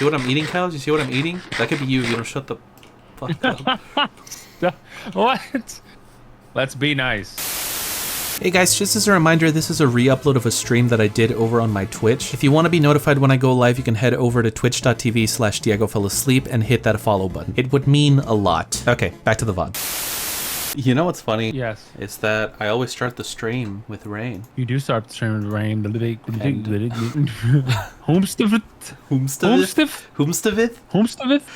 See what I'm eating, Kyle? You see what I'm eating? That could be you. You don't shut the fuck up. What? Let's be nice. Hey guys, just as a reminder, this is a re-upload of a stream that I did over on my Twitch. If you want to be notified when I go live, you can head over to twitch.tv/DiegoFellAsleep and hit that follow button. It would mean a lot. Okay, back to the VOD. You know what's funny? Yes. It's that I always start the stream with rain. You do start the stream with rain. Homstavith?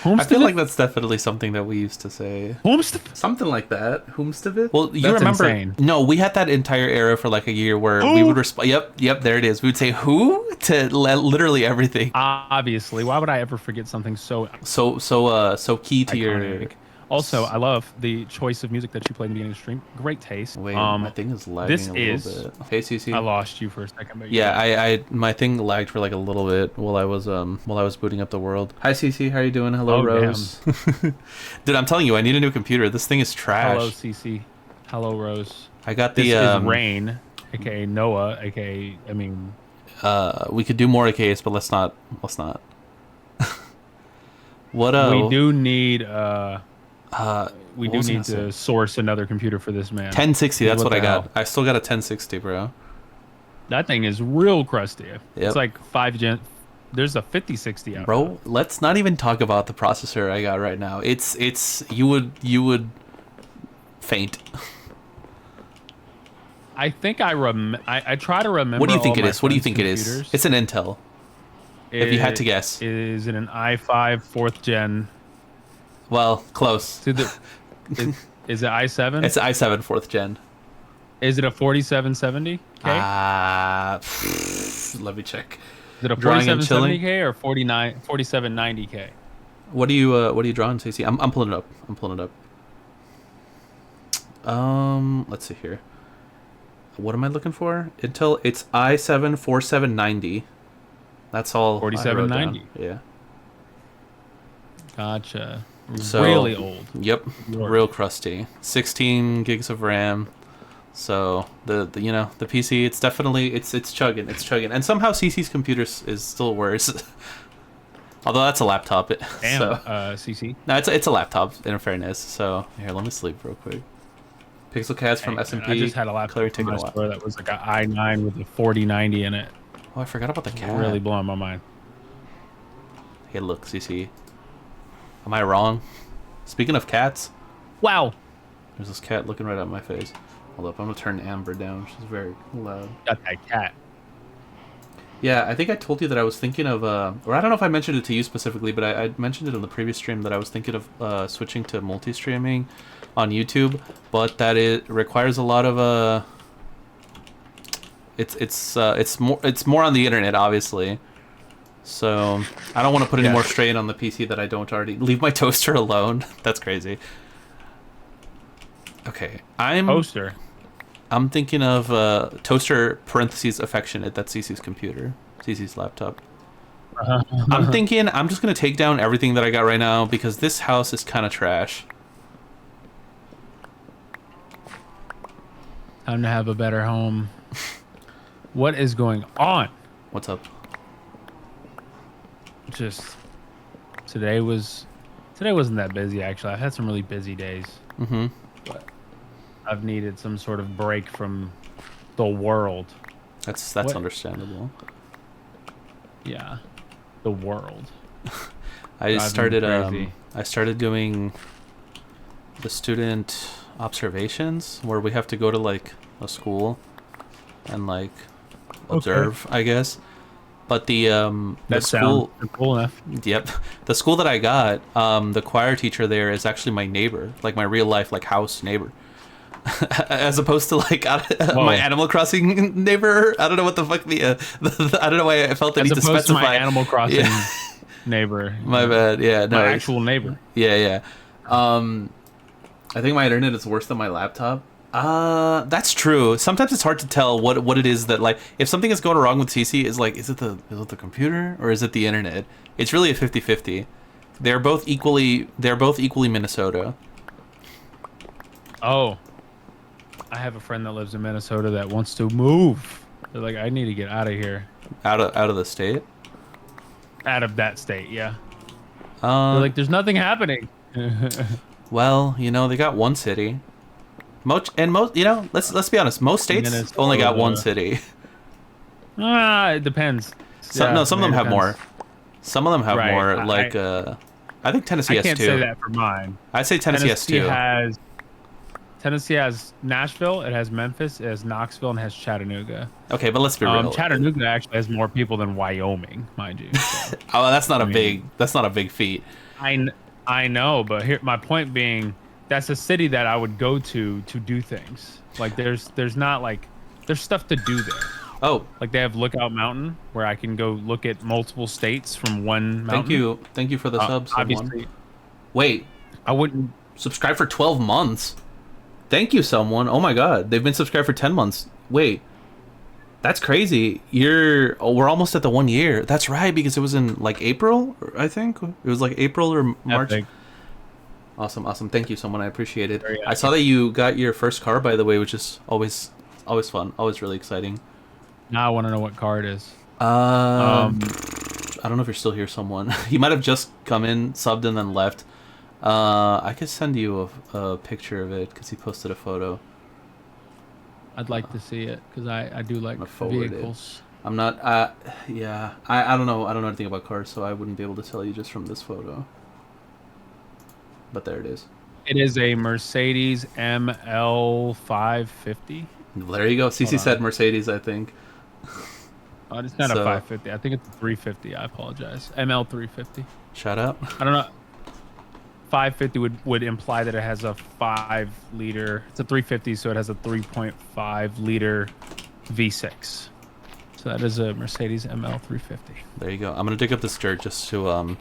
I feel like that's definitely something that we used to say. Something like that. Homstavith? Well, you That's remember? insane. No, we had that entire era for like a year where we would respond. Yep, there it is. We would say who to literally everything. Obviously, why would I ever forget something so key to iconic? your. Also, I love the choice of music that you played in the beginning of the stream. Great taste. Wait, my thing is lagging a little bit. Hey, CC. I lost you for a second. But yeah, my thing lagged for like a little bit while I was booting up the world. Hi, CC. How are you doing? Hello, Rose. Dude, I'm telling you, I need a new computer. This thing is trash. Hello, CC. Hello, Rose. I got this is Rain, aka Noah, aka we could do more AKs, but let's not. What we do need we do need to source another computer for this man. 1060, that's what I got. I still got a 1060, bro. That thing is real crusty. Yep. It's like 5 gen. There's a 5060 out. Bro, let's not even talk about the processor I got right now. It's you would faint. I think I try to remember. What do you think it is? What do you think computers. it is? It's an Intel. If you had to guess. Is it an i5 4th gen? Well, close. Is it i7? It's i7 4th gen. Is it a 4770K? Let me check. Is it a 4770K or 4790K? What are you drawing, Stacey? I'm pulling it up. Let's see here. What am I looking for? Intel. It's i7 4790. That's all. 4790. Yeah. Gotcha. So, really old. Yep. Real crusty. 16 gigs of RAM. So the PC, it's definitely it's chugging. And somehow CC's computer is still worse. Although that's a laptop. Damn. So. CC. No, it's a laptop. In fairness. So here, let me sleep real quick. Pixel Cats from SMP. I just had a laptop in my store that was like an i9 with a 4090 in it. Oh, I forgot about the cat. Really blowing my mind. Hey, look, CC. Am I wrong? Speaking of cats. Wow. There's this cat looking right at my face. Hold up, I'm gonna turn Amber down. She's very loud. Got that cat. Yeah, I think I told you that I was thinking of, or I don't know if I mentioned it to you specifically, but I mentioned it in the previous stream that I was thinking of switching to multi-streaming on YouTube, but that it requires a lot of it's more on the internet, obviously. So I don't want to put any more strain on the PC that I don't already. Leave my toaster alone. That's crazy. Okay, toaster. I'm thinking of toaster parentheses affectionate. That's CC's computer, CC's laptop. I'm thinking I'm just gonna take down everything that I got right now because this house is kind of trash. Time to have a better home. What is going on? What's up? Just today wasn't that busy actually. I've had some really busy days. Mm-hmm. But I've needed some sort of break from the world. That's understandable. Yeah, the world. I started doing the student observations where we have to go to like a school and observe, I guess. But the school, cool enough. Yep, the school that I got, the choir teacher there is actually my neighbor, like my real life house neighbor, as opposed to my Animal Crossing neighbor. I don't know what the fuck I don't know why I felt the need to specify. To my Animal Crossing neighbor. My bad. Yeah, no, my actual neighbor. Yeah. I think my internet is worse than my laptop. That's true. Sometimes it's hard to tell what it is that if something is going wrong with CC is it the computer or is it the internet? It's really a 50-50. They're both equally Minnesota. Oh. I have a friend that lives in Minnesota that wants to move. They're like, I need to get out of here. Out of the state? Out of that state, yeah. They're Uh, like, there's nothing happening. well, you know, they got one city. Most, you know, let's be honest. Most states only got one Minnesota. city. It depends. No, Yeah, some I of mean, them it have more. depends. Some of them have Right. more. Like, I think Tennessee I has can't say two. that for mine. I'd say Tennessee has two. Tennessee has Nashville, it has Memphis, it has Knoxville, and it has Chattanooga. Okay, but let's be real. Chattanooga actually has more people than Wyoming, mind you. So, Oh, that's not I a mean, big feat. I know, but here my point being, that's a city that I would go to do things. Like there's not like there's stuff to do there. Oh, Like they have Lookout Mountain where I can go look at multiple states from one mountain. thank you for the sub, someone. Obviously, Wait, I wouldn't. subscribe for 12 months. Thank you, someone. Oh my God, they've been subscribed for 10 months. Wait, that's crazy. We're almost at the 1 year. That's right, because it was in like April, I think. It was like April or March. Epic. Awesome. Thank you, someone. I appreciate it. Very I saw that you got your first car, by the way, which is always fun, always really exciting. Now I want to know what car it is. I don't know if you're still here, someone. You might have just come in, subbed, and then left. I could send you a picture of it because he posted a photo. I'd like to see it because I do like I'm gonna forward vehicles. I'm not. Yeah. I don't know. I don't know anything about cars, so I wouldn't be able to tell you just from this photo. But there it is. It is a Mercedes ML 550. There you go. CC said Mercedes, I think. Oh, it's not a So- 550. I think it's a 350. I apologize. ML 350. Shout out. I don't know. 550 would imply that it has a 5-liter. It's a 350, so it has a 3.5-liter V6. So that is a Mercedes ML 350. There you go. I'm gonna dig up this dirt just to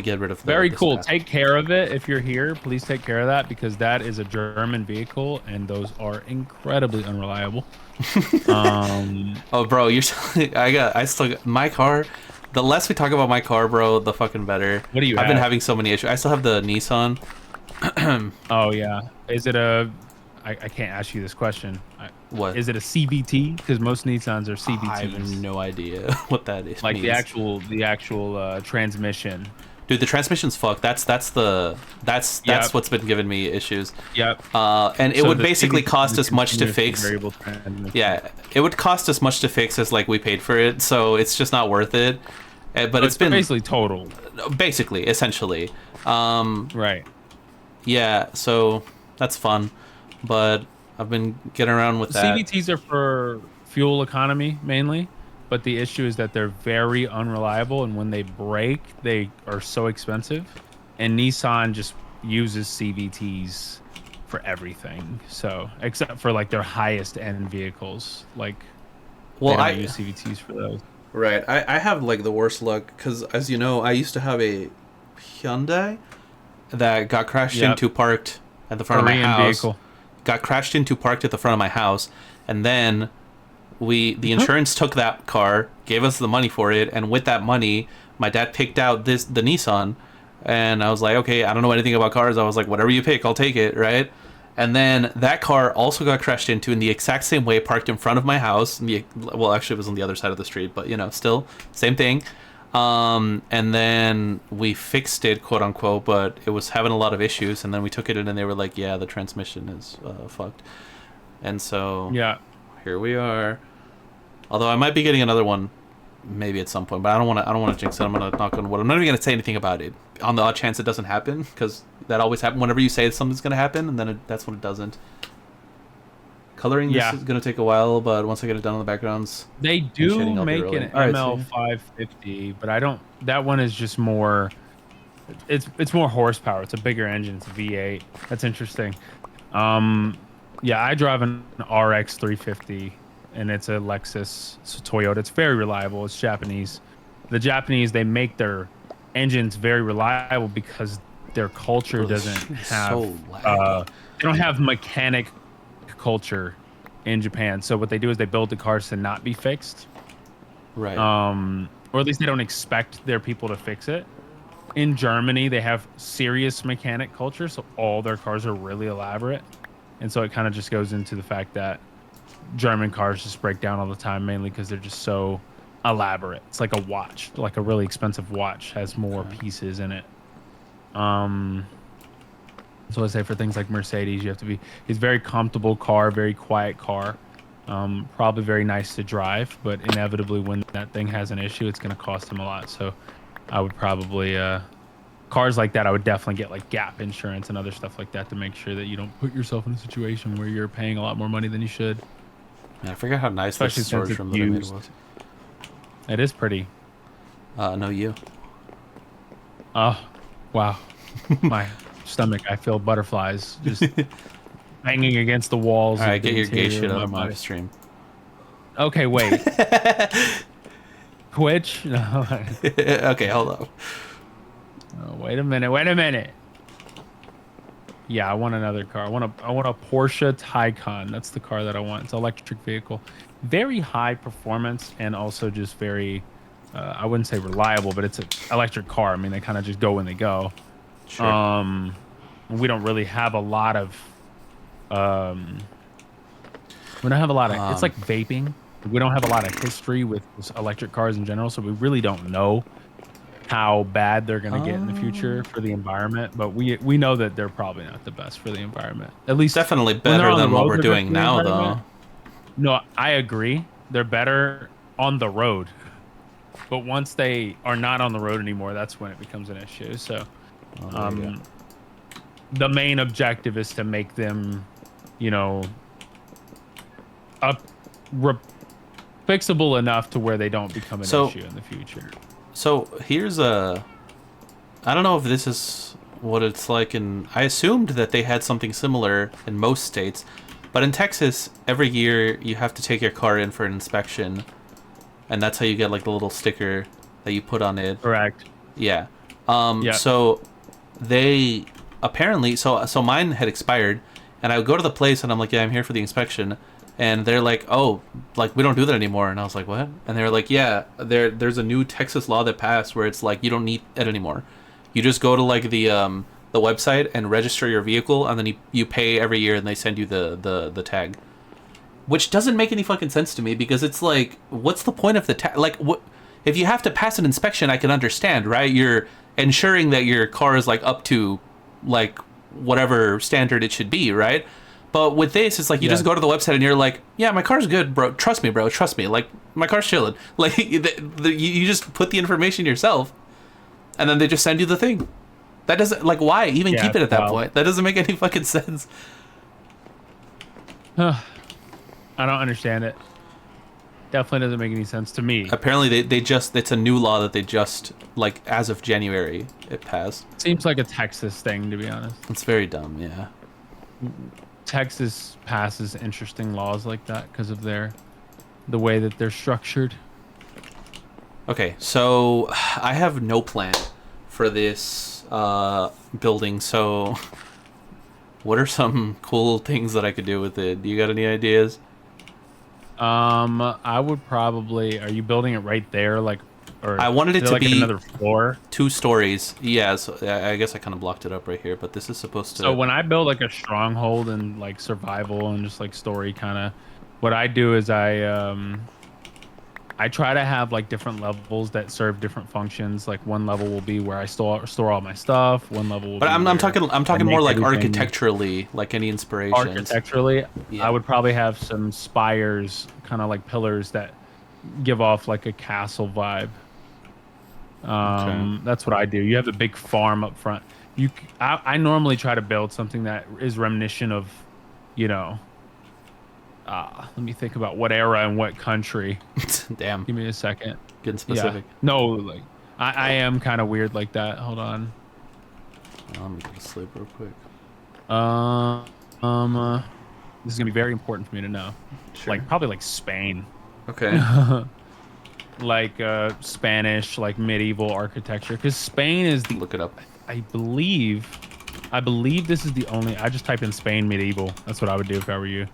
get rid of. Very the cool. staff. Take care of it if you're here. Please take care of that because that is a German vehicle, and those are incredibly unreliable. Oh, bro, I still got my car. The less we talk about my car, bro, the fucking better. What do you I've been have? having so many issues. I still have the Nissan. Oh yeah. Is it a? I can't ask you this question. What? Is it a CVT? Because most Nissans are CVTs. I have no idea what that is. Like means. the actual transmission. Dude, the transmission's fucked. That's Yep. what's been giving me issues. Yep. And it So would the basically CVT cost is us much to continuous fix. variable transmission. Yeah, it would cost us much to fix as like we paid for it, so it's just not worth it. But So it's been basically total. basically, essentially. Right. Yeah, so that's fun, but I've been getting around with that. CVTs are for fuel economy mainly, but the issue is that they're very unreliable, and when they break, they are so expensive. And Nissan just uses CVTs for everything. So except for like their highest end vehicles, like Well, they I don't use CVTs for those. right. I have like the worst luck because, as you know, I used to have a Hyundai that got crashed Yep. into parked at the front of my Korean house. vehicle. Got crashed into parked at the front of my house, and then the insurance took that car, gave us the money for it, and with that money, my dad picked out the Nissan, and I was like, okay, I don't know anything about cars. I was like, whatever you pick, I'll take it, right? And then that car also got crashed into in the exact same way, parked in front of my house. Well, actually, it was on the other side of the street, but still same thing. And then we fixed it, quote unquote, but it was having a lot of issues. And then we took it in, and they were like, "Yeah, the transmission is fucked." And so Yeah. here we are. Although I might be getting another one, maybe at some point, but I don't want to jinx it. I'm gonna knock on wood. I'm not even gonna say anything about it on the odd chance it doesn't happen, because that always happens. Whenever you say something's gonna happen, and then that's when it doesn't. Coloring Yeah. this is gonna take a while, but once I get it done in the backgrounds, They shitting, do I'll be make rolling. an All right, ML so- 550, but I don't. That one is just more. It's more horsepower. It's a bigger engine. It's a V8. That's interesting. Yeah, I drive an RX 350, and it's a Lexus. It's a Toyota. It's very reliable. It's Japanese. The Japanese, they make their engines very reliable because their culture Ugh, doesn't it's have. so laggy. They don't have mechanic culture in Japan. So what they do is they build the cars to not be fixed. right. Or at least they don't expect their people to fix it. In Germany, they have serious mechanic culture, so all their cars are really elaborate. And so it kind of just goes into the fact that German cars just break down all the time, mainly because they're just so elaborate. It's like a watch, like a really expensive watch has more pieces in it. So I say for things like Mercedes, you have to be. It's a very comfortable car, very quiet car. Probably very nice to drive, but inevitably when that thing has an issue, it's going to cost him a lot. So I would probably cars like that. I would definitely get like gap insurance and other stuff like that to make sure that you don't put yourself in a situation where you're paying a lot more money than you should. Yeah, I forget how nice Especially this storage since room it's that I made used. was. It is pretty. No, you. Oh, wow. My stomach, I feel butterflies just banging against the walls. All of right, the get your gay interior shit of out my of my body. stream. Okay, wait. Twitch? No. Okay, hold up. Oh, wait a minute. Yeah, I want another car. I want a Porsche Taycan. That's the car that I want. It's an electric vehicle. Very high performance and also just very I wouldn't say reliable, but it's an electric car. I mean, they kind of just go when they go. Sure. We don't really have a lot of we don't have a lot of it's like vaping. We don't have a lot of history with electric cars in general, so we really don't know how bad they're going to get in the future for the environment, but we know that they're probably not the best for the environment. At least Definitely when they're better on the than what road, we're they're good doing for the now, environment. though. No, I agree. They're better on the road. But once they are not on the road anymore, that's when it becomes an issue. So the main objective is to make them, you know, fixable enough to where they don't become an issue in the future. So here's I don't know if this is what it's like I assumed that they had something similar in most states, but in Texas, every year you have to take your car in for an inspection, and that's how you get like the little sticker that you put on it. Correct. Yeah. Yeah. So they apparently so mine had expired, and I would go to the place and I'm like, yeah, I'm here for the inspection. And they're like, oh, like we don't do that anymore. And I was like, what? And they were like, yeah, there's a new Texas law that passed where it's like you don't need it anymore. You just go to like the website and register your vehicle, and then you pay every year, and they send you the tag. Which doesn't make any fucking sense to me, because it's like, what's the point of the tag? Like, what if you have to pass an inspection? I can understand, right? You're ensuring that your car is like up to like whatever standard it should be, right? But with this, it's like you just go to the website and you're like, yeah, my car's good, bro. Trust me, bro. Trust me. Like, my car's chilling. Like, you just put the information yourself, and then they just send you the thing. That doesn't, like, why even keep it at that point? That doesn't make any fucking sense. I don't understand it. Definitely doesn't make any sense to me. Apparently, they just, it's a new law that they just, like, as of January, it passed. Seems like a Texas thing, to be honest. It's very dumb, yeah. Texas passes interesting laws like that because of the way that they're structured. Okay, so I have no plan for this building. So, what are some cool things that I could do with it? Do you got any ideas? I would probably. Are you building it right there, like? Or I wanted it to like be another floor. 2 stories. Yeah, so I guess I kind of blocked it up right here, but this is supposed to. So when I build like a stronghold and like survival and just like story kind of, what I do is I try to have like different levels that serve different functions. Like one level will be where I store all my stuff. One level will. But be I'm talking more like everything. Architecturally, like any inspirations. Architecturally, yeah. I would probably have some spires, kind of like pillars that give off like a castle vibe. That's what I do. You have a big farm up front. I normally try to build something that is reminiscent of, you know, let me think about what era and what country. Damn. Give me a second. Getting specific. Yeah. No, like I am kind of weird like that. Hold on. Let me go to sleep real quick. This is gonna be very important for me to know. Sure. Like probably like Spain. Okay. Like Spanish, like medieval architecture, because Spain is the. Look it up. I believe this is the only. I just type in Spain medieval. That's what I would do if I were you.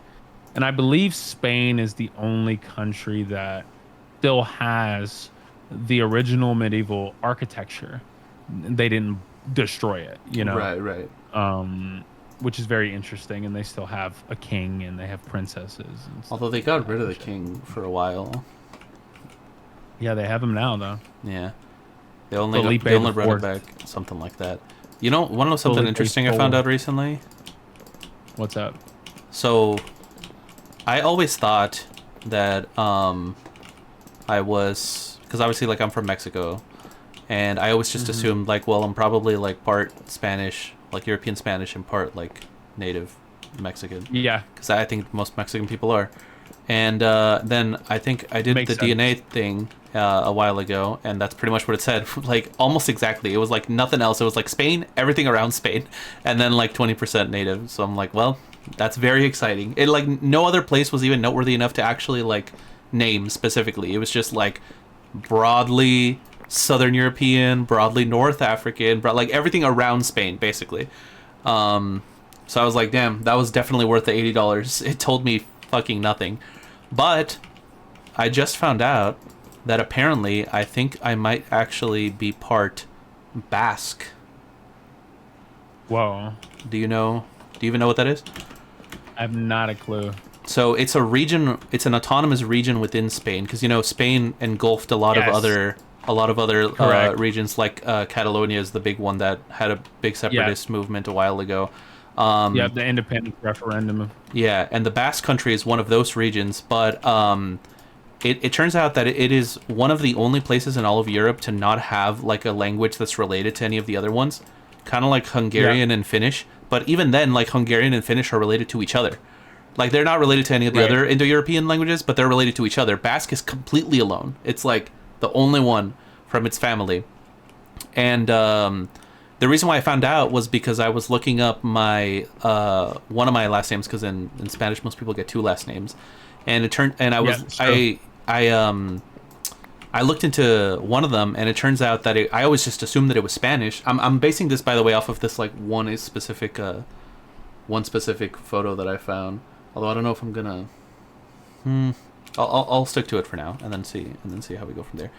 And I believe Spain is the only country that still has the original medieval architecture. They didn't destroy it, you know. Right. Which is very interesting, and they still have a king and they have princesses. And although they got rid of the king for a while. Yeah, they have him now though. Yeah. Felipe They only the brought it Fourth. back, something like that. You know, want to know something Felipe interesting I found IV. out recently? What's up? So, I always thought that I was, because obviously like I'm from Mexico, and I always just assumed like, well, I'm probably like part Spanish, like European Spanish, and part like native Mexican, Yeah, because I think most Mexican people are. And then I think I did makes the sense. DNA thing a while ago, and that's pretty much what it said. Like almost exactly. It was like nothing else. It was like Spain, everything around Spain, and then like 20% native. So I'm like, well, that's very exciting. It like no other place was even noteworthy enough to actually like name specifically. It was just like broadly Southern European, broadly North African, like everything around Spain, basically. So I was like, damn, that was definitely worth the $80. It told me fucking nothing. But I just found out that apparently I think I might actually be part Basque. Whoa, Do you know? Do you even know what that is? I have not a clue. So it's a region. It's an autonomous region within Spain, because you know Spain engulfed Yes, a lot of other correct. regions. Like Catalonia is the big one that had a big Yeah, separatist movement a while ago. you have the independence referendum. Yeah, and the Basque Country is one of those regions, but it turns out that it is one of the only places in all of Europe to not have like a language that's related to any of the other ones, kind of like Yeah, Hungarian and Finnish. But even then, like Hungarian and Finnish are related to each other. Like they're not related to any of the right. other Indo-European languages, but they're related to each other. Basque is completely alone. It's like the only one from its family. And the reason why I found out was because I was looking up my one of my last names, because in Spanish most people get two last names, and it turned and I Yeah, was it's true. I looked into one of them, and it turns out that I always just assumed that it was Spanish. I'm basing this, by the way, off of this like one specific photo that I found. Although I don't know if I'm gonna. I'll stick to it for now, and then see how we go from there.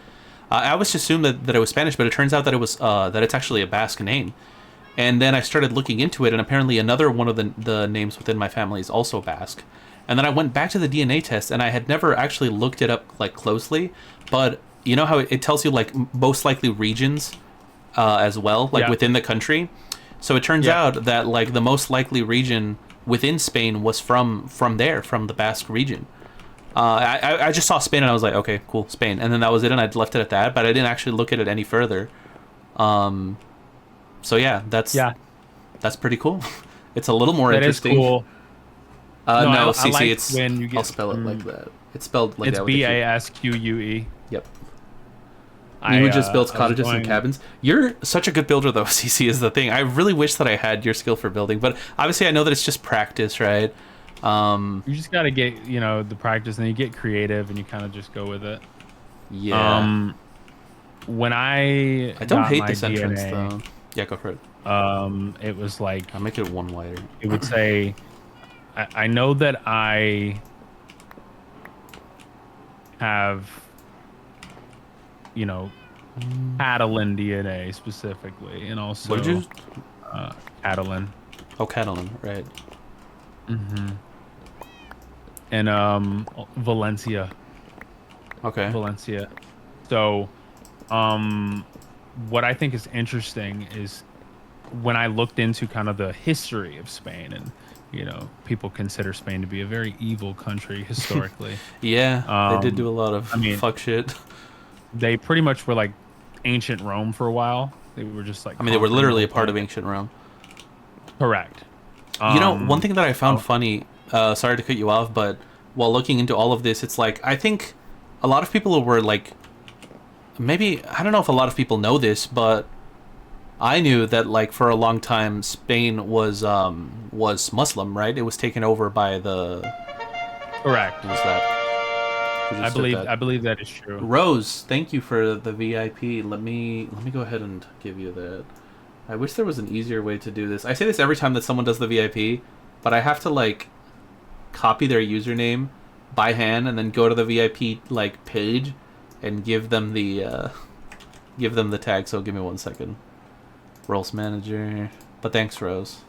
I always assumed that it was Spanish, but it turns out that it was that it's actually a Basque name. And then I started looking into it, and apparently another one of the names within my family is also Basque. And then I went back to the DNA test, and I had never actually looked it up like closely, but you know how it tells you like most likely regions as well, like Yeah, within the country. So it turns yeah, out that like the most likely region within Spain was from there, from the Basque region. I just saw Spain and I was like, okay, cool, Spain, and then that was it, and I left it at that. But I didn't actually look at it any further. So yeah, yeah. that's pretty cool. It's a little more That is interesting. cool. No, No, I CC, like it's when you I'll get. spell it like that. It's spelled like It's that with a Q. BASQUE. Yep. You who just builds I was cottages and going. cabins. You're such a good builder, though. CC is the thing. I really wish that I had your skill for building, but obviously I know that it's just practice, right? You just got to get the practice, and you get creative, and you kind of just go with it. Yeah. Um, when I I don't got hate my this entrance DNA, though. Yeah, go for it. it was like I'll make it one wider. it would say, I know that I have, Catalan DNA specifically, and What did also you? Catalan, Oh, Catalan, right? and Valencia. Okay. Valencia. So, what I think is interesting is when I looked into kind of the history of Spain, and people consider Spain to be a very evil country historically. Yeah, they did do Um, a lot of I mean, fuck shit. they pretty much were like ancient Rome for a while. They were just like I mean, they were conquering the literally whole a part of thing. ancient Rome. Correct. You know, one Um, thing that I found oh, funny, sorry to cut you off, but while looking into all of this, it's like, I think a lot of people were like, maybe, I don't know if a lot of people know this, but I knew that like for a long time Spain was Muslim, right? It was taken over by the, correct. who was that? Who I just said believe that? I believe that is true. Rose, thank you for the VIP. Let me go ahead and give you that. I wish there was an easier way to do this. I say this every time that someone does the VIP, but I have to like copy their username by hand and then go to the VIP like page and give them the tag. So give me 1 second. Roles manager. But thanks, Rose.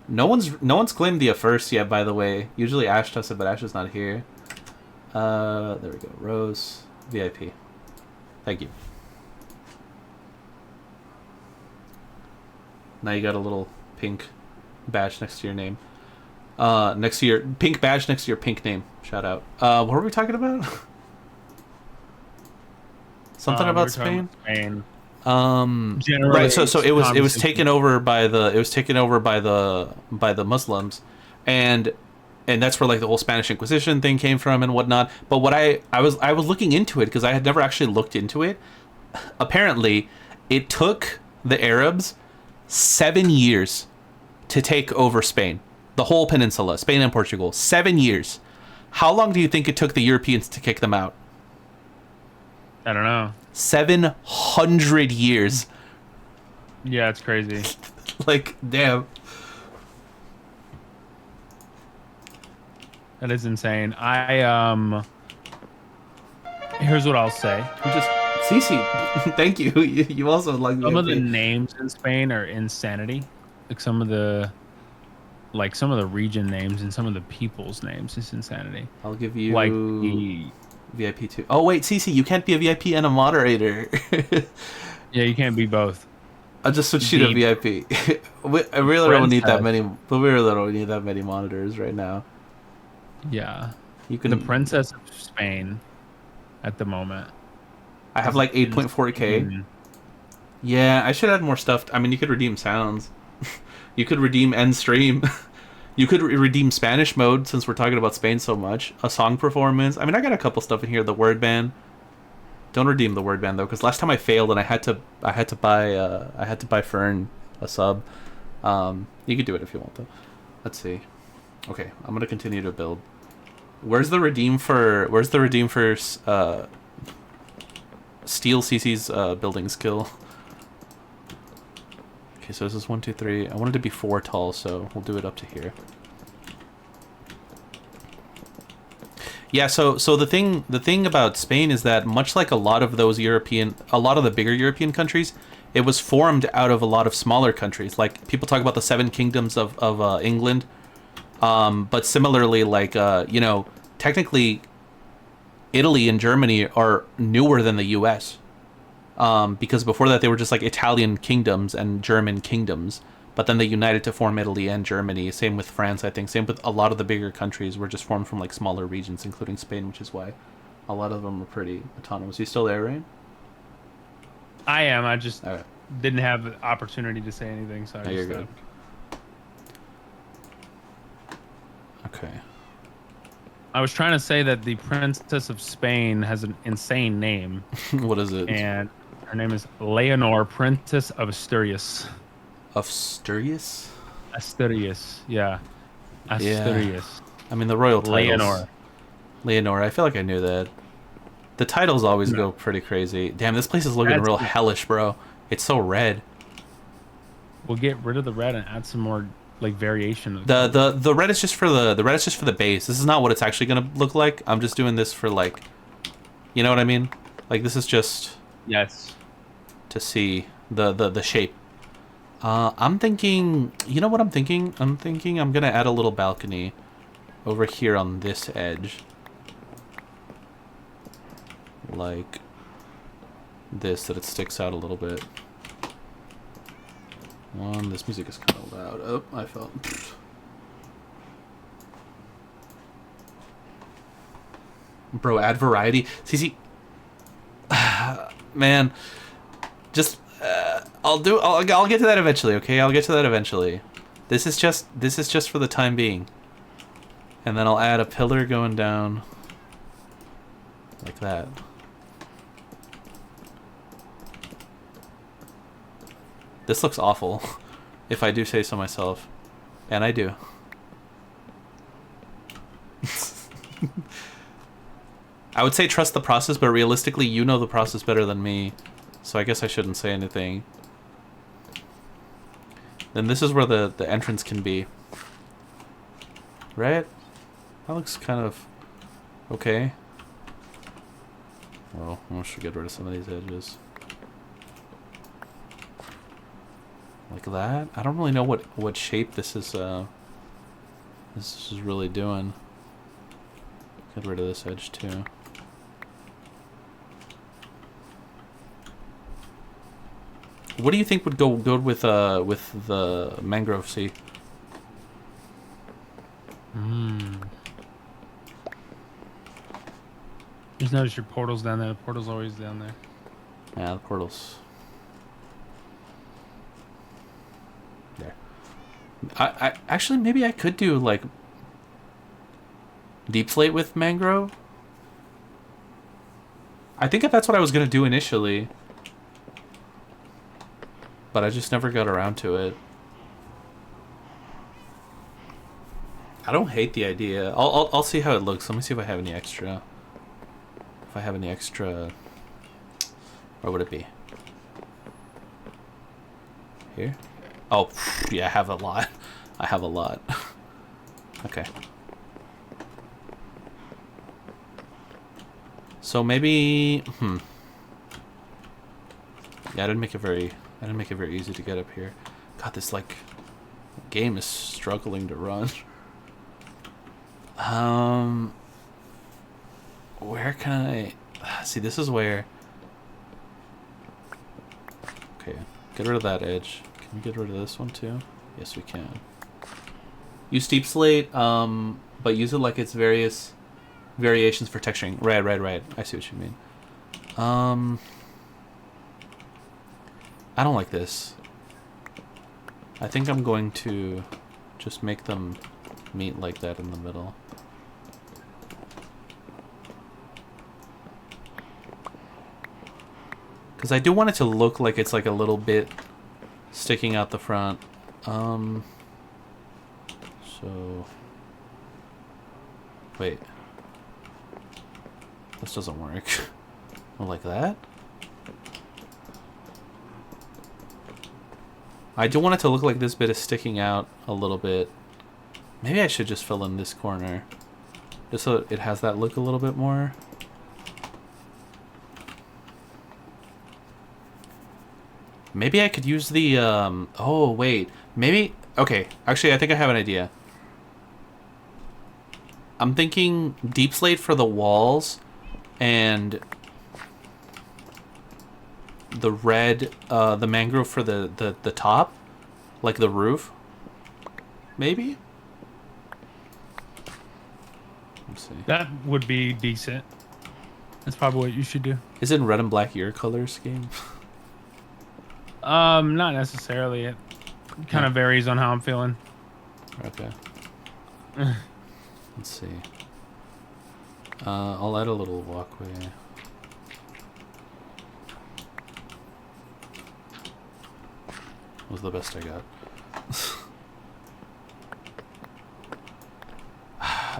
No one's claimed the first yet, by the way. Usually Ash does it, but Ash is not here. There we go. Rose. VIP. Thank you. Now you got a little pink badge next to your name. Next to your pink badge next to your pink name. Shout out. What were we talking about? Something about Spain. Generally, Right. So it was taken over by the Muslims, and that's where like the whole Spanish Inquisition thing came from and whatnot. But what I was looking into it because I had never actually looked into it. Apparently, it took the Arabs 7 years to take over Spain, the whole peninsula, Spain and Portugal. 7 years. How long do you think it took the Europeans to kick them out? I don't know. 700 years. Yeah, it's crazy. Like, damn. That is insane. Here's what I'll say. Cece, thank you. You also like Some of the names in Spain are insanity. Like some of the region names and some of the people's names is insanity. I'll give you like the VIP too. Oh wait, Cece, you can't be a VIP and a moderator. Yeah, you can't be both. I'll just switch you to VIP. I really don't need that many. But we really don't need that many monitors right now. Yeah, you can. The Princess of Spain, at the moment. I have like 8.4K. Yeah, I should add more stuff. I mean, you could redeem sounds. You could redeem end stream. You could redeem Spanish mode since we're talking about Spain so much. A song performance. I mean, I got a couple stuff in here. The word band. Don't redeem the word band though, because last time I failed and I had to buy Fern a sub. You could do it if you want though. Let's see. Okay, I'm gonna continue to build. Where's the redeem for Steal CC's building skill? Okay, so this is 1, 2, 3. I wanted to be 4 tall, so we'll do it up to here. Yeah, so the thing about Spain is that much like a lot of the bigger European countries, it was formed out of a lot of smaller countries. Like people talk about the 7 kingdoms of England, but similarly, like technically, Italy and Germany are newer than the U.S. Because before that they were just like Italian kingdoms and German kingdoms, but then they united to form Italy and Germany. Same with France, I think. Same with a lot of the bigger countries were just formed from like smaller regions, including Spain, which is why a lot of them are pretty autonomous. You still there, Rain? I am. I just didn't have the opportunity to say anything, so I just you're good. Okay. I was trying to say that the Princess of Spain has an insane name. What is it? And her name is Leonor, Princess of Asturias. Asturias? Asturias, yeah. Asturias. Yeah. I mean, the royal titles. Leonor. I feel like I knew that. The titles always go pretty crazy. Damn, this place is looking real hellish, bro. It's so red. We'll get rid of the red and add some more like variation. The red is just for the base. This is not what it's actually gonna look like. I'm just doing this for like, you know what I mean? Like this is just to see the shape. I'm thinking, you know what I'm thinking? I'm thinking I'm gonna add a little balcony over here on this edge. Like this, that it sticks out a little bit. This music is kind of loud. Oh, I fell. Bro, add variety. See, man, just I'll get to that eventually. Okay, I'll get to that eventually. This is just for the time being. And then I'll add a pillar going down like that. This looks awful, if I do say so myself. And I do. I would say trust the process, but realistically, you know the process better than me. So I guess I shouldn't say anything. Then this is where the entrance can be. Right? That looks kind of okay. Well, I should get rid of some of these edges. Like that? I don't really know what shape this is really doing. Get rid of this edge too. What do you think would go good with the mangrove sea? Just notice your portal's down there. The portal's always down there. Yeah, the portals. There. I actually maybe I could do like deep slate with mangrove. I think that's what I was gonna do initially, but I just never got around to it. I don't hate the idea. I'll see how it looks. Let me see if I have any extra. If I have any extra, where would it be? Here? Oh, yeah, I have a lot. I have a lot. Okay. So maybe, Yeah, I didn't make it very easy to get up here. God, this like game is struggling to run. Where can I see? This is where. Okay, get rid of that edge. Can we get rid of this one too? Yes, we can. Use steep slate, but use it like it's various variations for texturing. Right. I see what you mean. I don't like this. I think I'm going to just make them meet like that in the middle. Because I do want it to look like it's like a little bit sticking out the front. So... Wait. This doesn't work. Oh, like that? I do want it to look like this bit is sticking out a little bit. Maybe I should just fill in this corner. Just so it has that look a little bit more. Maybe I could use the, oh, wait. Maybe, okay. Actually, I think I have an idea. I'm thinking deep slate for the walls and the red, the mangrove for the top, like the roof. Maybe? Let's see. That would be decent. That's probably what you should do. Is it red and black your colors game? Not necessarily. It kind of varies on how I'm feeling. Okay. Let's see. I'll add a little walkway. Was the best I got.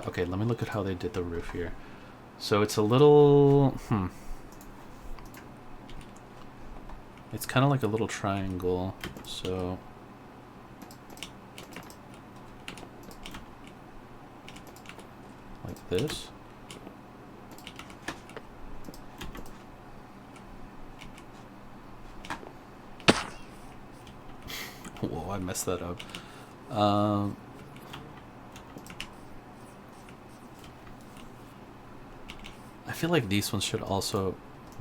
Okay, let me look at how they did the roof here. So it's a little... It's kind of like a little triangle, so... Like this. Whoa, I messed that up. I feel like these ones should also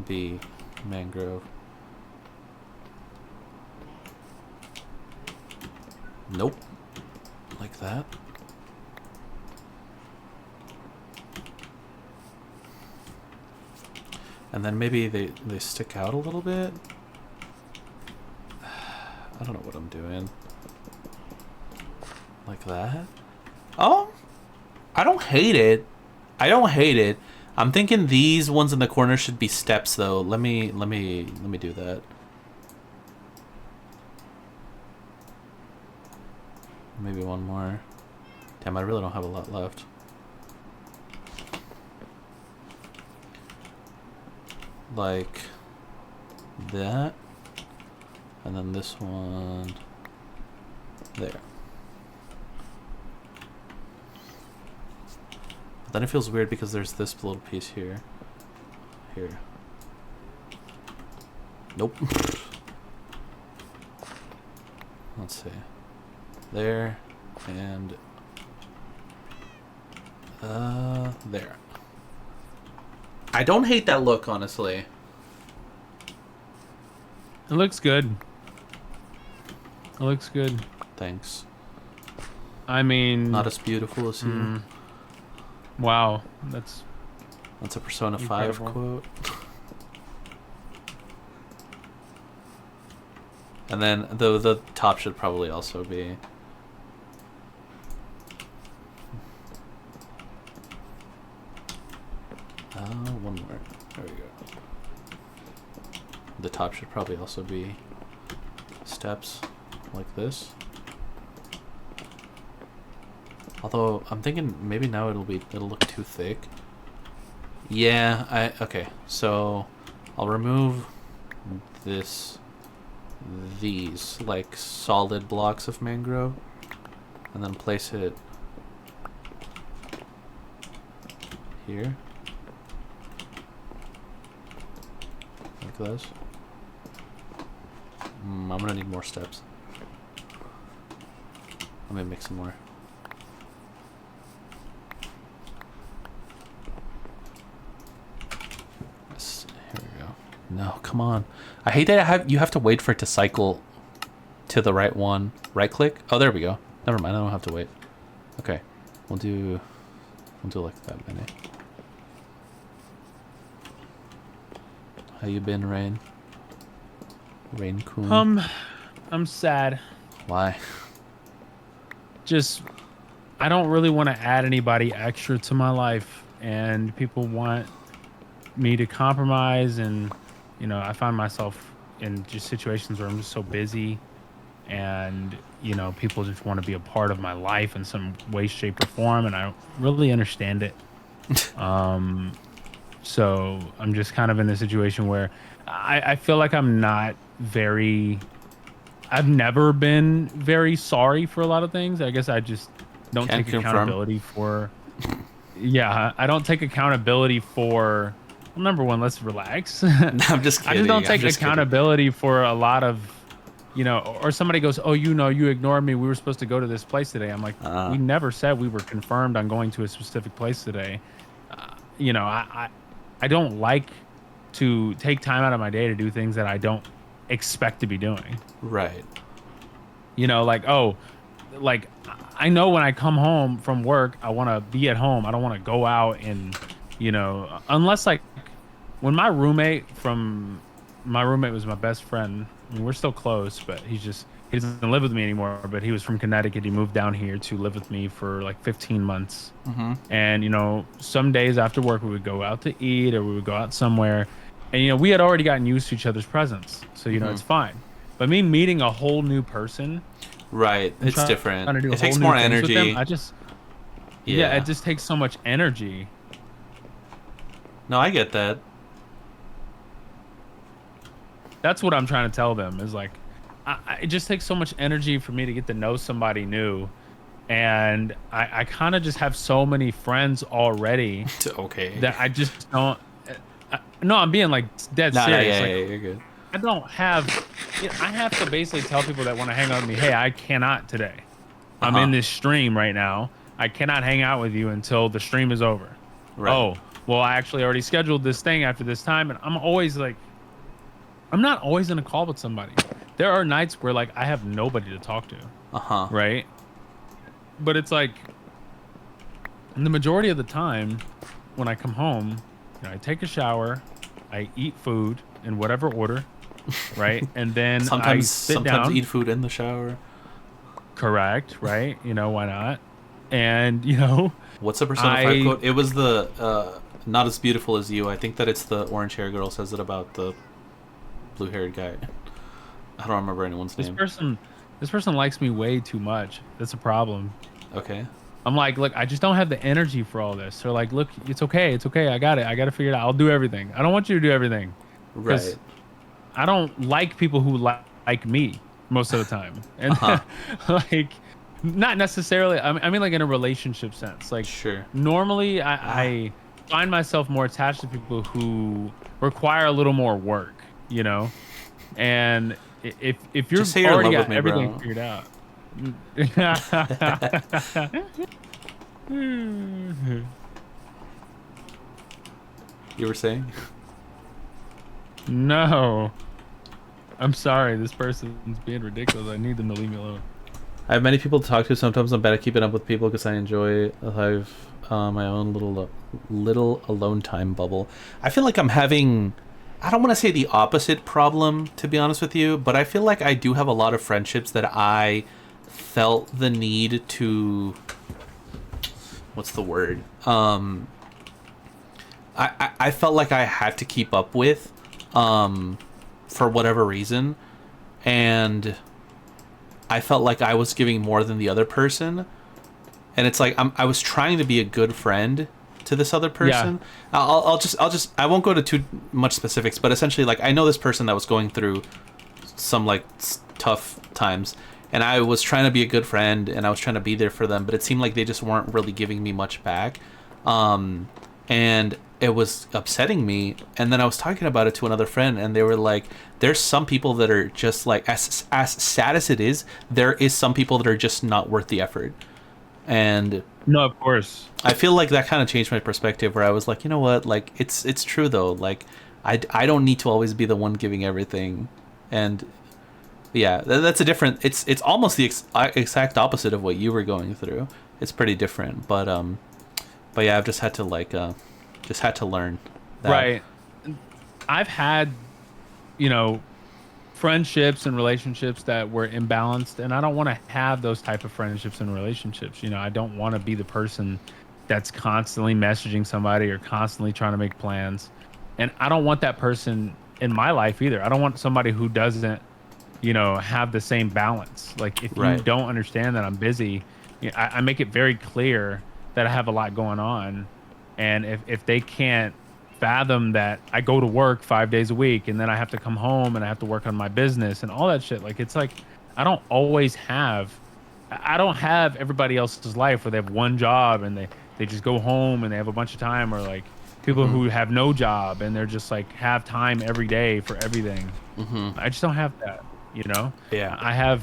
be mangrove. Nope. Like that. And then maybe they stick out a little bit. I don't know what I'm doing. Like that. Oh, I don't hate it. I don't hate it. I'm thinking these ones in the corner should be steps though. Let me do that. Maybe one more. Damn, I really don't have a lot left. Like that. And then this one there. But then it feels weird because there's this little piece here. Here. Nope. Let's see. There and there. I don't hate that look, honestly. It looks good. It looks good. Thanks. I mean, Not as beautiful as you. Wow, that's a Persona 5 incredible. quote. And then the top should probably also be. One more. There we go. The top should probably also be steps like this. Although I'm thinking maybe now it'll look too thick. Yeah, okay. So I'll remove these like solid blocks of mangrove and then place it here. Like this. I'm gonna need more steps. Let me make some more. Here we go. No, come on. I hate that you have to wait for it to cycle to the right one. Right click. Oh, there we go. Never mind. I don't have to wait. Okay, we'll do like that, Benny. How you been, Rain? Rain Coon. I'm sad. Why? Just, I don't really want to add anybody extra to my life, and people want me to compromise, and you know, I find myself in just situations where I'm just so busy, and you know, people just want to be a part of my life in some way, shape, or form, and I don't really understand it. So I'm just kind of in a situation where I feel like I've never been very sorry for a lot of things. I guess I just don't take accountability for. Yeah, I don't take accountability for. Well, number one, let's relax. No, I'm just kidding. I just don't take accountability for a lot of, you know, or somebody goes, oh, you know, you ignored me. We were supposed to go to this place today. I'm like, we never said we were confirmed on going to a specific place today. You know, I don't like to take time out of my day to do things that I don't expect to be doing. Right. You know, like, oh, like I know when I come home from work, I want to be at home. I don't want to go out and, you know, unless like when my roommate was my best friend. I mean, we're still close, but he doesn't live with me anymore, but he was from Connecticut. He moved down here to live with me for like 15 months. And, you know, some days after work, we would go out to eat or we would go out somewhere. And, you know, we had already gotten used to each other's presence. So, you know, it's fine. But me meeting a whole new person. Right. It's different. It takes more energy. Them, it just takes so much energy. No, I get that. That's what I'm trying to tell them is like, it just takes so much energy for me to get to know somebody new. And I kind of just have so many friends already. Okay. That I just don't. No, I'm being like dead serious. Yeah, like, you're good. I don't have. You know, I have to basically tell people that want to hang out with me, hey, I cannot today. I'm in this stream right now. I cannot hang out with you until the stream is over. Right. Oh, well, I actually already scheduled this thing after this time, and I'm always like, I'm not always in a call with somebody. There are nights where like I have nobody to talk to. Right. But it's like the majority of the time when I come home, you know, I take a shower, I eat food in whatever order, right? And then I sit down. Eat food in the shower. Correct, right? You know, why not? And, you know, what's the Persona 5 quote? It was the not as beautiful as you. I think that it's the orange hair girl says it about the blue-haired guy. I don't remember anyone's name. This person likes me way too much. That's a problem. Okay. I'm like, look, I just don't have the energy for all this. They're like, look, it's okay. It's okay. I got it. I got to figure it out. I'll do everything. I don't want you to do everything. Right. I don't like people who like me most of the time. And like, not necessarily. I mean, like in a relationship sense. Like, sure. Normally, I find myself more attached to people who require a little more work, you know? And if you're already got everything figured out. You were saying? No. I'm sorry, this person's being ridiculous. I need them to leave me alone. I have many people to talk to. Sometimes I'm bad at keeping up with people because I enjoy. I have my own little alone time bubble. I feel like I'm having. I don't want to say the opposite problem, to be honest with you, but I feel like I do have a lot of friendships that I felt the need to. What's the word? I felt like I had to keep up with, for whatever reason, and I felt like I was giving more than the other person, and it's like I was trying to be a good friend to this other person. Yeah. I won't go to too much specifics, but essentially, like, I know this person that was going through some like tough times, and I was trying to be a good friend, and I was trying to be there for them, but it seemed like they just weren't really giving me much back, and it was upsetting me. And then I was talking about it to another friend, and they were like, there's some people that are just like, as sad as it is, there is some people that are just not worth the effort. And no, of course, I feel like that kind of changed my perspective, where I was like, you know what, like, it's true though, like, I don't need to always be the one giving everything. And yeah, that's a different, it's almost the exact opposite of what you were going through. It's pretty different, but yeah, I've just had to like learn that. Right. I've had, friendships and relationships that were imbalanced, and I don't want to have those type of friendships and relationships. I don't want to be the person that's constantly messaging somebody or constantly trying to make plans. And I don't want that person in my life either. I don't want somebody who doesn't, have the same balance. Like, if you don't understand that I'm busy, I make it very clear that I have a lot going on. And if they can't fathom that I go to work 5 days a week, and then I have to come home and I have to work on my business and all that shit, like, it's like I don't have everybody else's life where they have one job and they just go home and they have a bunch of time, or like people who have no job and they're just like have time every day for everything. I just don't have that, Yeah.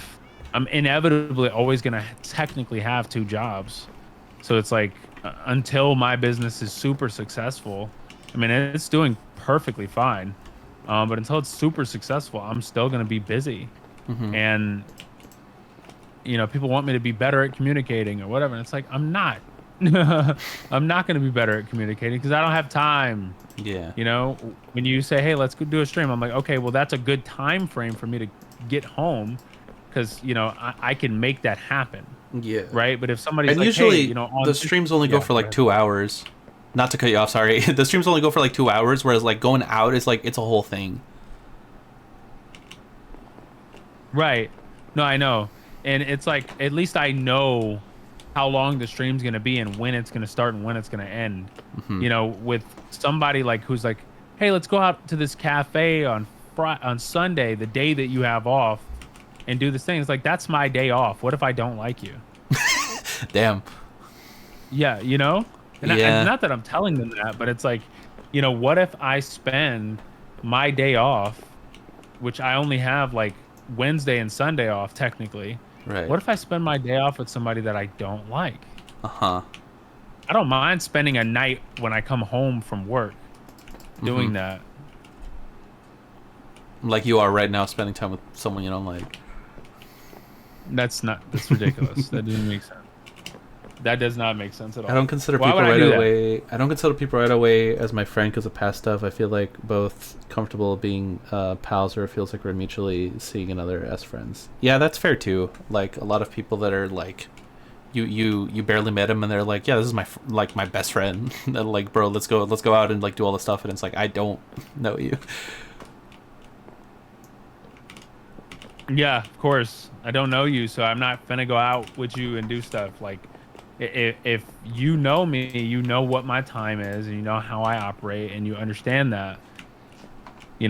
I'm inevitably always gonna technically have two jobs, so it's like until my business is super successful, I mean, it's doing perfectly fine, but until it's super successful, I'm still going to be busy. And people want me to be better at communicating or whatever, and it's like, I'm not. I'm not going to be better at communicating because I don't have time. Yeah. When you say, hey, let's go do a stream, I'm like, okay, well, that's a good time frame for me to get home, because I can make that happen. Yeah. Right. But if somebody's and like, usually hey, the streams only go for like 2 hours. Not to cut you off, sorry. The streams only go for like 2 hours, whereas like going out is like, it's a whole thing. Right. No, I know. And it's like, at least I know how long the stream's going to be and when it's going to start and when it's going to end. With somebody like who's like, hey, let's go out to this cafe on Sunday, the day that you have off, and do this thing. It's like, that's my day off. What if I don't like you? Damn. Yeah, And not that I'm telling them that, but it's like, what if I spend my day off, which I only have like Wednesday and Sunday off technically. Right. What if I spend my day off with somebody that I don't like? I don't mind spending a night when I come home from work doing that. Like you are right now, spending time with someone you don't like. That's ridiculous. That doesn't make sense. That does not make sense at all. I don't consider people right away. I don't consider people right away as my friend because of past stuff. I feel like both comfortable being pals, or it feels like we're mutually seeing another as friends. Yeah, that's fair too. Like a lot of people that are like, you barely met them and they're like, yeah, this is my best friend. And like, bro, let's go out and like do all the stuff. And it's like, I don't know you. Yeah, of course. I don't know you, so I'm not finna go out with you and do stuff. Like, if you know me, you know what my time is, and you know how I operate, and you understand that.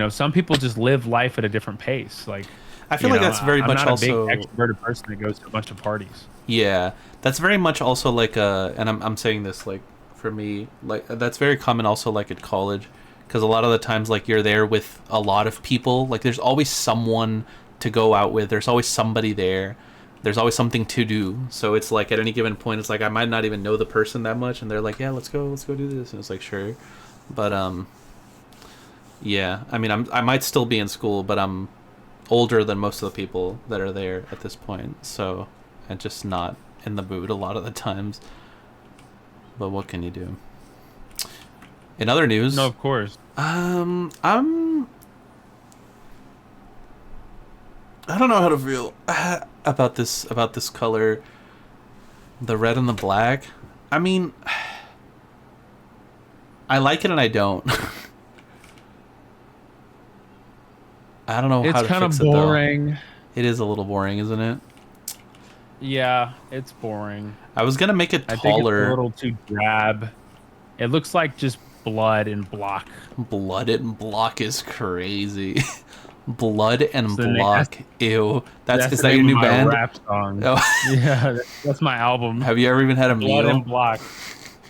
Some people just live life at a different pace. Like, I feel like that's very much also a big extroverted person that goes to a bunch of parties. Yeah, that's very much also like and I'm saying this like for me, like that's very common also like at college, because a lot of the times like you're there with a lot of people. Like there's always someone to go out with. There's always somebody there. There's always something to do. So it's like at any given point, it's like I might not even know the person that much, and they're like, yeah, let's go do this, and it's like, sure. But yeah, I mean, I might still be in school, but I'm older than most of the people that are there at this point, so and just not in the mood a lot of the times. But what can you do? In other news, No, of course. I don't know how to feel about this color, the red and the black. I mean, I like it and I don't. I don't know how to fix it though. It's kind of boring. It is a little boring, isn't it? Yeah, it's boring. I was gonna make it I think it's a taller. little too drab. It looks like just blood and block. Blood and block is crazy. Blood and the name- block. Ew. Is the that your name new of my band? rap song. Oh. Yeah, that's my album. Have you ever even had a Blood meal? and block.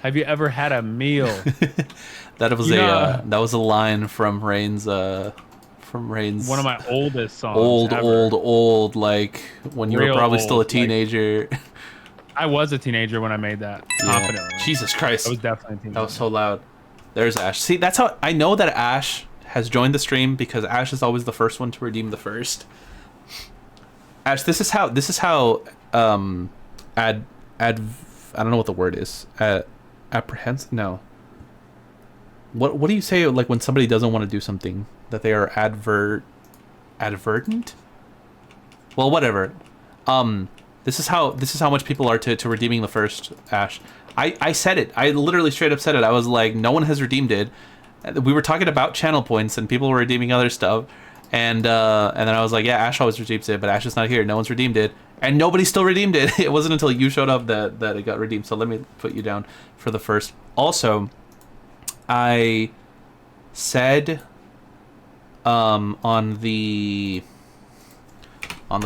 Have you ever had a meal? That was that was a line from Rain's One of my oldest songs. old, like when you were Real probably still a old, like- teenager. I was a teenager when I made that. Confidently. Jesus Christ. I was definitely a teenager. That was so loud. There's Ash. See, that's how I know that Ash has joined the stream, because Ash is always the first one to redeem the first. Ash, this is how I don't know what the word is. Apprehensive? No. What do you say like when somebody doesn't want to do something, that they are advertent? Well, whatever. This is how much people are to redeeming the first, Ash. I said it. I literally straight up said it. I was like, no one has redeemed it. We were talking about channel points and people were redeeming other stuff, and then I was like, yeah, Ash always redeems it, but Ash is not here. No one's redeemed it, and nobody still redeemed it. It wasn't until you showed up that it got redeemed. So let me put you down for the first. Also, I said on the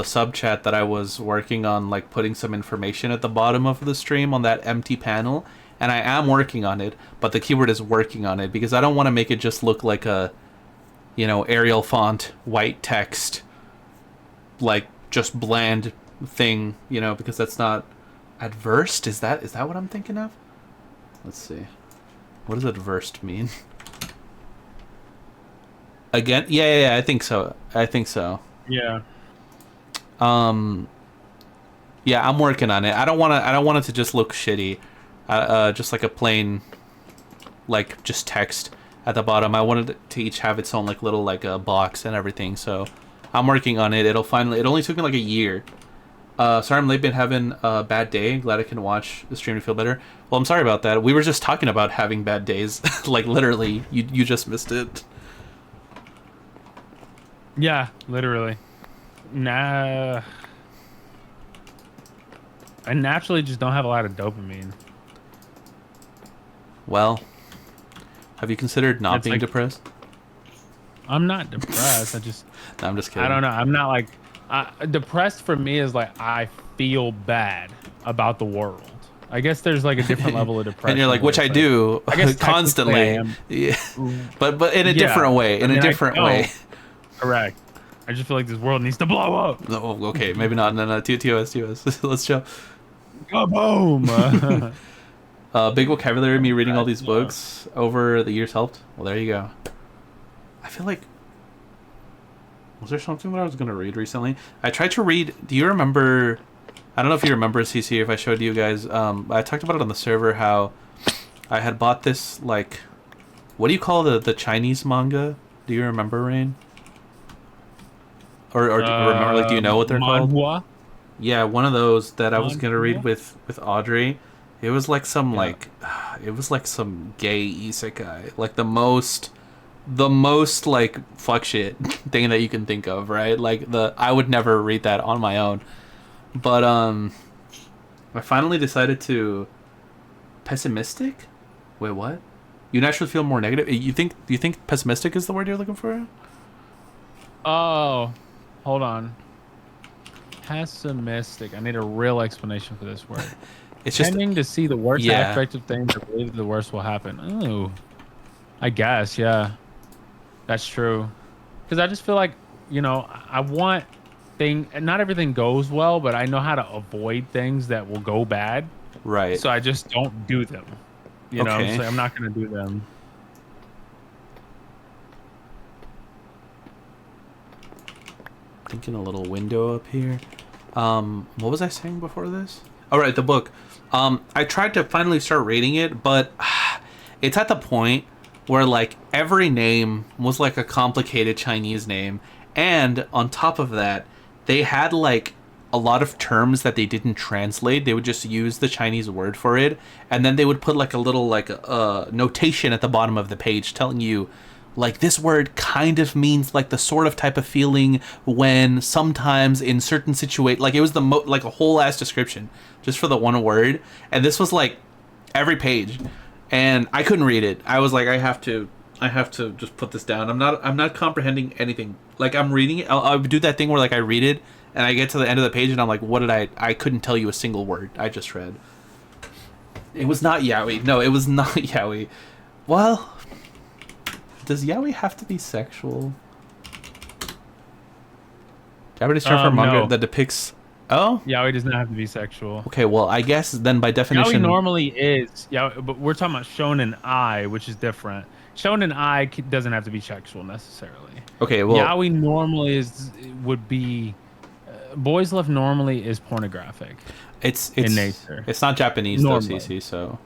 sub chat that I was working on like putting some information at the bottom of the stream on that empty panel, and I am working on it, but the keyword is working on it, because I don't want to make it just look like a, Arial font, white text, like just bland thing, because that's not adversed. Is that what I'm thinking of? Let's see. What does adversed mean? Again? Yeah, I think so. Yeah. Yeah, I'm working on it. I don't want it to just look shitty. Just like a plain, like, just text at the bottom. I wanted it to each have its own, like, little, like, box and everything. So I'm working on it. It only took me like a year. Sorry I'm late, been having a bad day. Glad I can watch the stream to feel better. Well, I'm sorry about that. We were just talking about having bad days. Like, literally, you just missed it. Yeah, literally. Nah. I naturally just don't have a lot of dopamine. Well, have you considered not It's being like- depressed? I'm not depressed. No, I'm just kidding. I don't know. I'm not like depressed for me is like I feel bad about the world. I guess there's like a different level of depression. And you're like, where which I it's do I guess constantly. technically Yeah. But in a different way. In a different way. Correct. I just feel like this world needs to blow up. Oh, okay, maybe not. No, TOS. Let's chill. Kaboom! Big vocabulary, me reading all these books over the years helped. Well, there you go. I feel like... Was there something that I was going to read recently? I tried to read... Do you remember... I don't know if you remember, CC, if I showed you guys. I talked about it on the server, how I had bought this, like... What do you call the Chinese manga? Do you remember, Rain? Or do you remember, like, do you know what they're called? Manhwa? Yeah, one of those that I was gonna read with Audrey. It was like some it was like some gay isekai, like the most like fuck shit thing that you can think of, right? Like I would never read that on my own, but I finally decided to pessimistic. Wait, what? You naturally feel more negative. Do you think pessimistic is the word you're looking for? Oh, hold on. Pessimistic. I need a real explanation for this word. It's just Tending to see the worst Yeah. aspect of things or believe the worst will happen. Oh, I guess, yeah. That's true. Because I just feel like, I want not everything goes well, but I know how to avoid things that will go bad. right. So I just don't do them. You know what I'm Okay. saying? I'm not going to do them. making a little window up here. What was I saying before this? All right, the book. I tried to finally start reading it, but it's at the point where like every name was like a complicated Chinese name, and on top of that, they had like a lot of terms that they didn't translate. They would just use the Chinese word for it, and then they would put like a little like notation at the bottom of the page telling you like this word kind of means like the sort of type of feeling when sometimes in certain like it was like a whole ass description just for the one word, and this was like every page, and I couldn't read it. I was like, I have to just put this down. I'm not comprehending anything. Like I'm reading it, I'll do that thing where like I read it and I get to the end of the page and I'm like, what did I couldn't tell you a single word I just read. It was not yaoi. No, it was not yaoi. Well, does yaoi have to be sexual? Japanese term for manga No. that depicts... Oh? Yaoi does not have to be sexual. Okay, well, I guess then by definition... Yaoi normally is. Yeah, but we're talking about shonen ai, which is different. Shonen ai doesn't have to be sexual necessarily. Okay, well... Yaoi normally would be... Boys Love normally is pornographic. It's in nature. It's not Japanese Normally. though, CC, so...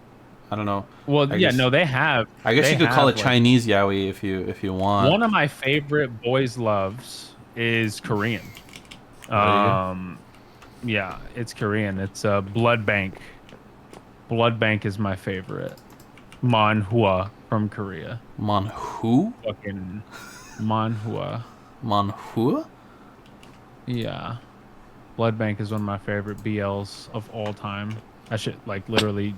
I don't know. Well, I guess, no, they have. I guess they you could call it like, Chinese yaoi if you want. One of my favorite boys loves is Korean. Yeah, it's Korean. It's Blood Bank. Blood Bank is my favorite. Manhwa from Korea. Manhu? Fucking Manhwa. Manhua? Yeah. Blood Bank is one of my favorite BLs of all time. That shit, like, literally...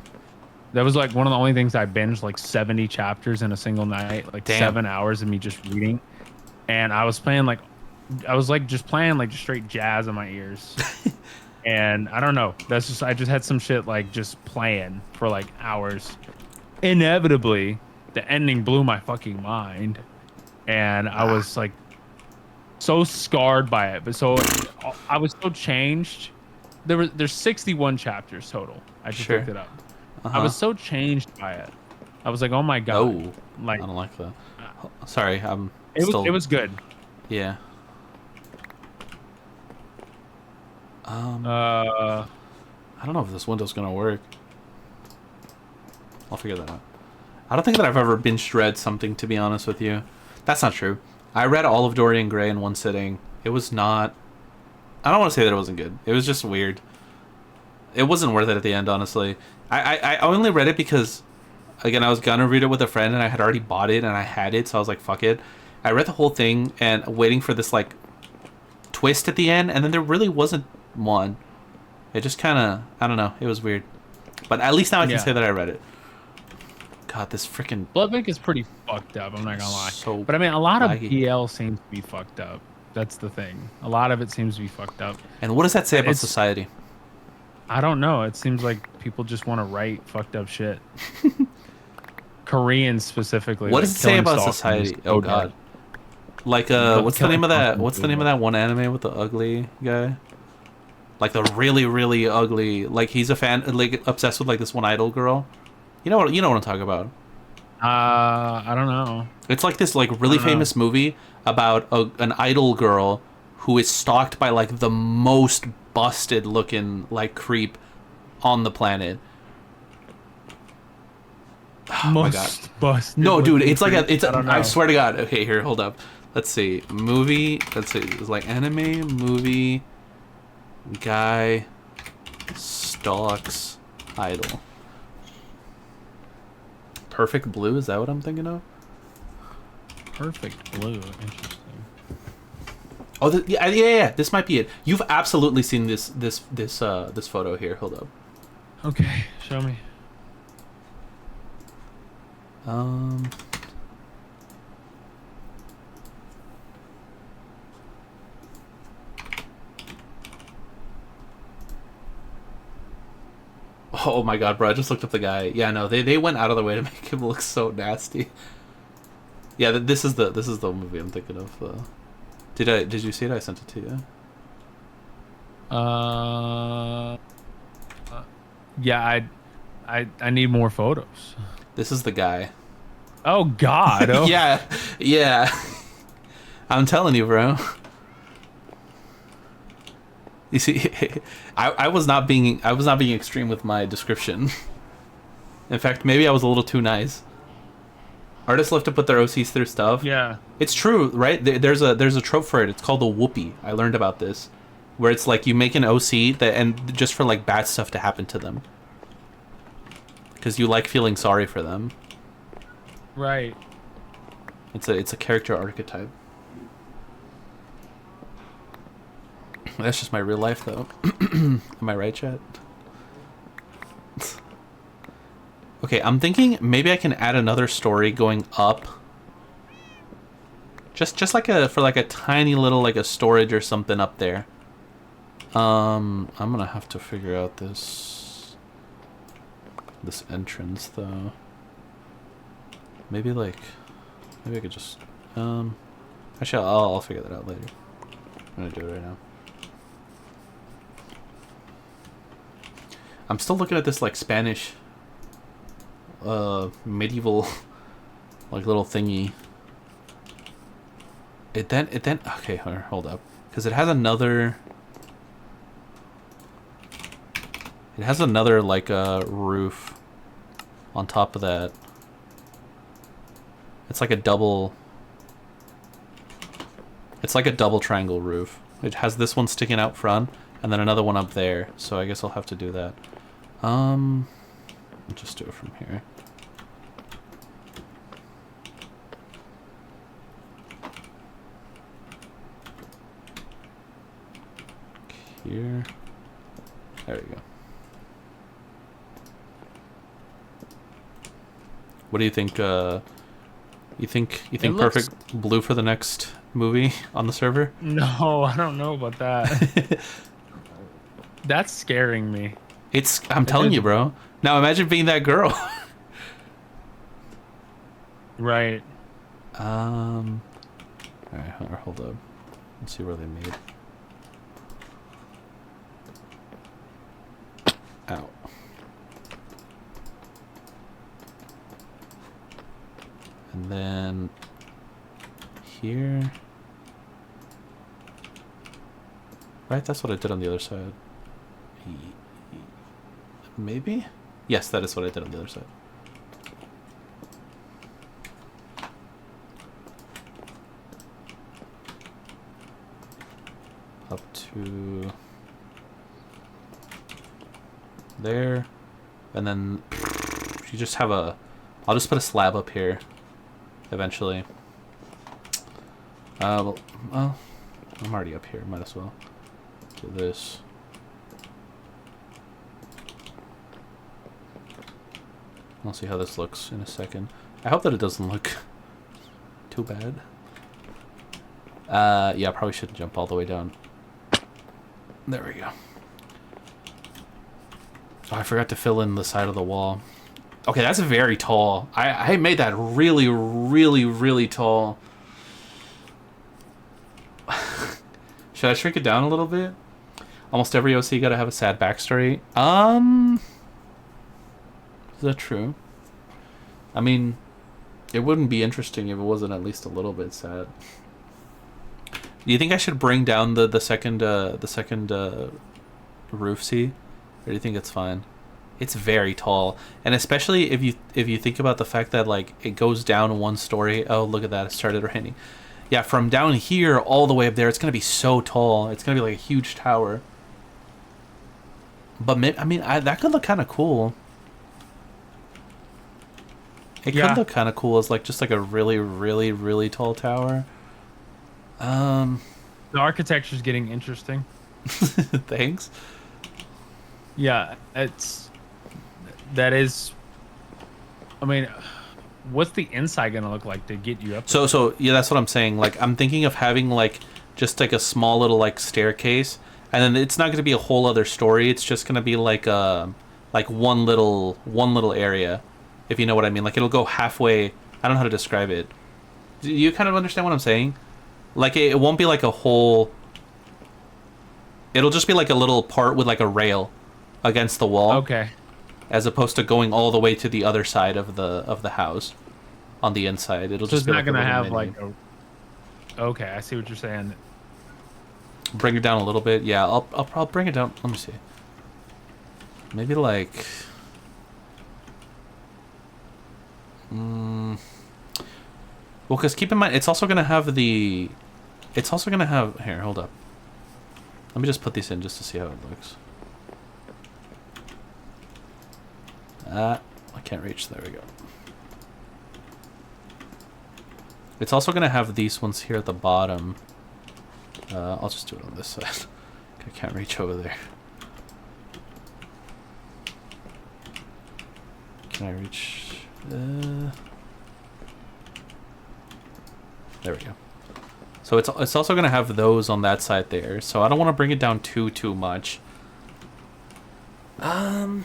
That was, like, one of the only things I binged, like, 70 chapters in a single night. Like, Damn. 7 hours of me just reading. And I was playing, like... I was, like, just playing, like, just straight jazz in my ears. And I don't know. That's just... I just had some shit, like, just playing for, like, hours. Inevitably, the ending blew my fucking mind. And I was, like... so scarred by it, but so I was so changed. There's 61 chapters total. I just looked it up. I was so changed by it. I was like, oh my god. Oh, like I don't like that. Sorry, it was good. Yeah. I don't know if this window's gonna work. I'll figure that out. I don't think that I've ever binge read something, to be honest with you. That's not true. I read all of Dorian Gray in one sitting. It was not... I don't want to say that it wasn't good. It was just weird. It wasn't worth it at the end, honestly. I only read it because, again, I was gonna read it with a friend, and I had already bought it, and I had it, so I was like, fuck it. I read the whole thing, and waiting for this, like, twist at the end, and then there really wasn't one. It just kind of... I don't know. It was weird. But at least now I can say that I read it. God, this freaking... Blood Bank is pretty fucked up, I'm not gonna lie. So but I mean, a lot of laggy. BL seems to be fucked up. That's the thing. A lot of it seems to be fucked up. And what does that say about It's- society? I don't know. It seems like people just want to write fucked up shit. Koreans specifically. What like, does it say killing about stalkers society? is so Oh god. dark. Like what's the name of that? What's the name of that one anime with the ugly guy? Like the really really ugly. Like he's a fan, like obsessed with like this one idol girl. You know what I'm talking about? I don't know. It's like this like really famous movie about an idol girl who is stalked by like the most busted looking like creep on the planet. Oh my god. Busted No, dude, it's like creep. I swear to god. Okay, here, hold up. Let's see. Movie, let's see. It's like anime, movie, guy, stalks, idol. Perfect Blue, is that what I'm thinking of? Perfect Blue. Interesting. Oh, yeah. This might be it. You've absolutely seen this photo here. Hold up. Okay, show me. Oh my god, bro! I just looked up the guy. Yeah, no, they went out of the way to make him look so nasty. Yeah, this is the movie I'm thinking of. Did you see it? I sent it to you. Yeah, I need more photos. This is the guy. Oh God! Oh. Yeah. I'm telling you, bro. You see, I was not being extreme with my description. In fact, maybe I was a little too nice. Artists love to put their OCs through stuff. Yeah. It's true, right? There's a trope for it. It's called the whoopee. I learned about this, where it's like you make an OC that and just for like bad stuff to happen to them, because you like feeling sorry for them. Right. It's a character archetype. That's just my real life, though. Am I right, chat? Okay, I'm thinking maybe I can add another story going up. Just like for a tiny little like a storage or something up there. I'm gonna have to figure out this entrance though. Maybe I could just actually I'll figure that out later. I'm gonna do it right now. I'm still looking at this like Spanish medieval like little thingy. It then okay, hold up, because it has another like roof on top of that. It's like a double triangle roof. It has this one sticking out front and then another one up there, so I guess I'll have to do that. I'll just do it from here. Here. There we go. What do you think? You think perfect blue for the next movie on the server? No, I don't know about that. That's scaring me. I'm telling you, bro. Now imagine being that girl. Right. Alright, hold up. Let's see where they made. Ow. And then here. Right, that's what I did on the other side. Maybe? Yes, that is what I did on the other side. Up to there. And then you just have I'll just put a slab up here eventually. Well, I'm already up here, might as well do this. I'll see how this looks in a second. I hope that it doesn't look too bad. Yeah, I probably shouldn't jump all the way down. There we go. Oh, I forgot to fill in the side of the wall. Okay, that's very tall. I made that really, really, really tall. Should I shrink it down a little bit? Almost every OC gotta have a sad backstory. Is that true? I mean, it wouldn't be interesting if it wasn't at least a little bit sad. Do you think I should bring down the second roof C, or do you think it's fine? It's very tall, and especially if you think about the fact that like it goes down one story. Oh, look at that! It started raining. Yeah, from down here all the way up there, it's gonna be so tall. It's gonna be like a huge tower. But maybe, I mean, that could look kind of cool. It could look kind of cool as like just like a really, really, really tall tower. The architecture's getting interesting. Thanks. Yeah, that is. I mean, what's the inside gonna look like to get you up? So yeah, that's what I'm saying. Like, I'm thinking of having like just like a small little like staircase, and then it's not gonna be a whole other story. It's just gonna be like one little area, if you know what I mean. Like, it'll go halfway. I don't know how to describe it. Do you kind of understand what I'm saying? Like, it won't be like a whole. It'll just be like a little part with like a rail against the wall. Okay. As opposed to going all the way to the other side of the house, on the inside. It'll So just it's be not like gonna a little have mini. like a. Okay, I see what you're saying. bring it down a little bit. Yeah, I'll bring it down. Let me see. Maybe like. Well, because keep in mind, it's also gonna have the. It's also gonna have. Here, hold up. Let me just put these in just to see how it looks. I can't reach. There we go. It's also gonna have these ones here at the bottom. I'll just do it on this side. I can't reach over there. Can I reach? There we go. So it's also gonna have those on that side there. So I don't want to bring it down too much. And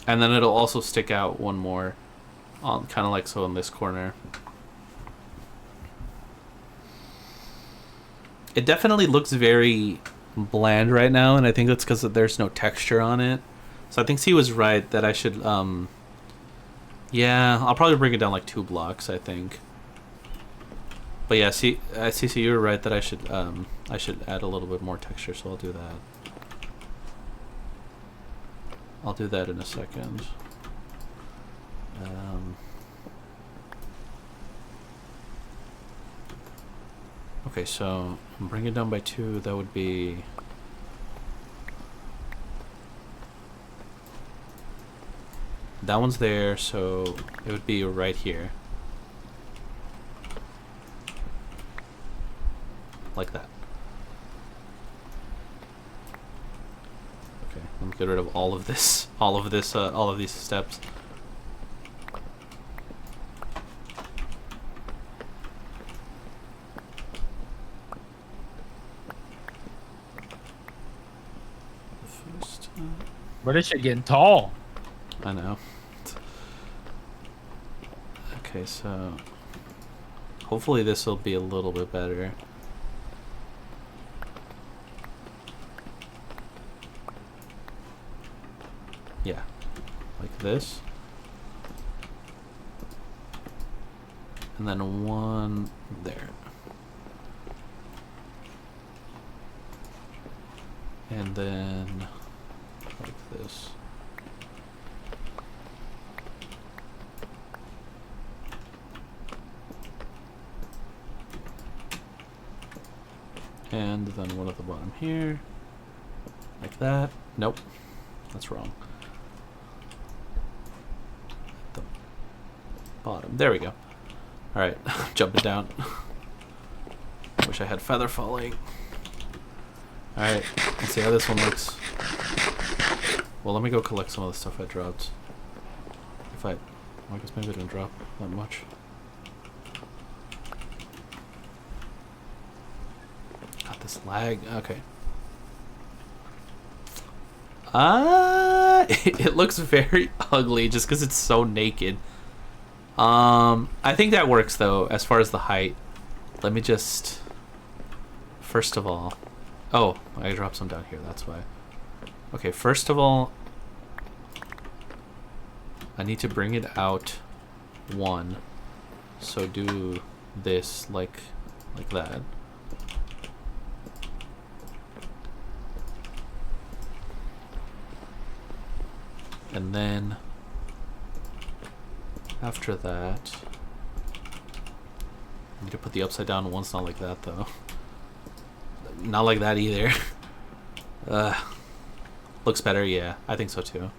then it'll also stick out one more, on kind of like so in this corner. It definitely looks very bland right now, and I think that's because there's no texture on it. So I think C was right that I should, yeah, I'll probably bring it down like 2 blocks, I think. But yeah, CC, you were right that I should add a little bit more texture, so I'll do that. I'll do that in a second. Okay, so bring it down by 2. That would be. That one's there, so it would be right here. Like that. Okay, let me get rid of all of this, all of these steps. But this shit getting tall. I know. Okay, so hopefully this will be a little bit better. Yeah, like this. And then one there. And then like this. And then one at the bottom here. Like that. Nope. That's wrong. At the bottom. There we go. Alright, jumping down. Wish I had feather falling. Alright, let's see how this one looks. Well, let me go collect some of the stuff I dropped. Well, I guess maybe I didn't drop that much. Got this lag. Okay. It looks very ugly just because it's so naked. I think that works though, as far as the height. Let me just... First of all... Oh, I dropped some down here, that's why. Okay, first of all... I need to bring it out 1. So do this like that. And then after that, I need to put the upside down one's not like that though. Not like that either. Looks better, yeah. I think so too.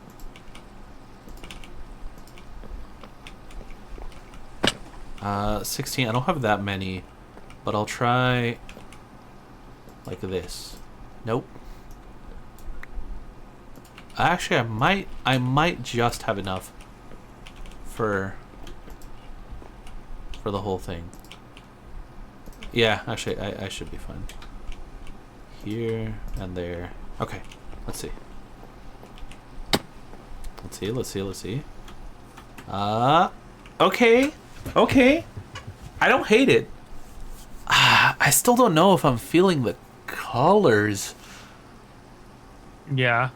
Uh, 16, I don't have that many, but I'll try like this. Nope. Actually, I might just have enough for the whole thing. Yeah, actually, I should be fine. Here and there. Okay, let's see. Let's see. Okay. I don't hate it. I still don't know if I'm feeling the colors. Yeah.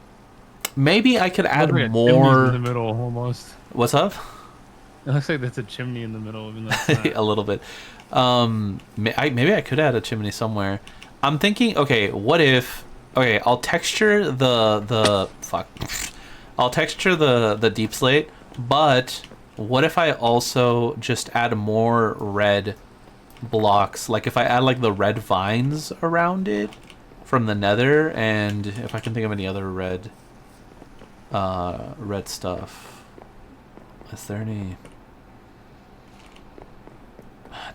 Maybe I could add like more in the middle almost. What's up? It looks like that's a chimney in the middle, even though it's not. A little bit. Maybe I could add a chimney somewhere. I'm thinking, okay, what if, okay, I'll texture I'll texture the deep slate, but what if I also just add more red blocks? Like if I add like the red vines around it from the nether, and if I can think of any other red stuff. Is there any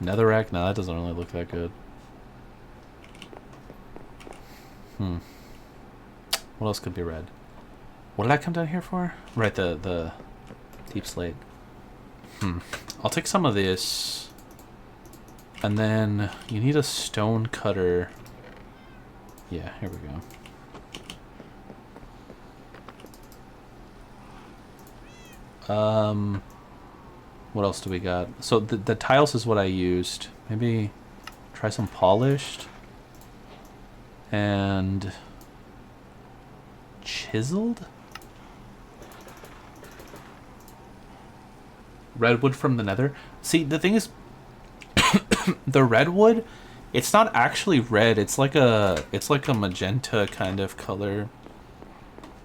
netherrack? No, that doesn't really look that good. What else could be red? What did I come down here for? Right, the deep slate. I'll take some of this. And then you need a stone cutter. Yeah, here we go. What else do we got? So the tiles is what I used. Maybe try some polished. And chiseled? Redwood from the nether. See, the thing is, the redwood, it's not actually red. It's like a magenta kind of color.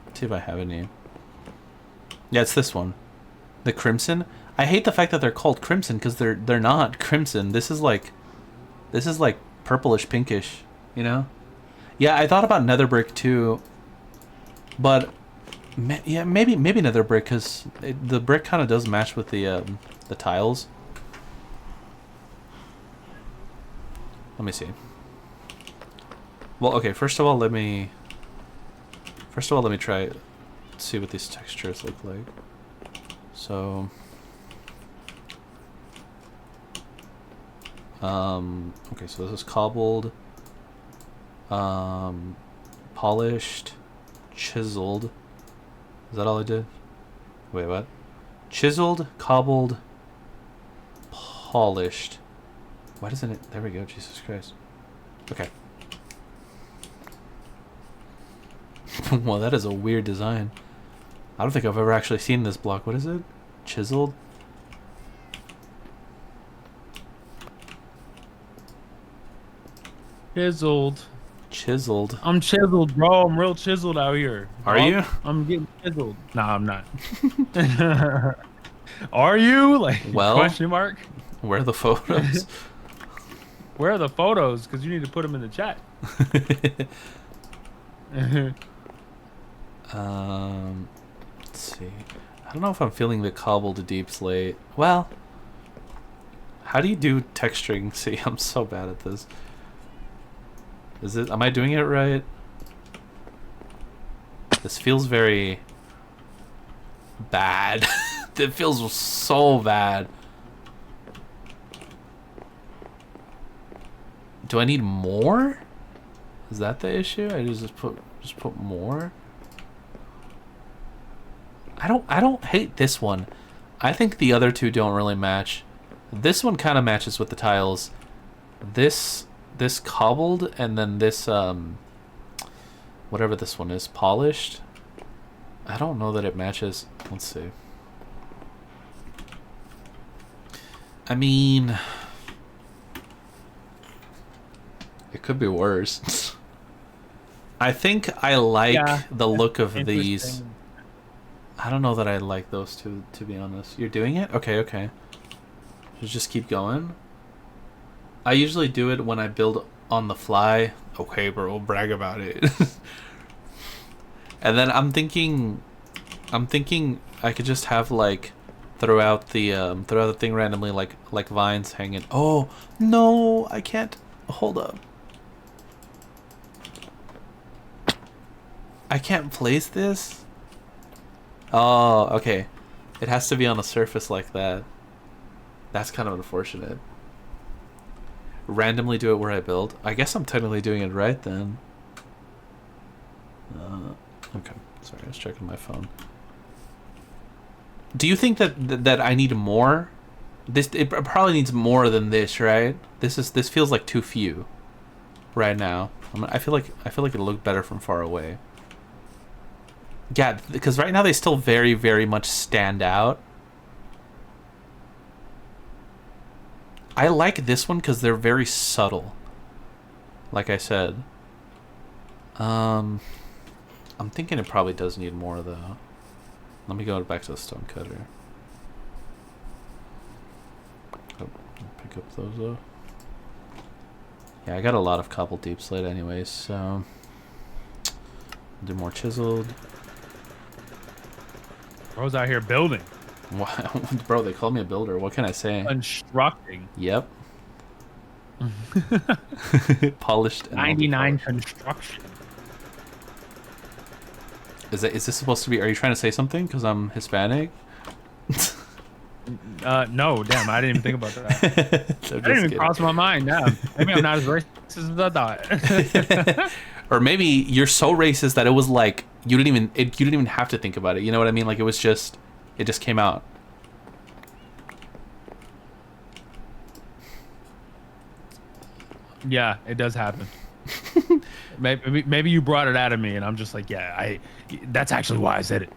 Let's see if I have any. Yeah, it's this one. The crimson. I hate the fact that they're called crimson because they're not crimson. This is like purplish pinkish, you know? Yeah, I thought about nether brick too. But yeah, maybe nether brick because the brick kind of does match with the tiles. Let me see. Well, okay. First of all, let me try see what these textures look like. So, okay. So this is cobbled, polished, chiseled. Is that all I did? Wait, what? Chiseled, cobbled, polished. Why doesn't it? There we go. Jesus Christ. Okay. Well, that is a weird design. I don't think I've ever actually seen this block. What is it? Chiseled? Chiseled. Chiseled. I'm chiseled, bro. I'm real chiseled out here. Are you? I'm getting chiseled. Nah, I'm not. Are you? Like, well, question mark? Where are the photos? Where are the photos? Because you need to put them in the chat. Let's see. I don't know if I'm feeling the cobbled deep slate. Well, how do you do texturing? See, I'm so bad at this. Is it? Am I doing it right? This feels very bad. It feels so bad. Do I need more? Is that the issue? I just put more. I don't hate this one. I think the other two don't really match. This one kind of matches with the tiles. This cobbled, and then this whatever this one is, polished. I don't know that it matches. Let's see. I mean, it could be worse. I think I like the look of these. I don't know that I like those two, to be honest. You're doing it? Okay, okay. Just keep going. I usually do it when I build on the fly. Okay, bro, brag about it. And then I'm thinking I could just have like throughout the thing randomly like vines hanging. Oh no, I can't. Hold up. I can't place this. Oh, okay. It has to be on a surface like that. That's kind of unfortunate. Randomly do it where I build. I guess I'm technically doing it right then. Okay. Sorry, I was checking my phone. Do you think that I need more? It probably needs more than this, right? This feels like too few right now. I feel like it'll look better from far away. Yeah, because right now they still very, very much stand out. I like this one because they're very subtle. like I said. I'm thinking it probably does need more though. Let me go back to the stone cutter. Oh, pick up those though. Yeah, I got a lot of cobble deep slate anyways, so do more chiseled. Bro's out here building. Bro, they call me a builder. What can I say? Constructing. Yep. Polished and 99 overpolished. construction. Is this supposed to be? Are you trying to say something? Because I'm Hispanic. No, damn, I didn't even think about that. That didn't even cross my mind. Damn, maybe I'm not as racist as I thought. Or maybe you're so racist that it was like you didn't even have to think about it. You know what I mean? Like it just came out. Yeah, it does happen. Maybe you brought it out of me, and I'm just like, yeah, that's actually why I said it.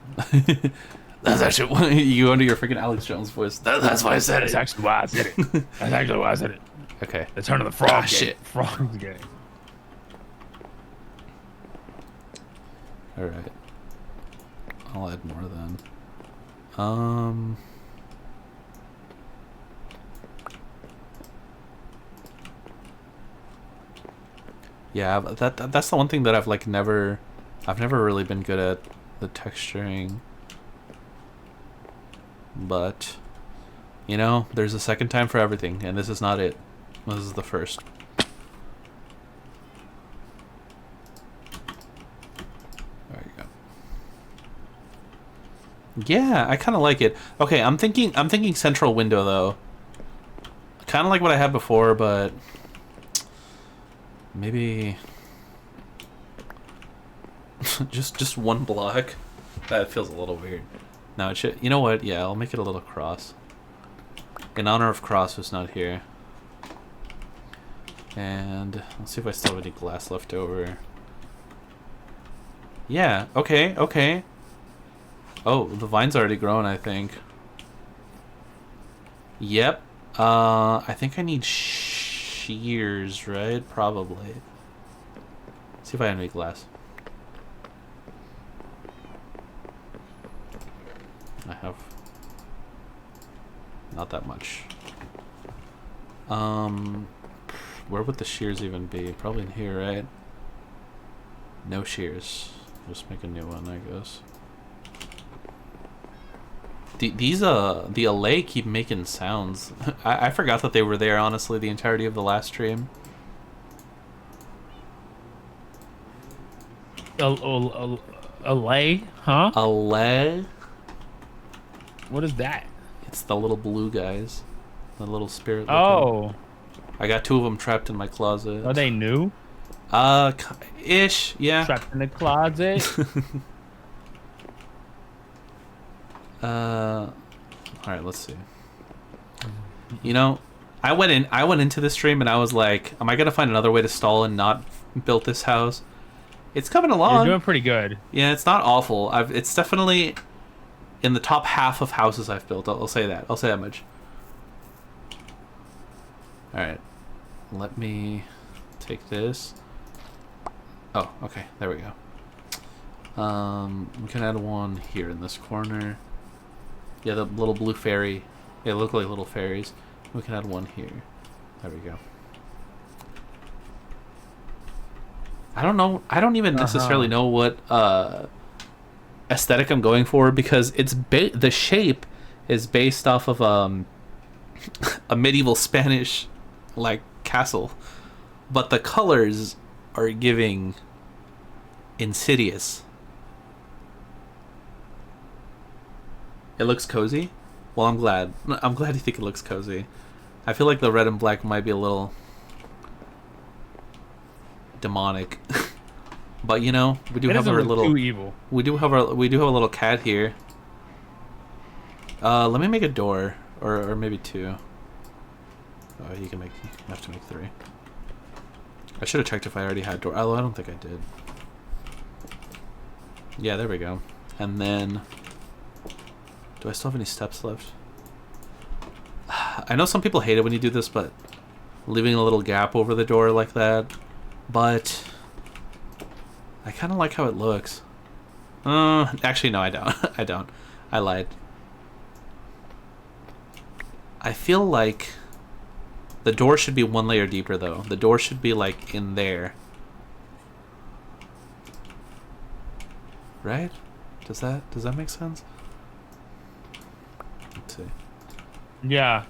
That's actually why you go into your freaking Alex Jones voice. That's why I said That's it. actually why I said it. That's actually why I said it. Okay. The turn of the frog. Shit. Frog's gay. All right. I'll add more then. Yeah, that's the one thing that I've never really been good at, the texturing. But you know, there's a second time for everything, and this is not it. This is the first. There you go. Yeah, I kind of like it. Okay, I'm thinking central window though. Kind of like what I had before, but maybe just one block. That feels a little weird. No, it should. You know what? Yeah, I'll make it a little cross. In honor of Cross, who's not here. And let's see if I still have any glass left over. Yeah. Okay. Okay. Oh, the vine's already grown, I think. Yep. I think I need shears, right? Probably. See if I have any glass. I have not that much. Where would the shears even be? Probably in here, right? No shears. Just make a new one, I guess. These the allay keep making sounds. I forgot that they were there, honestly, the entirety of the last stream. Allay, huh? Allay? What is that? It's the little blue guys. The little spirit looking. Oh. I got 2 of them trapped in my closet. Are they new? Ish, yeah. Trapped in the closet? Alright, let's see. You know, I went into this stream and I was like, am I gonna find another way to stall and not build this house? It's coming along. You're doing pretty good. Yeah, it's not awful. It's definitely in the top half of houses I've built. I'll say that. I'll say that much. Alright. Let me take this. Oh, okay. There we go. We can add one here in this corner. Yeah, the little blue fairy. They look like little fairies. We can add one here. There we go. I don't know. I don't even necessarily know what aesthetic I'm going for, because it's the shape is based off of a medieval Spanish castle, but the colors are giving Insidious. It looks cozy. Well, I'm glad. I'm glad you think it looks cozy. I feel like the red and black might be a little demonic. But you know, we do have our little too evil. we do have a little cat here. Let me make a door, or maybe 2. Oh, you have to make 3. I should have checked if I already had door. Oh, I don't think I did. Yeah, there we go. And then, do I still have any steps left? I know some people hate it when you do this, but leaving a little gap over the door like that but I kind of like how it looks. Actually, no, I don't. I don't. I lied. I feel like the door should be one layer deeper, though. The door should be, like, in there. Right? Does that make sense? Let's see. Yeah.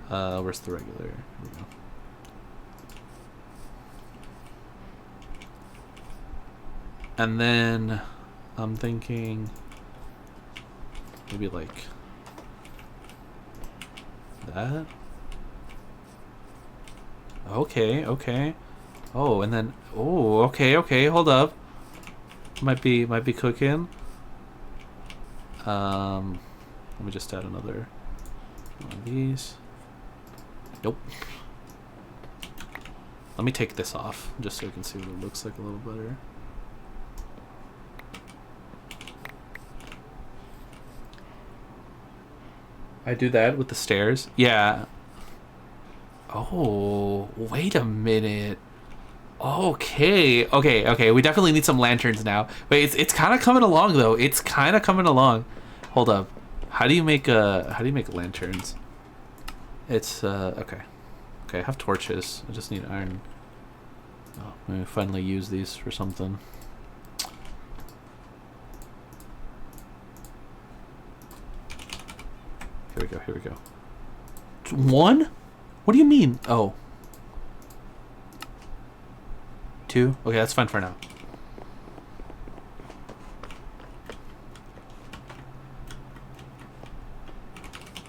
Where's the regular? Here we go. And then I'm thinking maybe like that. Okay, okay. Oh, and then okay, hold up. Might be cooking. Let me just add another one of these. Nope. Let me take this off just so you can see what it looks like a little better. I do that with the stairs. Yeah. Oh, wait a minute. Okay. We definitely need some lanterns now. Wait, it's kind of coming along though. It's kind of coming along. Hold up. How do you make lanterns? It's okay. Okay, I have torches. I just need iron. Oh, maybe finally use these for something. Here we go. One? What do you mean? Oh. Two? Okay, that's fine for now.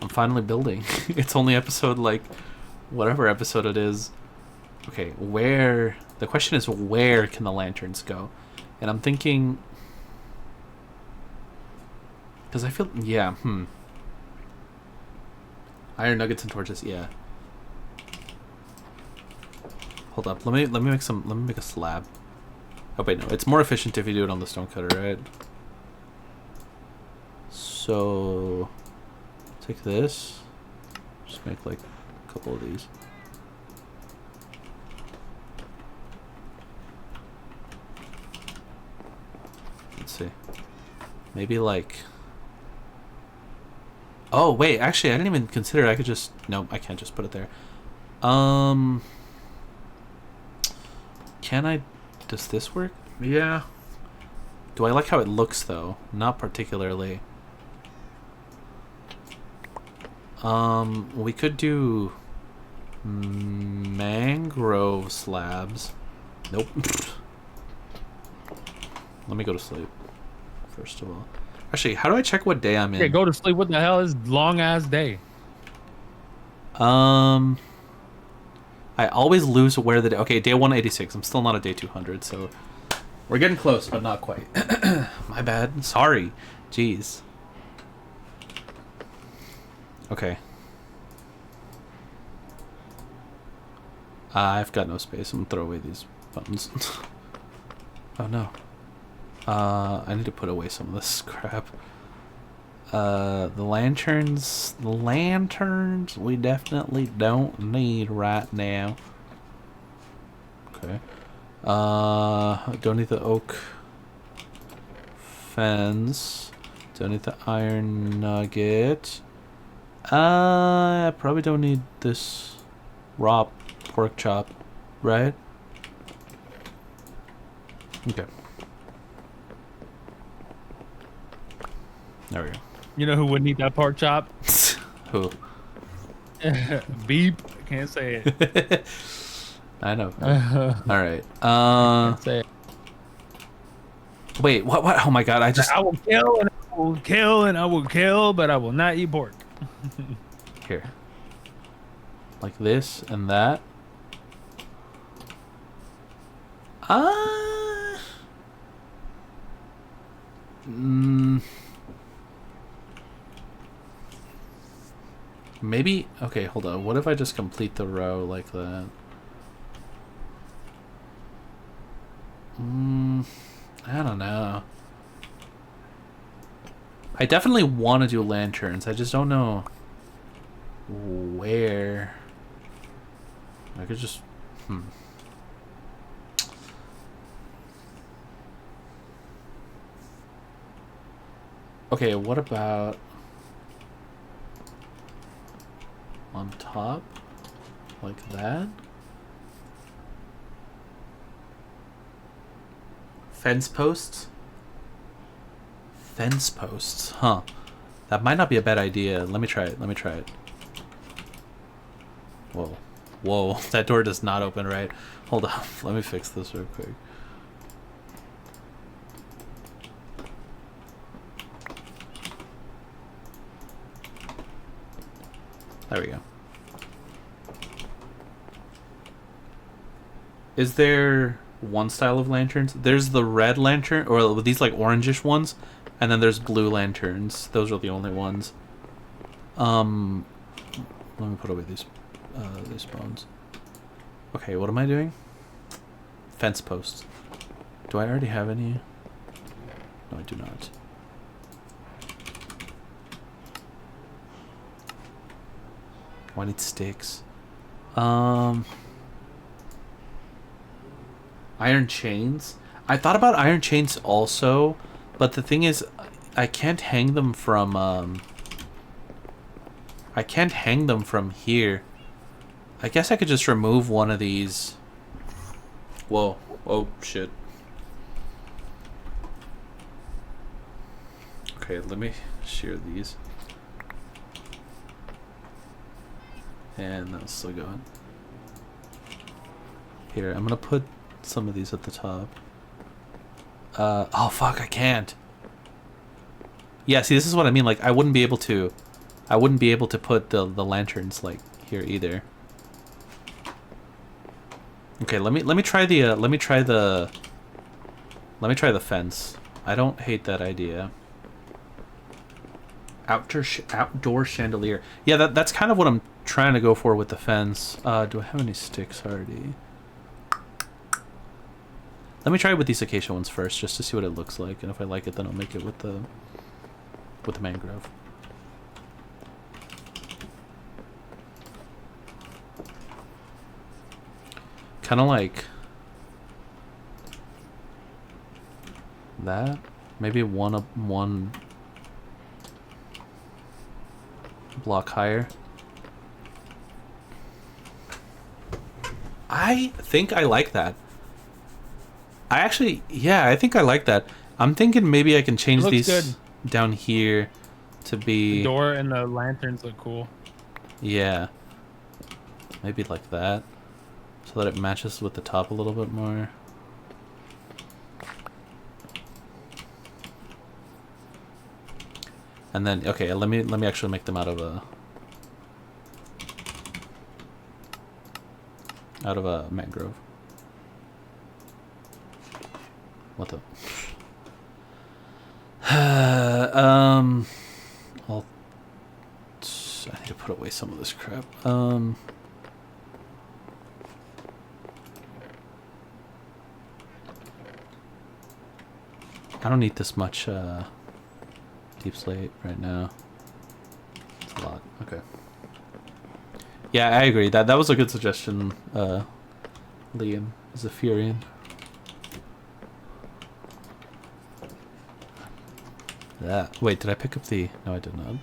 I'm finally building. It's only episode, like, whatever episode it is. Okay, where... The question is, where can the lanterns go? And I'm thinking... Because I feel... Yeah, Iron nuggets and torches, yeah. Hold up, let me make a slab. Oh wait, no, it's more efficient if you do it on the stone cutter, right? So take this, just make like a couple of these. Let's see. Maybe like... Oh, wait, actually, I didn't even consider I could just... No, I can't just put it there. Can I... Does this work? Yeah. Do I like how it looks, though? Not particularly. We could do... mangrove slabs. Nope. Let me go to sleep, first of all. Actually, how do I check what day I'm in? Yeah, go to sleep. What the hell is long ass day? I always lose where the day. Okay, day 186. I'm still not at day 200, so we're getting close, but not quite. My bad. Sorry. Jeez. Okay. I've got no space. I'm gonna throw away these buttons. Oh no. I need to put away some of this crap. The lanterns we definitely don't need right now. Okay. Don't need the oak fence. Don't need the iron nugget. I probably don't need this raw pork chop, right? Okay. There we go. You know who would need that pork chop? Who? Beep. Can't say it. I know. All right. Can't say it. Wait. What? Oh my God! I will kill and I will kill and I will kill, but I will not eat pork. Here. Like this and that. Maybe, okay, hold on. What if I just complete the row like that? I don't know. I definitely want to do lanterns. I just don't know where. I could just... Okay, what about... on top? Like that? Fence posts? Fence posts, huh. That might not be a bad idea. Let me try it. Let me try it. Whoa. Whoa. That door does not open right. Hold on. Let me fix this real quick. There we go. Is there one style of lanterns? There's the red lantern, or these like orangish ones, and then there's blue lanterns. Those are the only ones. Let me put away these bones. Okay, what am I doing? Fence posts. Do I already have any? No, I do not. Oh, I need sticks. Iron chains. I thought about iron chains also, but the thing is, I can't hang them from here. I guess I could just remove one of these. Whoa. Oh, shit. Okay, let me shear these. And that's still going. Here, I'm gonna put some of these at the top. Oh fuck, I can't. Yeah, see, this is what I mean. Like, I wouldn't be able to put the lanterns like here either. Okay, let me try the fence. I don't hate that idea. Outdoor chandelier. Yeah, that's kind of what I'm trying to go for with the fence. Do I have any sticks already? Let me try it with these acacia ones first, just to see what it looks like, and if I like it, then I'll make it with the mangrove. Kind of like that. Maybe one block higher. I think I like that. I think I like that. I'm thinking maybe I can change these good. Down here to be... The door and the lanterns look cool. Yeah. Maybe like that. So that it matches with the top a little bit more. And then, okay, let me actually make them out of a mangrove. What the? I need to put away some of this crap. I don't need this much deep slate right now. It's a lot. Okay. Yeah, I agree. That was a good suggestion, Liam Zephyrian. That. Wait, did I pick up the... No, I did not.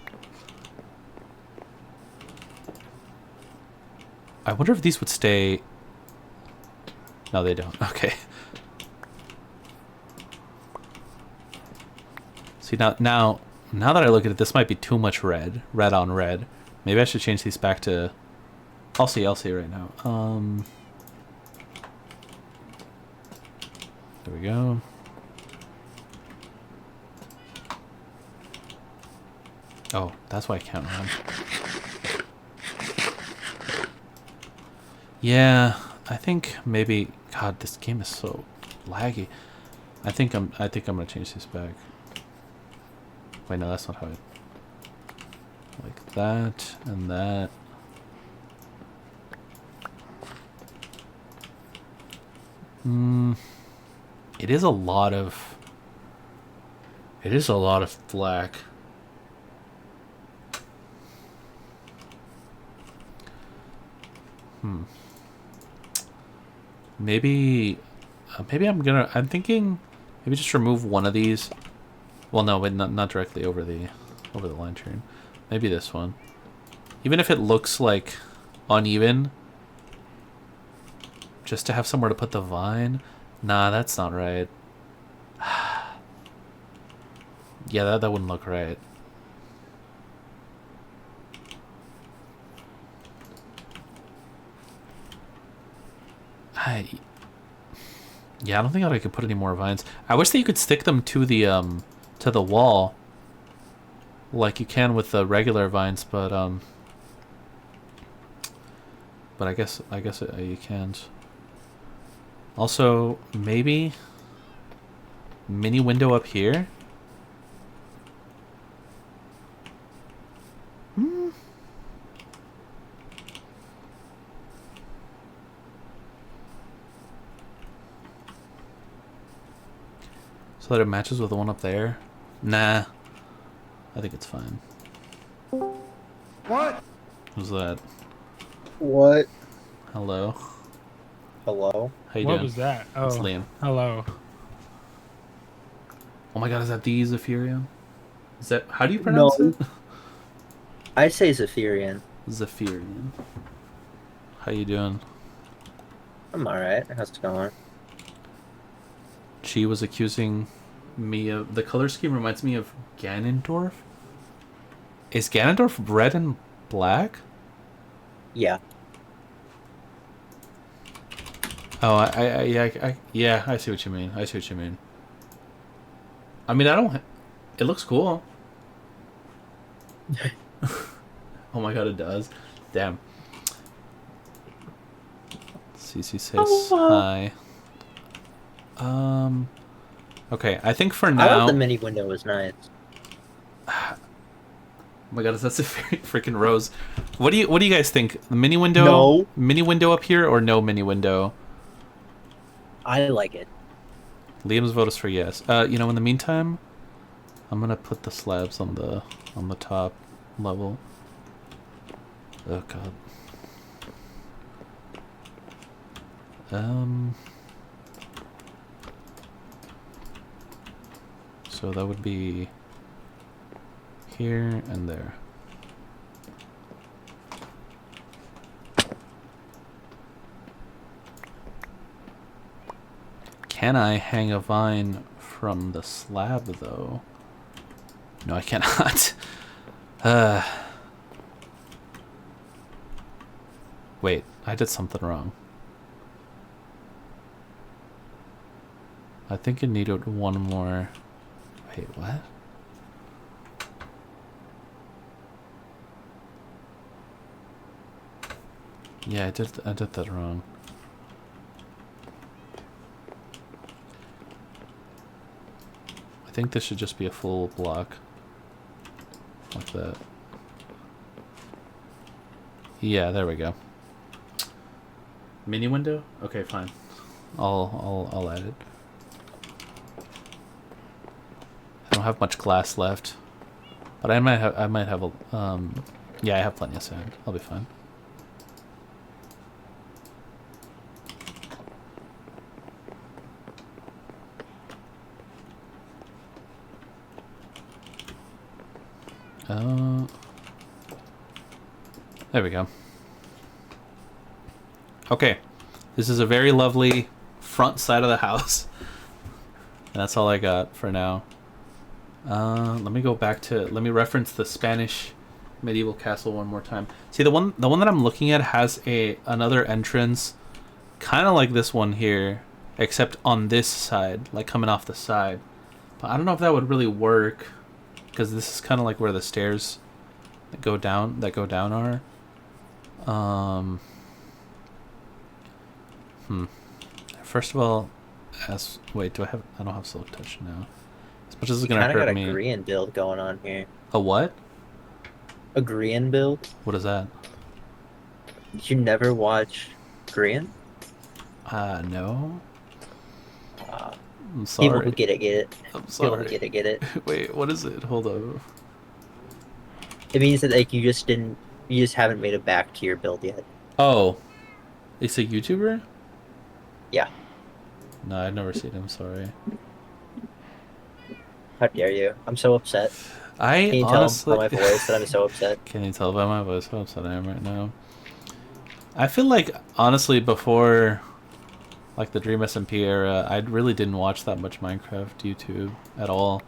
I wonder if these would stay... No, they don't. Okay. See, now that I look at it, this might be too much red on red. Maybe I should change these back to... I'll see right now. There we go. Oh, that's why I can't run. Yeah, I think maybe... God, this game is so laggy. I think I'm gonna change this back. Wait, no, that's not how it... Like that, and that. It is a lot of... It is a lot of black. Maybe, I'm thinking, maybe just remove one of these. Well, no, but not directly over the lantern. Maybe this one. Even if it looks like uneven, just to have somewhere to put the vine. Nah, that's not right. Yeah, that wouldn't look right. Yeah, I don't think I could put any more vines. I wish that you could stick them to the wall, like you can with the regular vines, but I guess you can't. Also, maybe mini window up here. So that it matches with the one up there? Nah. I think it's fine. What? Who's that? What? Hello? Hello? How you What doing? was that? Oh, It's Liam. hello. Oh my god, is that the Zephyrium? Is that... How do you pronounce No. it? I say Zephyrian. Zephyrium. How you doing? I'm alright. How's it going? She was accusing me of... The color scheme reminds me of Ganondorf? Is Ganondorf red and black? Yeah. Oh, yeah, I see what you mean. I see what you mean. I mean, I don't... It looks cool. Oh my god, it does. Damn. CC says hi. Okay, I think for I now... thought the mini window was nice. Oh my god, is that a freaking rose? What do you guys think? The mini window? No. Mini window up here or no mini window? I like it. Liam's vote is for yes. You know, in the meantime, I'm gonna put the slabs on the top level. Oh god. So that would be here and there. Can I hang a vine from the slab though? No, I cannot. Wait, I did something wrong. I think it needed one more. Wait, what? Yeah, I did that wrong. I think this should just be a full block. Like that. Yeah, there we go. Mini window? Okay, fine. I'll add it. I don't have much glass left, but I might have a yeah, I have plenty of sand. I'll be fine. There we go. Okay, this is a very lovely front side of the house. And that's all I got for now. Let me go back to... Let me reference the Spanish medieval castle one more time. See, the one that I'm looking at has another entrance, kind of like this one here, except on this side, like coming off the side. But I don't know if that would really work, because this is kind of like where the stairs that go down are. First of all, wait, I don't have silk touch now. As much as it's gonna hurt me. Kind of got a Grian build going on here. A what? A Grian build? What is that? Did you never watch Grian? No. I'm People sorry. who get it. I'm People sorry. who get it. Wait, what is it? Hold up. It means that like you just haven't made it back to your build yet. Oh, it's a YouTuber? Yeah. No, I've never seen him. Sorry. How dare you? I'm so upset. I Can you tell by honestly my voice that I'm so upset? can you tell by my voice how upset I am right now? I feel like honestly before like the Dream SMP era, I really didn't watch that much Minecraft YouTube at all,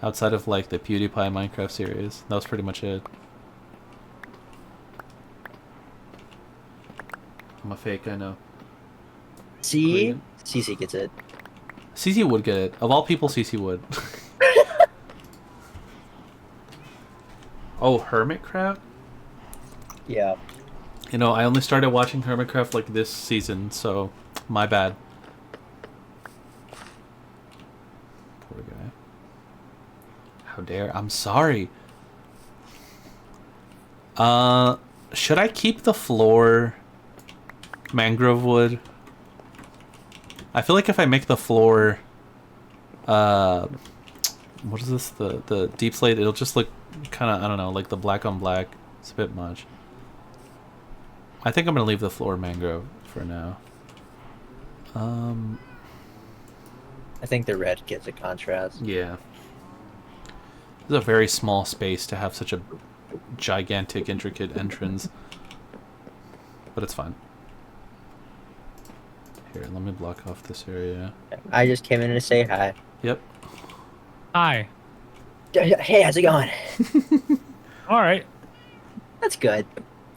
outside of like the PewDiePie Minecraft series. That was pretty much it. I'm a fake, I know. See? CC gets it. CC would get it. Of all people, CC would. Oh, Hermitcraft? Yeah. You know, I only started watching Hermitcraft like this season, so my bad. Poor guy. How dare. I'm sorry. Should I keep the floor mangrove wood? I feel like if I make the floor what is this? The deep slate, it'll just look kind of, I don't know, like the black on black. It's a bit much. I think I'm gonna leave the floor mangrove for now. I think the red gives a contrast. Yeah. This is a very small space to have such a gigantic, intricate entrance. But it's fine. Here, let me block off this area. I just came in to say hi. Yep. Hi. Hey, how's it going? All right. That's good.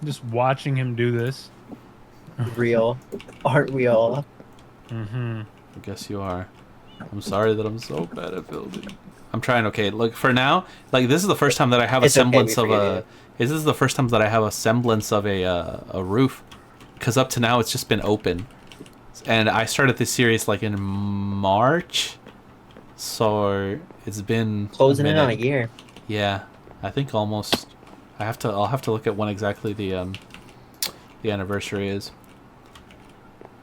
Just watching him do this. Real. Aren't we all? Mm-hmm. I guess you are. I'm sorry that I'm so bad at building. I'm trying. Okay, look, for now, like this is the first time that I have a It's okay, semblance we of forgive a. This is the first time that I have a semblance of a roof, because up to now it's just been open, and I started this series like in March, so it's been Closing in on a minute. year. Yeah, I think almost. I'll have to look at when exactly the anniversary is.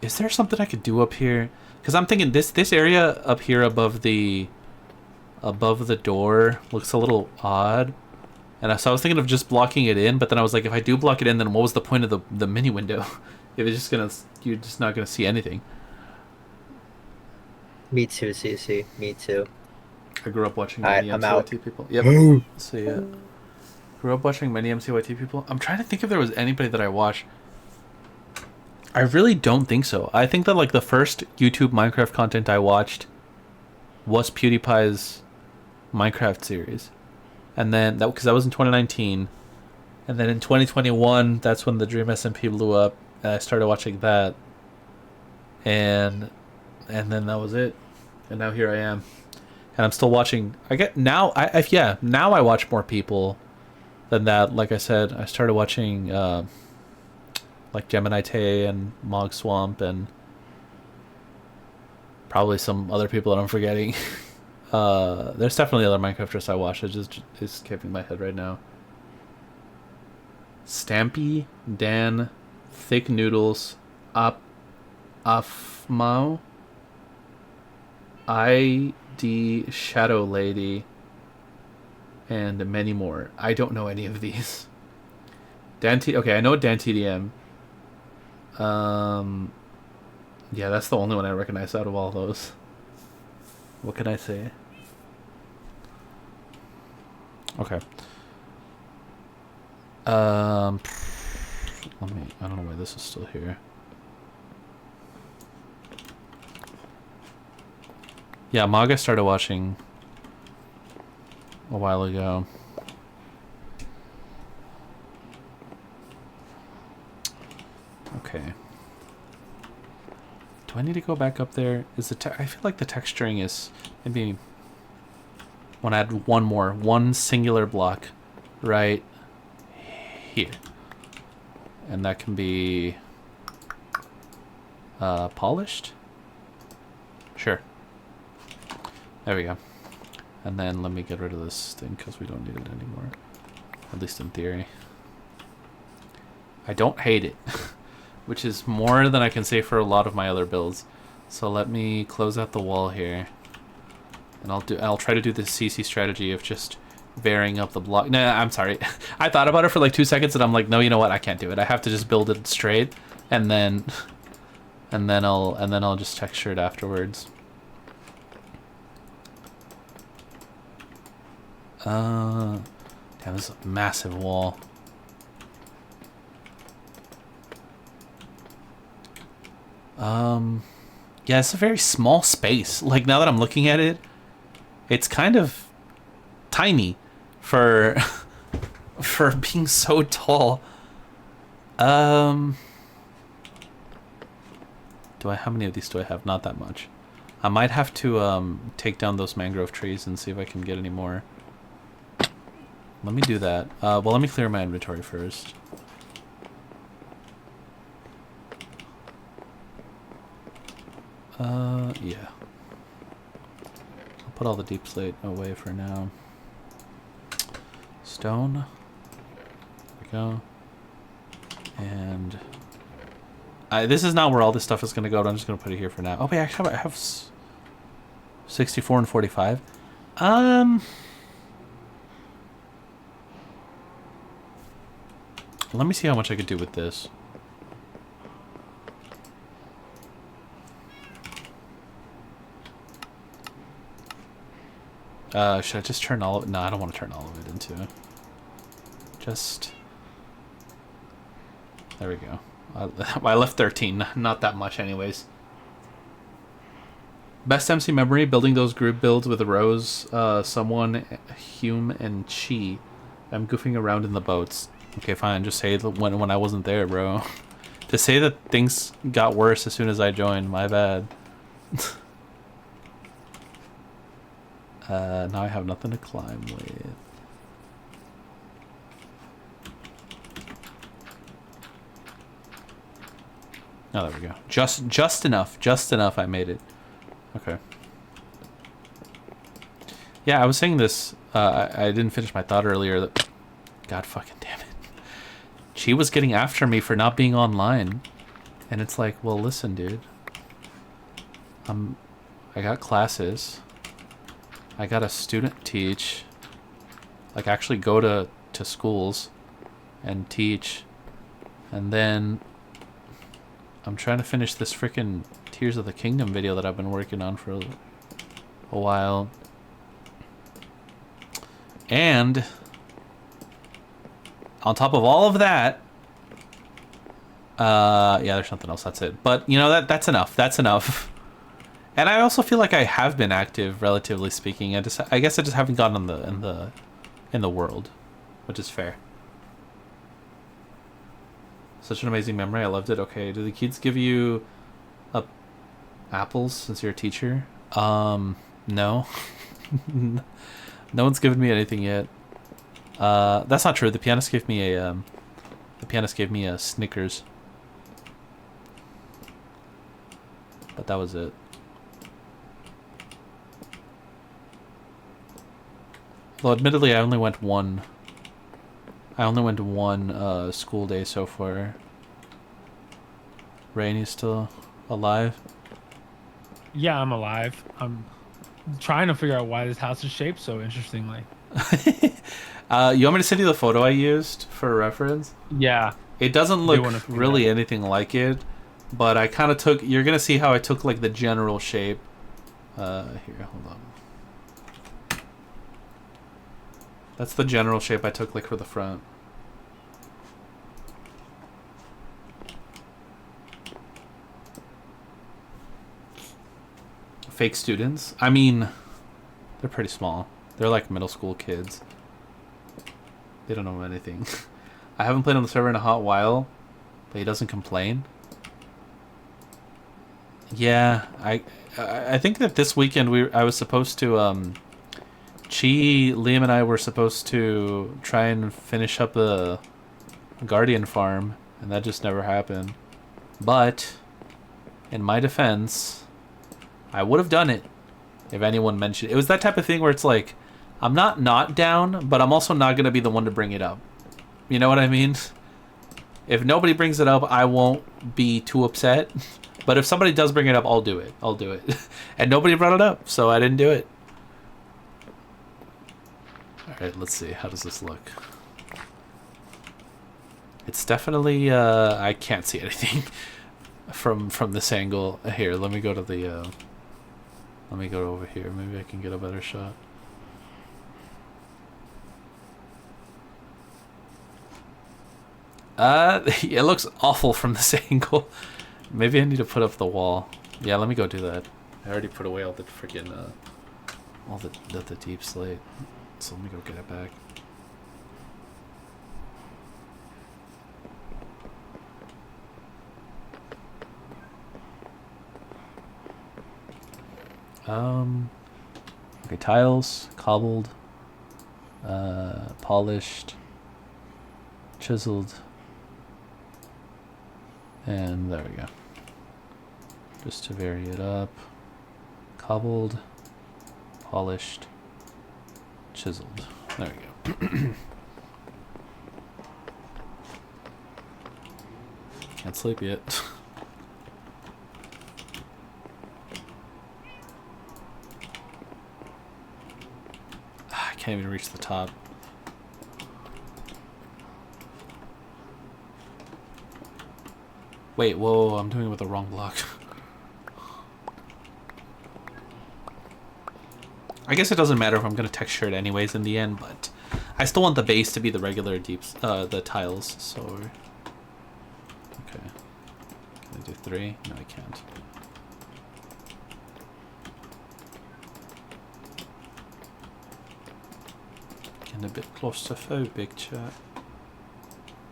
Is there something I could do up here? Because I'm thinking this area up here above the door looks a little odd, and so I was thinking of just blocking it in. But then I was like, if I do block it in, then what was the point of the mini window? If it's just you're just not gonna see anything. Me too, CC. Me too. I grew up watching Alright, many I'm out. MCYT people. Yep. See ya. Grew up watching many MCYT people. I'm trying to think if there was anybody that I watched. I really don't think so. I think that like the first YouTube Minecraft content I watched was PewDiePie's Minecraft series, and then that because that was in 2019, and then in 2021 that's when the Dream SMP blew up, and I started watching that, and then that was it, and now here I am, and I'm still watching. I get now now I watch more people than that. Like I said, I started watching like Gemini Tay and Mog Swamp and probably some other people that I'm forgetting. There's definitely other Minecrafters I watch. I just escaping my head right now. Stampy, Dan, Thick Noodles, Afmao, ID Shadow Lady, and many more. I don't know any of these. Okay, I know Dan TDM. Yeah, that's the only one I recognize out of all those. What can I say? Okay. Let me. I don't know why this is still here. Yeah, Maga started watching a while ago. Okay. Do I need to go back up there? Is the I feel like the texturing is maybe want to add one singular block right here, and that can be polished. Sure. There we go. And then let me get rid of this thing because we don't need it anymore, at least in theory. I don't hate it. Which is more than I can say for a lot of my other builds. So let me close out the wall here, and I'll try to do this CC strategy of just varying up the block. Nah, I'm sorry. I thought about it for like 2 seconds, and I'm like, no, you know what? I can't do it. I have to just build it straight, and then and then I'll just texture it afterwards. Damn, this is a massive wall. Yeah, it's a very small space. Like, now that I'm looking at it, it's kind of tiny for for being so tall. How many of these do I have? Not that much. I might have to take down those mangrove trees and see if I can get any more. Let me do that. Well, let me clear my inventory first. Yeah. I'll put all the deep slate away for now. Stone. There we go. And this is not where all this stuff is going to go, but I'm just going to put it here for now. Oh, wait, actually, I have 64 and 45. Let me see how much I could do with this. Should I just turn all of it? No, I don't want to turn all of it into. Just. There we go. I left 13. Not that much, anyways. Best MC memory: building those group builds with Rose, someone, Hume, and Chi. I'm goofing around in the boats. Okay, fine. Just say when I wasn't there, bro. To say that things got worse as soon as I joined, my bad. Now I have nothing to climb with. Oh, there we go. Just enough. Just enough. I made it. Okay. Yeah, I was saying this. I didn't finish my thought earlier. That, God fucking damn it. She was getting after me for not being online, and it's like, well, listen, dude. I got classes. I got a student teach. Like, actually go to schools and teach. And then I'm trying to finish this freaking Tears of the Kingdom video that I've been working on for a while. And on top of all of that, yeah, there's something else. That's it. But you know, that's enough. That's enough. And I also feel like I have been active, relatively speaking. I guess I just haven't gotten in the world, which is fair. Such an amazing memory. I loved it. Okay, do the kids give you apples since you're a teacher? No. No one's given me anything yet. That's not true. The pianist gave me a Snickers. But that was it. Though admittedly I only went one school day so far. Rain, you still alive? Yeah, I'm alive. I'm trying to figure out why this house is shaped so interestingly. You want me to send you the photo I used for reference? Yeah. It doesn't look really anything like it, but I kind of took... You're going to see how I took like the general shape. Here, hold on. That's the general shape I took like for the front. Fake students? I mean, they're pretty small. They're like middle school kids. They don't know anything. I haven't played on the server in a hot while, but he doesn't complain. Yeah, I think that this weekend I was supposed to Liam and I were supposed to try and finish up the Guardian farm, and that just never happened. But in my defense, I would have done it if anyone mentioned it. It was that type of thing where it's like, I'm not down, but I'm also not going to be the one to bring it up. You know what I mean? If nobody brings it up, I won't be too upset. But if somebody does bring it up, I'll do it. I'll do it. And nobody brought it up, so I didn't do it. Alright, let's see. How does this look? It's definitely, I can't see anything. from this angle. Here, let me go to the. Let me go over here. Maybe I can get a better shot. It looks awful from this angle. Maybe I need to put up the wall. Yeah, let me go do that. I already put away all the freaking all the deep slate. So let me go get it back. Okay, tiles, cobbled, polished, chiseled, and there we go. Just to vary it up. Cobbled, polished, chiseled. There we go. Can't sleep yet. I can't even reach the top. Wait, whoa, I'm doing it with the wrong block. I guess it doesn't matter if I'm gonna texture it anyways in the end, but I still want the base to be the regular the tiles, so... Okay. Can I do 3? No, I can't. Getting a bit claustrophobic, chat.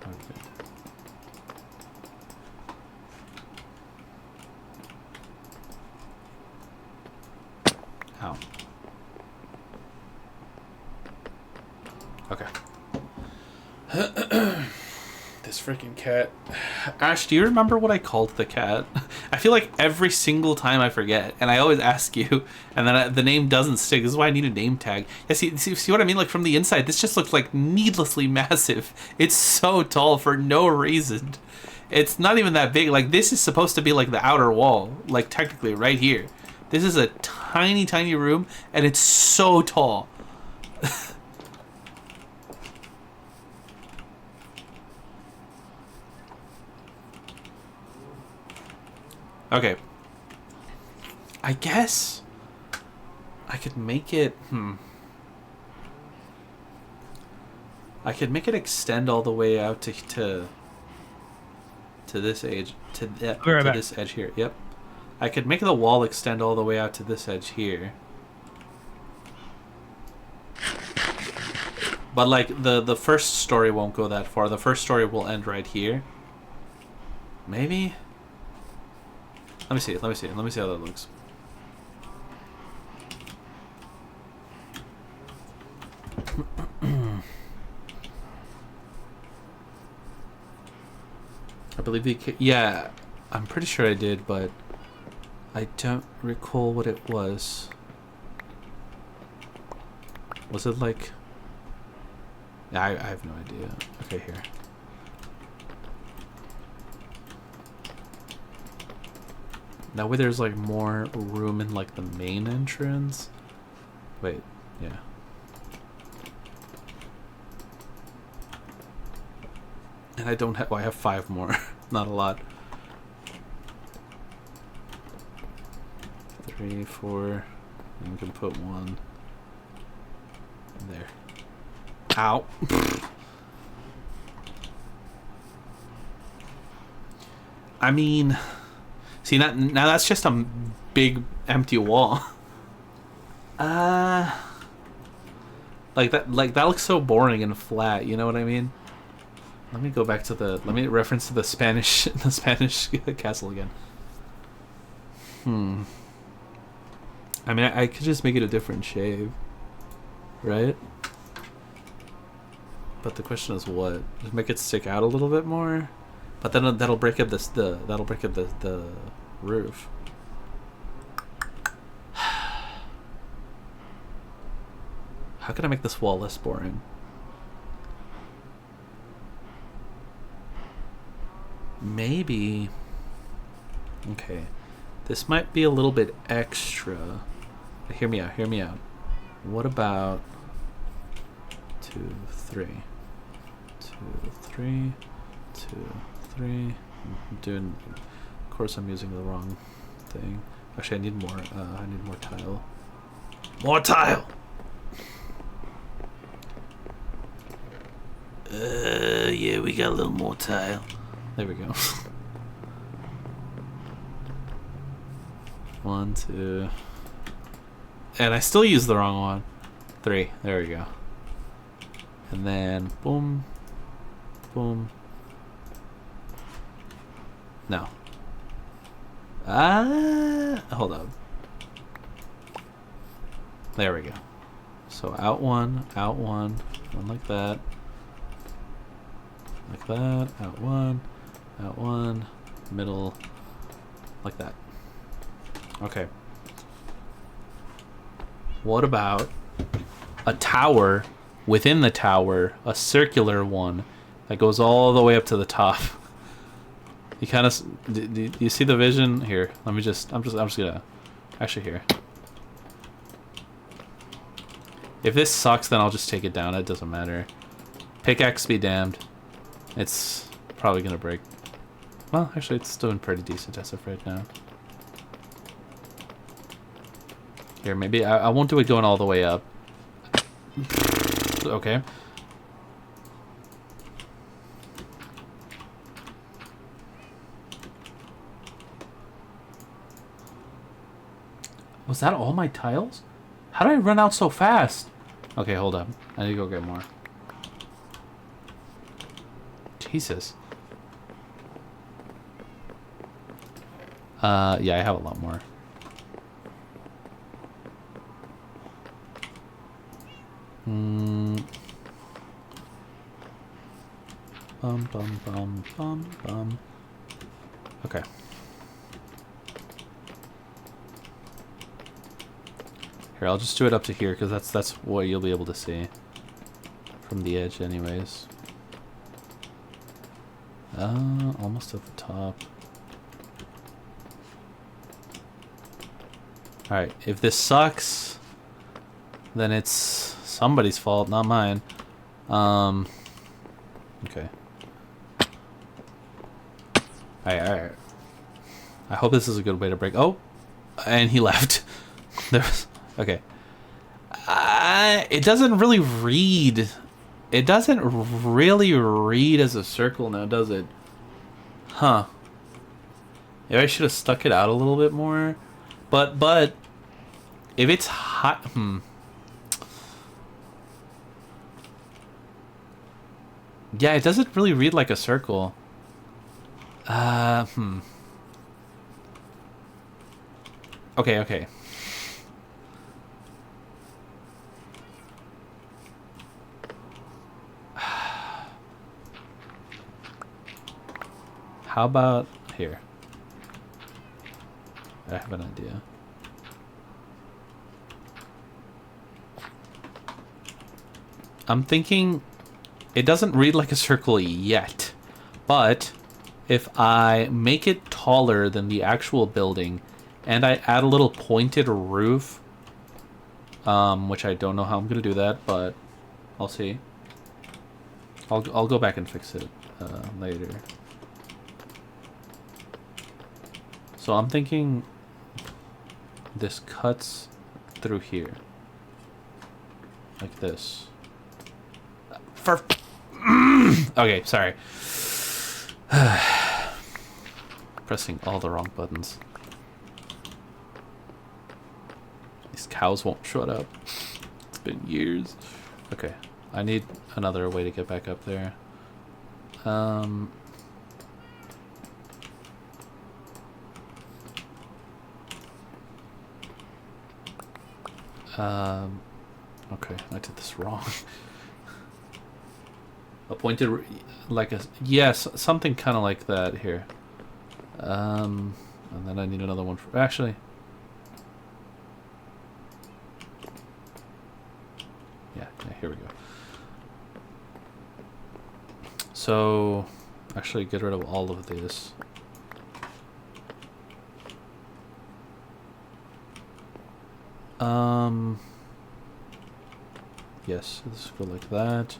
Okay. Ow. Okay. This freaking cat. Ash, do you remember what I called the cat? I feel like every single time I forget, and I always ask you, and then the name doesn't stick. This is why I need a name tag. Yeah, see what I mean? Like, from the inside, this just looks like needlessly massive. It's so tall for no reason. It's not even that big. Like, this is supposed to be like the outer wall, like technically right here. This is a tiny, tiny room, and it's so tall. Okay. I guess I could make it... I could make it extend all the way out to this edge, to this edge here. Yep. I could make the wall extend all the way out to this edge here. But like the first story won't go that far. The first story will end right here. Maybe? Let me see how that looks. I believe yeah, I'm pretty sure I did, but I don't recall what it was. Was it like... I have no idea. Okay, here. That way there's like more room in like the main entrance. Wait, yeah. And I don't have, well, I have 5 more. Not a lot. 3, 4, and we can put 1 there. Ow. I mean... See, now that's just a big empty wall. Like that looks so boring and flat. You know what I mean? Let me go back to let me reference to the Spanish castle again. I mean, I could just make it a different shape, right? But the question is, what? Just make it stick out a little bit more. But then that'll break up the roof. How can I make this wall less boring? Maybe. Okay, this might be a little bit extra. Hear me out. Hear me out. What about 2, 3, 2, 3, 2, 3? I'm doing course I'm using the wrong thing. Actually, I need more. I need more tile. More tile. Yeah, we got a little more tile. There we go. 1, 2. And I still use the wrong one. 3. There we go. And then boom, boom. No. Hold up. There we go. So out one, one like that. Like that, out one, middle, like that. Okay. What about a tower within the tower, a circular one that goes all the way up to the top? You kind of, do you see the vision here? Let me just, I'm just gonna, actually here. If this sucks, then I'll just take it down. It doesn't matter. Pickaxe be damned. It's probably gonna break. Well, actually, it's doing pretty decent as of right now. Here, maybe I won't do it going all the way up. Okay. Was that all my tiles? How did I run out so fast? Okay, hold up. I need to go get more. Jesus. Yeah, I have a lot more. Bum, bum, bum, bum, bum. Okay. Here, I'll just do it up to here, because that's what you'll be able to see from the edge anyways. Almost at the top. Alright, if this sucks, then it's somebody's fault, not mine. Okay. Alright. I hope this is a good way to break. Oh! And he left. There was... Okay. It doesn't really read... It doesn't really read as a circle now, does it? Huh. Maybe I should have stuck it out a little bit more. But... If it's hot... Yeah, it doesn't really read like a circle. Okay. How about here? I have an idea. I'm thinking it doesn't read like a circle yet, but if I make it taller than the actual building and I add a little pointed roof, which I don't know how I'm gonna do that, but I'll see. I'll go back and fix it later. So I'm thinking this cuts through here. Like this. Okay, sorry. Pressing all the wrong buttons. These cows won't shut up. It's been years. Okay, I need another way to get back up there. Okay, I did this wrong. A pointed, like a, yes, something kind of like that here. And then I need another one for, actually. Yeah, here we go. So, actually get rid of all of this. Yes, let's go like that.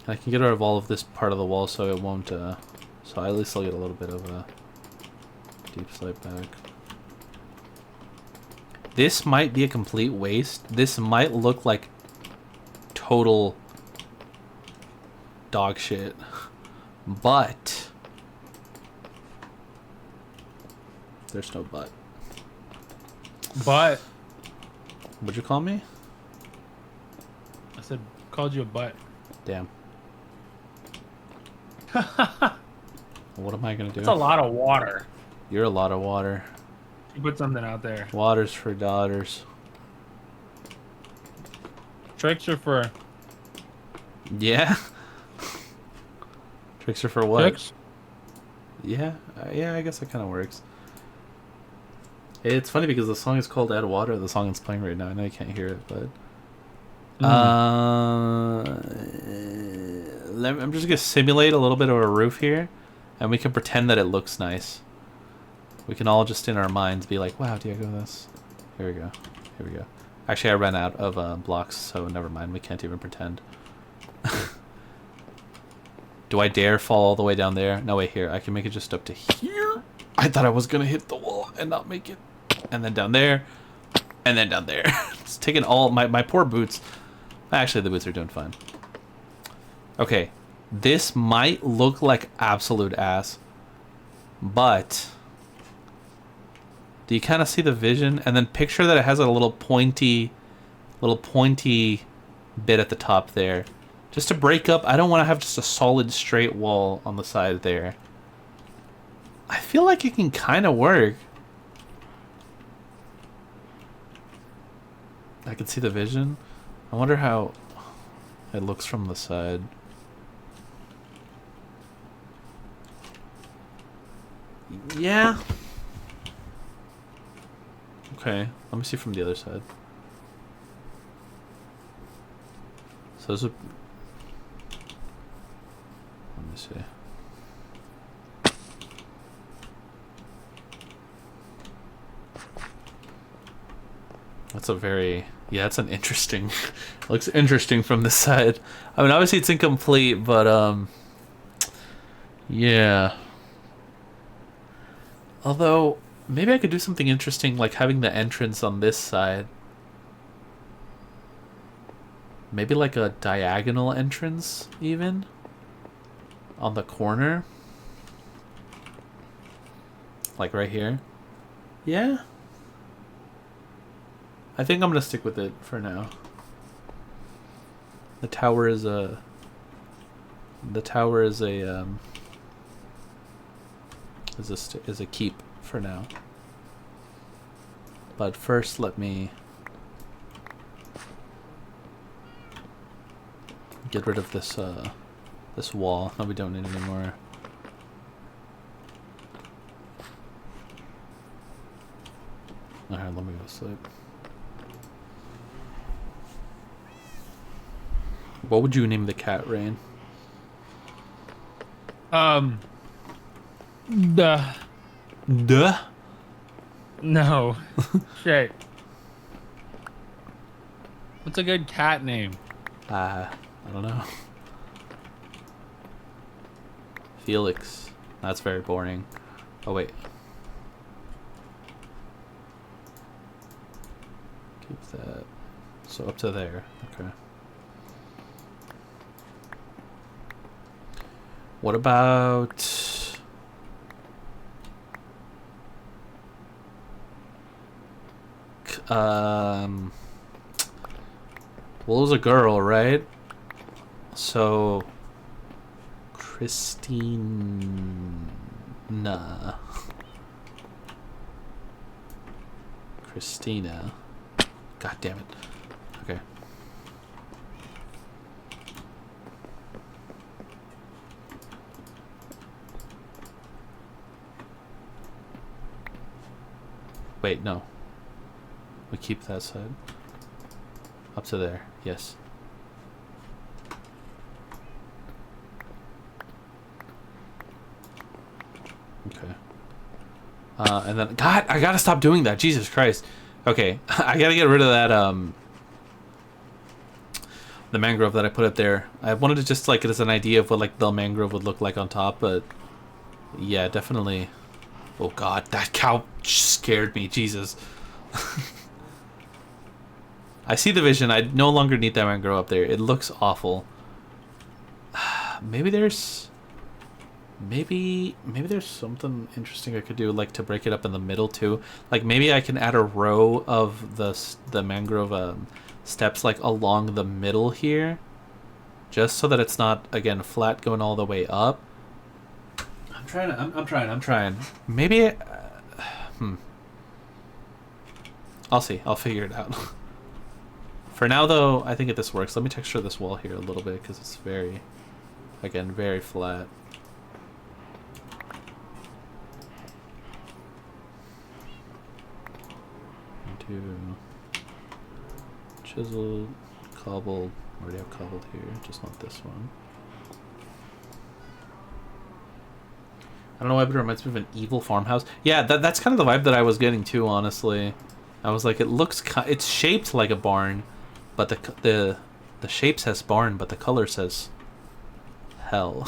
I can get rid of all of this part of the wall so it won't, so at least I'll get a little bit of a deep slate back. This might be a complete waste. This might look like total dog shit. But there's no but. But What'd you call me? I said, called you a butt. Damn. What am I gonna do? That's a lot of water. You're a lot of water. You put something out there. Water's for daughters. Tricks are for Yeah. Tricks are for what? tricks. Yeah, yeah. I guess that kind of works. It's funny because the song is called "Add Water." The song is playing right now. I know you can't hear it, but I'm just gonna simulate a little bit of a roof here, and we can pretend that it looks nice. We can all just in our minds be like, "Wow, Diego, this." Here we go. Here we go. Actually, I ran out of blocks, so never mind. We can't even pretend. Do I dare fall all the way down there? No, wait, here. I can make it just up to here. I thought I was gonna hit the wall and not make it. And then down there. And then down there. It's taking all my poor boots. Actually, the boots are doing fine. Okay. This might look like absolute ass. But do you kind of see the vision? And then picture that it has a little pointy bit at the top there. Just to break up, I don't want to have just a solid straight wall on the side there. I feel like it can kind of work. I can see the vision. I wonder how it looks from the side. Yeah. Okay, let me see from the other side. So there's a... Let me see. That's a very... Yeah, that's an interesting... looks interesting from this side. I mean, obviously it's incomplete, but, yeah. Although, maybe I could do something interesting, like having the entrance on this side. Maybe like a diagonal entrance, even? On the corner? Like right here? Yeah? I think I'm gonna stick with it for now. The tower is a... is a keep for now. But first, let me get rid of this this wall. No, we don't need it anymore. Alright, let me go sleep. What would you name the cat, Rain? Duh. Duh? No. Shit. What's a good cat name? I don't know. Felix. That's very boring. Oh, wait. Keep that. So up to there. Okay. What about... well, it was a girl, right? So... Christina. God damn it. Okay. Wait, no. We keep that side. Up to there. Yes. Okay. And then... God, I gotta stop doing that. Jesus Christ. Okay. I gotta get rid of that, the mangrove that I put up there. I wanted to just like it as an idea of what like the mangrove would look like on top, but yeah, definitely. Oh god, that cow scared me, Jesus. I see the vision. I no longer need that mangrove up there. It looks awful. Maybe there's something interesting I could do, like to break it up in the middle too. Like maybe I can add a row of the mangrove steps like along the middle here, just so that it's not again flat going all the way up. I'm trying. Maybe. I'll see. I'll figure it out. For now, though, I think this works. Let me texture this wall here a little bit because it's very, again, very flat. Into chiseled, cobbled. I already have cobbled here, just not this one. I don't know why, but it reminds me of an evil farmhouse. Yeah, that's kind of the vibe that I was getting too, honestly. I was like, it's shaped like a barn, but the shape says barn, but the color says hell.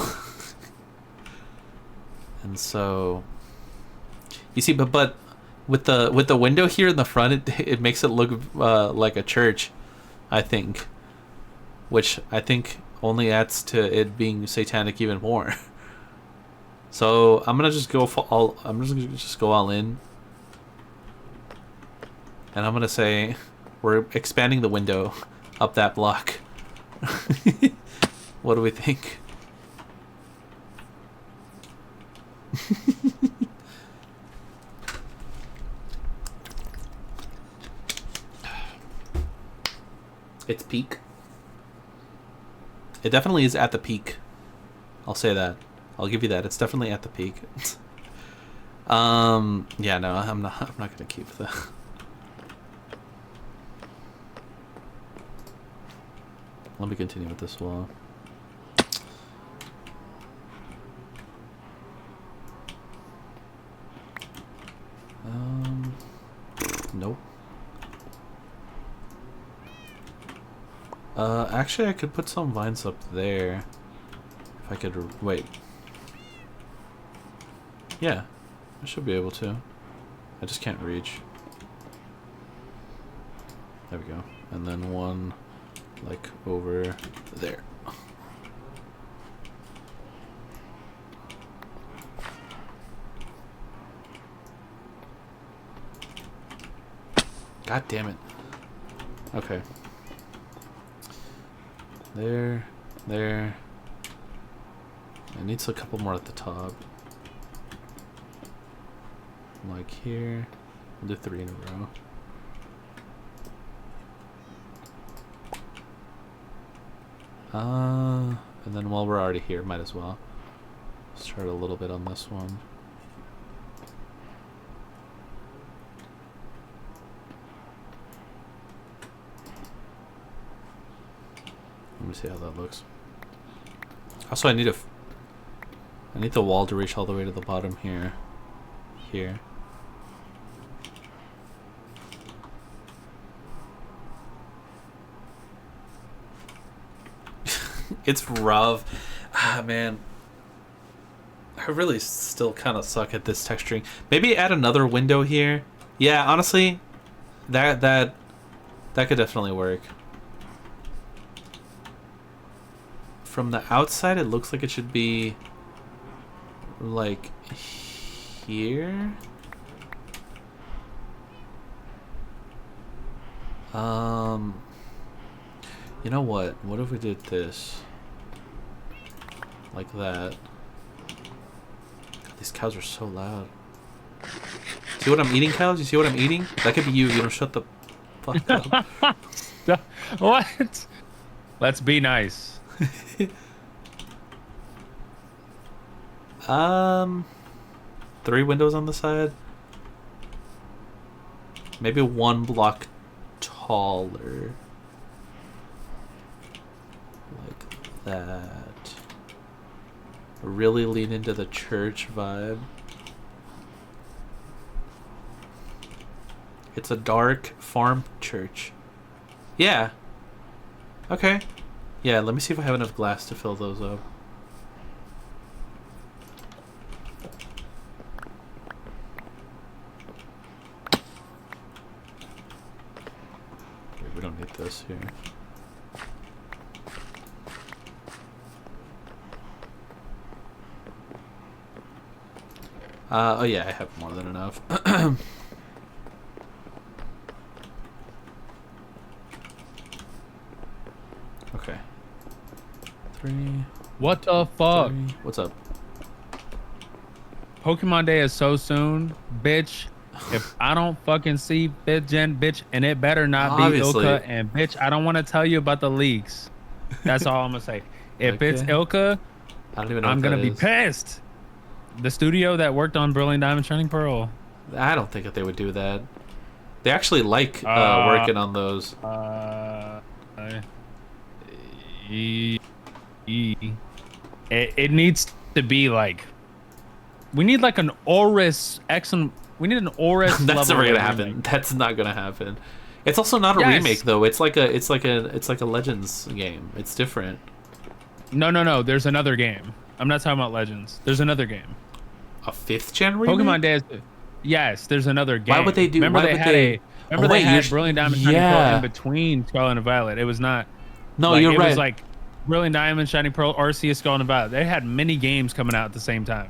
And so, you see, but with the window here in the front, it makes it look like a church, I think, which I think only adds to it being satanic even more. So I'm gonna just go go all in, and I'm gonna say we're expanding the window up that block. What do we think? It's peak. It definitely is at the peak. I'll say that. I'll give you that. It's definitely at the peak. Yeah, no, I'm not gonna keep the. Let me continue with this wall. Nope. Actually, I could put some vines up there. If I could wait. Yeah, I should be able to. I just can't reach. There we go. And then one, like, over there. God damn it. Okay. There. It needs a couple more at the top. Like here. We'll do 3 in a row. And then while we're already here, might as well start a little bit on this one. Let me see how that looks. Also, I need the wall to reach all the way to the bottom here. Here. It's rough. Ah, man. I really still kind of suck at this texturing. Maybe add another window here. Yeah, honestly, that could definitely work. From the outside, it looks like it should be like here. You know what? What if we did this? Like that. God, these cows are so loud. See what I'm eating, cows? You see what I'm eating? That could be you. You don't shut the fuck up. What? Let's be nice. 3 windows on the side. Maybe 1 block taller. Like that. Really lean into the church vibe. It's a dark farm church. Yeah. Okay. Yeah, let me see if I have enough glass to fill those up. Okay, we don't need this here. Oh yeah, I have more than enough. Okay. 3. What the fuck? 3. What's up? Pokemon Day is so soon, bitch. If I don't fucking see 5th gen, bitch, and it better not be Obviously. Ilka, and bitch, I don't want to tell you about the leaks. That's all I'm gonna say. If it's Okay. Ilka, I don't even know I'm what gonna that be is. pissed. The studio that worked on Brilliant Diamond Shining Pearl. I don't think that they would do that. They actually like working on those. It needs to be like, we need like an Oris Exxon. We need an Oris. That's level never gonna of happen. remake. That's not gonna happen. It's also not a Yes. remake though. It's like a Legends game. It's different. No. There's another game. I'm not talking about Legends. There's another game. A 5th gen remake. Pokemon Day is. Yes, there's another game. Why would they do? Remember why they would had they? a. Remember Oh, wait, they had you're- Brilliant Diamond Shining Pearl yeah. in between Scarlet and Violet. It was not. No, like, you're it right. was like Brilliant Diamond Shining Pearl, Arceus, Scarlet and Violet. They had many games coming out at the same time.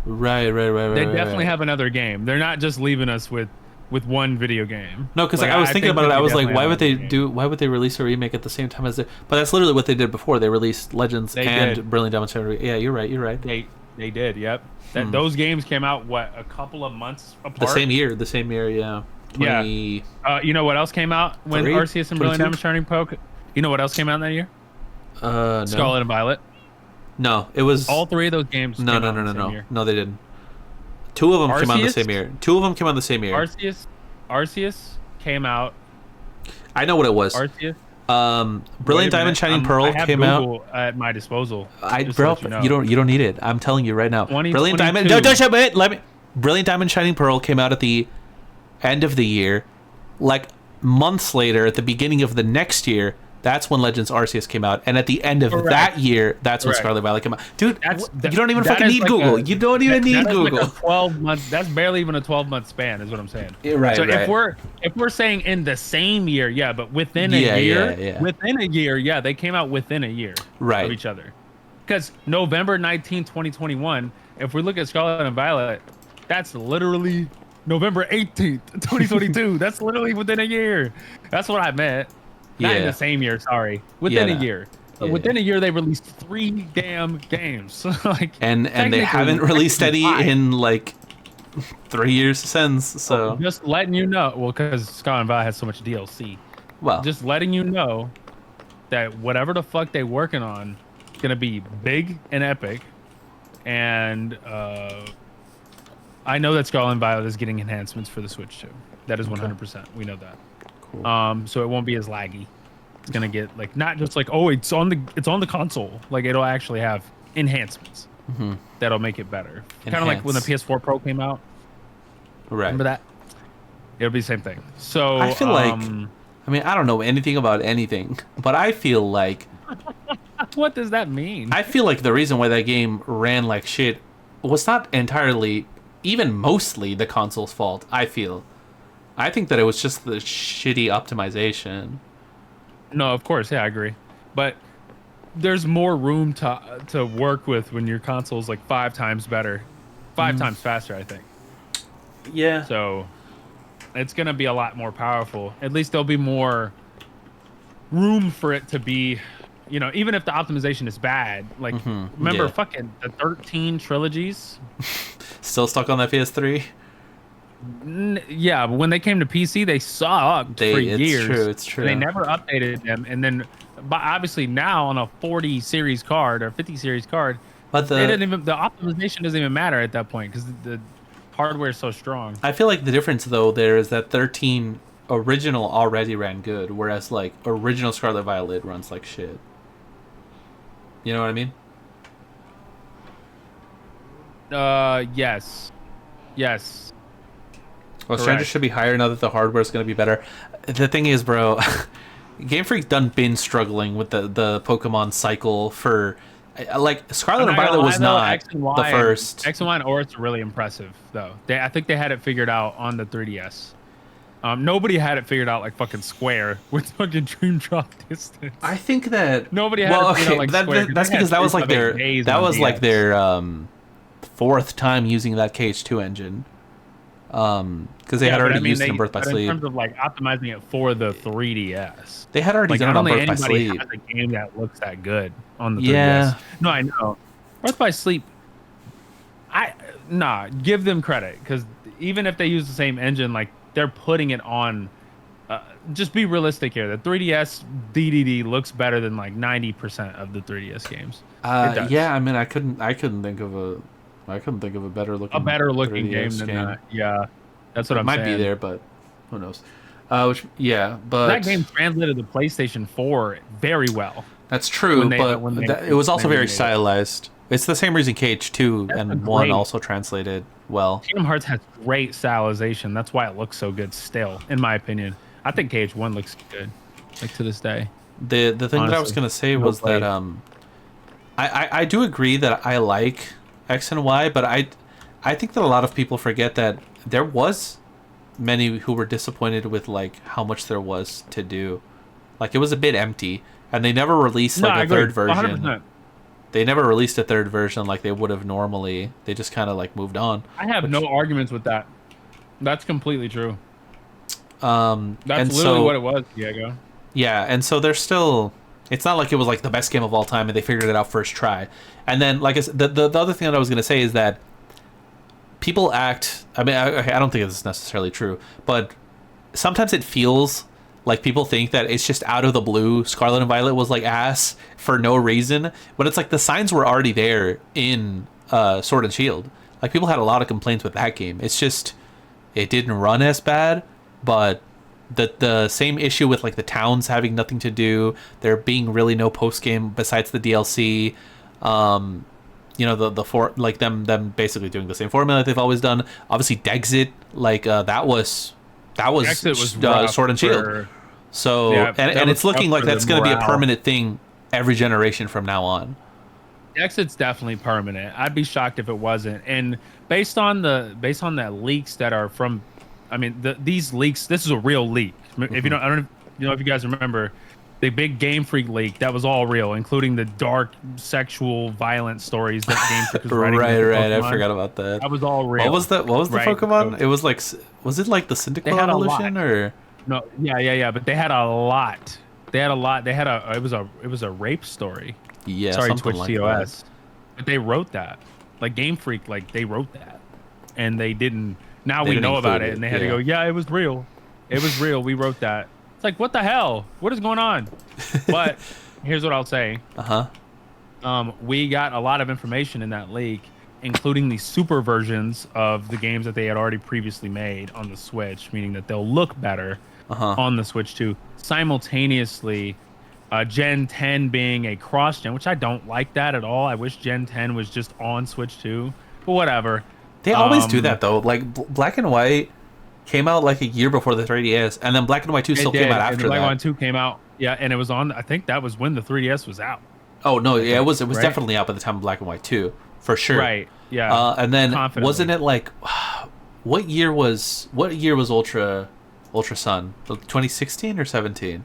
Right. They definitely have another game. They're not just leaving us with one video game. No, because Like, I was thinking think about it. that I they was like, definitely why have would they another game. Why would they release a remake at the same time as they? But that's literally what they did before. They released Legends They and did. Brilliant Diamond Shining. Yeah, you're right. You're right. They did. Yep. Those games came out a couple of months apart. The same year. Yeah. 20... Yeah. You know what else came out when 3? Arceus and Brilliant 22? Diamond Shining Pearl? You know what else came out that year? No. Scarlet and Violet. No, it was All 3 of those games. No, came no, out no, in no, the same no. year. No, they didn't. 2 of them came out the Arceus? same year. 2 of them came out the same year. Arceus came out. I know what it was. Arceus. Brilliant Wait a Diamond minute, Shining I have came out. Google at my disposal. just to Bro, let you know. you don't need it. I'm telling you right now. 2022. Brilliant Diamond. No, don't shut it. Let me. Brilliant Diamond Shining Pearl came out at the end of the year. Like months later, at the beginning of the next year, that's when Legends Arceus came out, and at the end of Correct. that year, that's when Correct. Scarlet Violet came out. Dude, That's- you don't even that fucking is need like Google. a- You don't even need that is Google. Like a 12-month. That's barely even a 12-month span, is what I'm saying. Yeah, right, So right. if we're saying in the same year, yeah, but within Yeah, a year, yeah. within a year, yeah, they came out within a year Right. of each other. Because November 19, 2021, if we look at Scarlet and Violet, that's literally November 18th, 2022. That's literally within a year. That's what I meant. Not in Yeah. the same year, sorry. Within Yeah, a no. year. Yeah, Within a year, they released 3 damn games. like, And they technically- haven't released any technically in like 3 years since. So just letting you know, well, because Scarlet and Violet has so much DLC. well, Just letting you know that whatever the fuck they working on is gonna be big and epic. And I know that Scarlet and Violet is getting enhancements for the Switch too. That is 100%. We know that. cool. So it won't be as laggy. It's gonna get like not just like, oh, it's on the console. Like it'll actually have enhancements Mhm. that'll make it better. Kind of like when the Enhance. PS4 Pro came out. Right. Remember that? It'll be the same thing. So I feel like, I mean, I don't know anything about anything, but I feel like what does that mean? I feel like the reason why that game ran like shit was not entirely, even mostly, the console's fault. I think that it was just the shitty optimization. No, of course, yeah, I agree. But there's more room to work with when your console's like 5 times better, 5 times faster, I think. Yeah. So it's gonna be a lot more powerful. At least there'll be more room for it to be, even if the optimization is bad. Like, remember yeah. fucking the 13 trilogies? Still stuck on that PS3. Yeah, but when they came to PC, they sucked for years. It's true. They never updated them, and then, but obviously now on a 40 series card or 50 series card, But the optimization doesn't even matter at that point because the hardware is so strong. I feel like the difference though there is that 13 original already ran good, whereas like original Scarlet Violet runs like shit. You know what I mean? Yes. Well, Stranger Correct. should be higher now that the hardware is going to be better. The thing is, bro, Game Freak's been struggling with the Pokemon cycle for like Scarlet and Violet was not the first. X and Y and Oryx are really impressive though. I think they had it figured out on the 3DS. Nobody had it figured out like fucking Square with fucking Dream Drop Distance. I think that nobody had it figured out like Square. That's because that was like their fourth time using that KH2 engine. Because they had already used it in Birth by Sleep. In terms of like optimizing it for the 3DS, they had already done it on Birth by Sleep. Has a game that looks that good on the 3DS. Yeah. No, I know. Birth by Sleep. Give them credit because even if they use the same engine, like they're putting it on. Just be realistic here. The 3DS DDD looks better than like 90% of the 3DS games. Yeah, I mean, I couldn't think of a better looking game than that. Yeah, that's what I'm saying. Might be there, but who knows? But that game translated to PlayStation 4 very well. That's true, it was also very stylized. It's the same reason KH2 and 1 also translated well. Kingdom Hearts has great stylization. That's why it looks so good still, in my opinion. I think KH1 looks good, like to this day. The thing that I was gonna say was that I do agree that I like X and Y, but I think that a lot of people forget that there was many who were disappointed with like how much there was to do. Like it was a bit empty, and they never released like a third version. 100%. They never released a third version like they would have normally. They just kind of like moved on. I have no arguments with that. That's completely true. That's literally what it was, Diego. Yeah, and so there's still. It's not like it was like the best game of all time and they figured it out first try. And then, like I said, the other thing that I was gonna say is that people act. I mean, I don't think it's necessarily true, but sometimes it feels like people think that it's just out of the blue. Scarlet and Violet was like ass for no reason, but it's like the signs were already there in Sword and Shield. Like people had a lot of complaints with that game. It's just it didn't run as bad, but the same issue with like the towns having nothing to do, there being really no post game besides the DLC. You know them basically doing the same formula they've always done. Obviously, Dexit that was Sword and Shield. So yeah, and it's looking like that's going to be a permanent thing every generation from now on. Exit's definitely permanent. I'd be shocked if it wasn't. And based on the leaks that are from, I mean, these leaks. This is a real leak. Mm-hmm. If you don't, I don't know if you guys remember the big Game Freak leak. That was all real, including the dark, sexual, violent stories that Game Freak was writing. Right. I forgot about that. That was all real. What was the Pokemon? So, it was like, was it like the Cyndaquil evolution or? No, yeah. But they had a lot. It was a rape story. Yeah, sorry, something Twitch like TOS. that. But they wrote that. Like Game Freak, like they wrote that, and they didn't. Now They we didn't know about include it, and they had to go. Yeah, it was real. It was real. We wrote that. It's like, what the hell? What is going on? But here's what I'll say. We got a lot of information in that leak, including the super versions of the games that they had already previously made on the Switch, meaning that they'll look better on the Switch too. Simultaneously, Gen 10 being a cross-gen, which I don't like that at all. I wish Gen 10 was just on Switch too, but whatever. They always do that though. Like Black and White came out like a year before the 3DS, and then Black and White 2 still came out after that. Black and White 2 came out, yeah, and it was on. I think that was when the 3DS was out. Oh no, yeah, it was definitely out by the time of Black and White 2, for sure. Right. Yeah. And then wasn't it like, what year was Ultra Sun? 2016 or 17?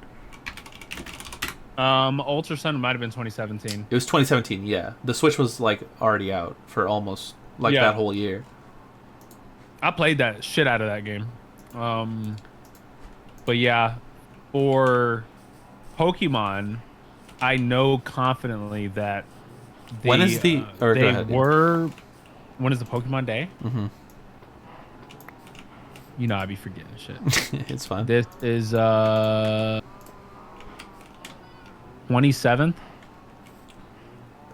Ultra Sun might have been 2017. It was 2017. Yeah, the Switch was like already out for almost that whole year. I played that shit out of that game. But yeah, for Pokemon, I know confidently that when is the when is the Pokemon Day? Mm-hmm. You know, I be forgetting shit. It's fine. This is 27th.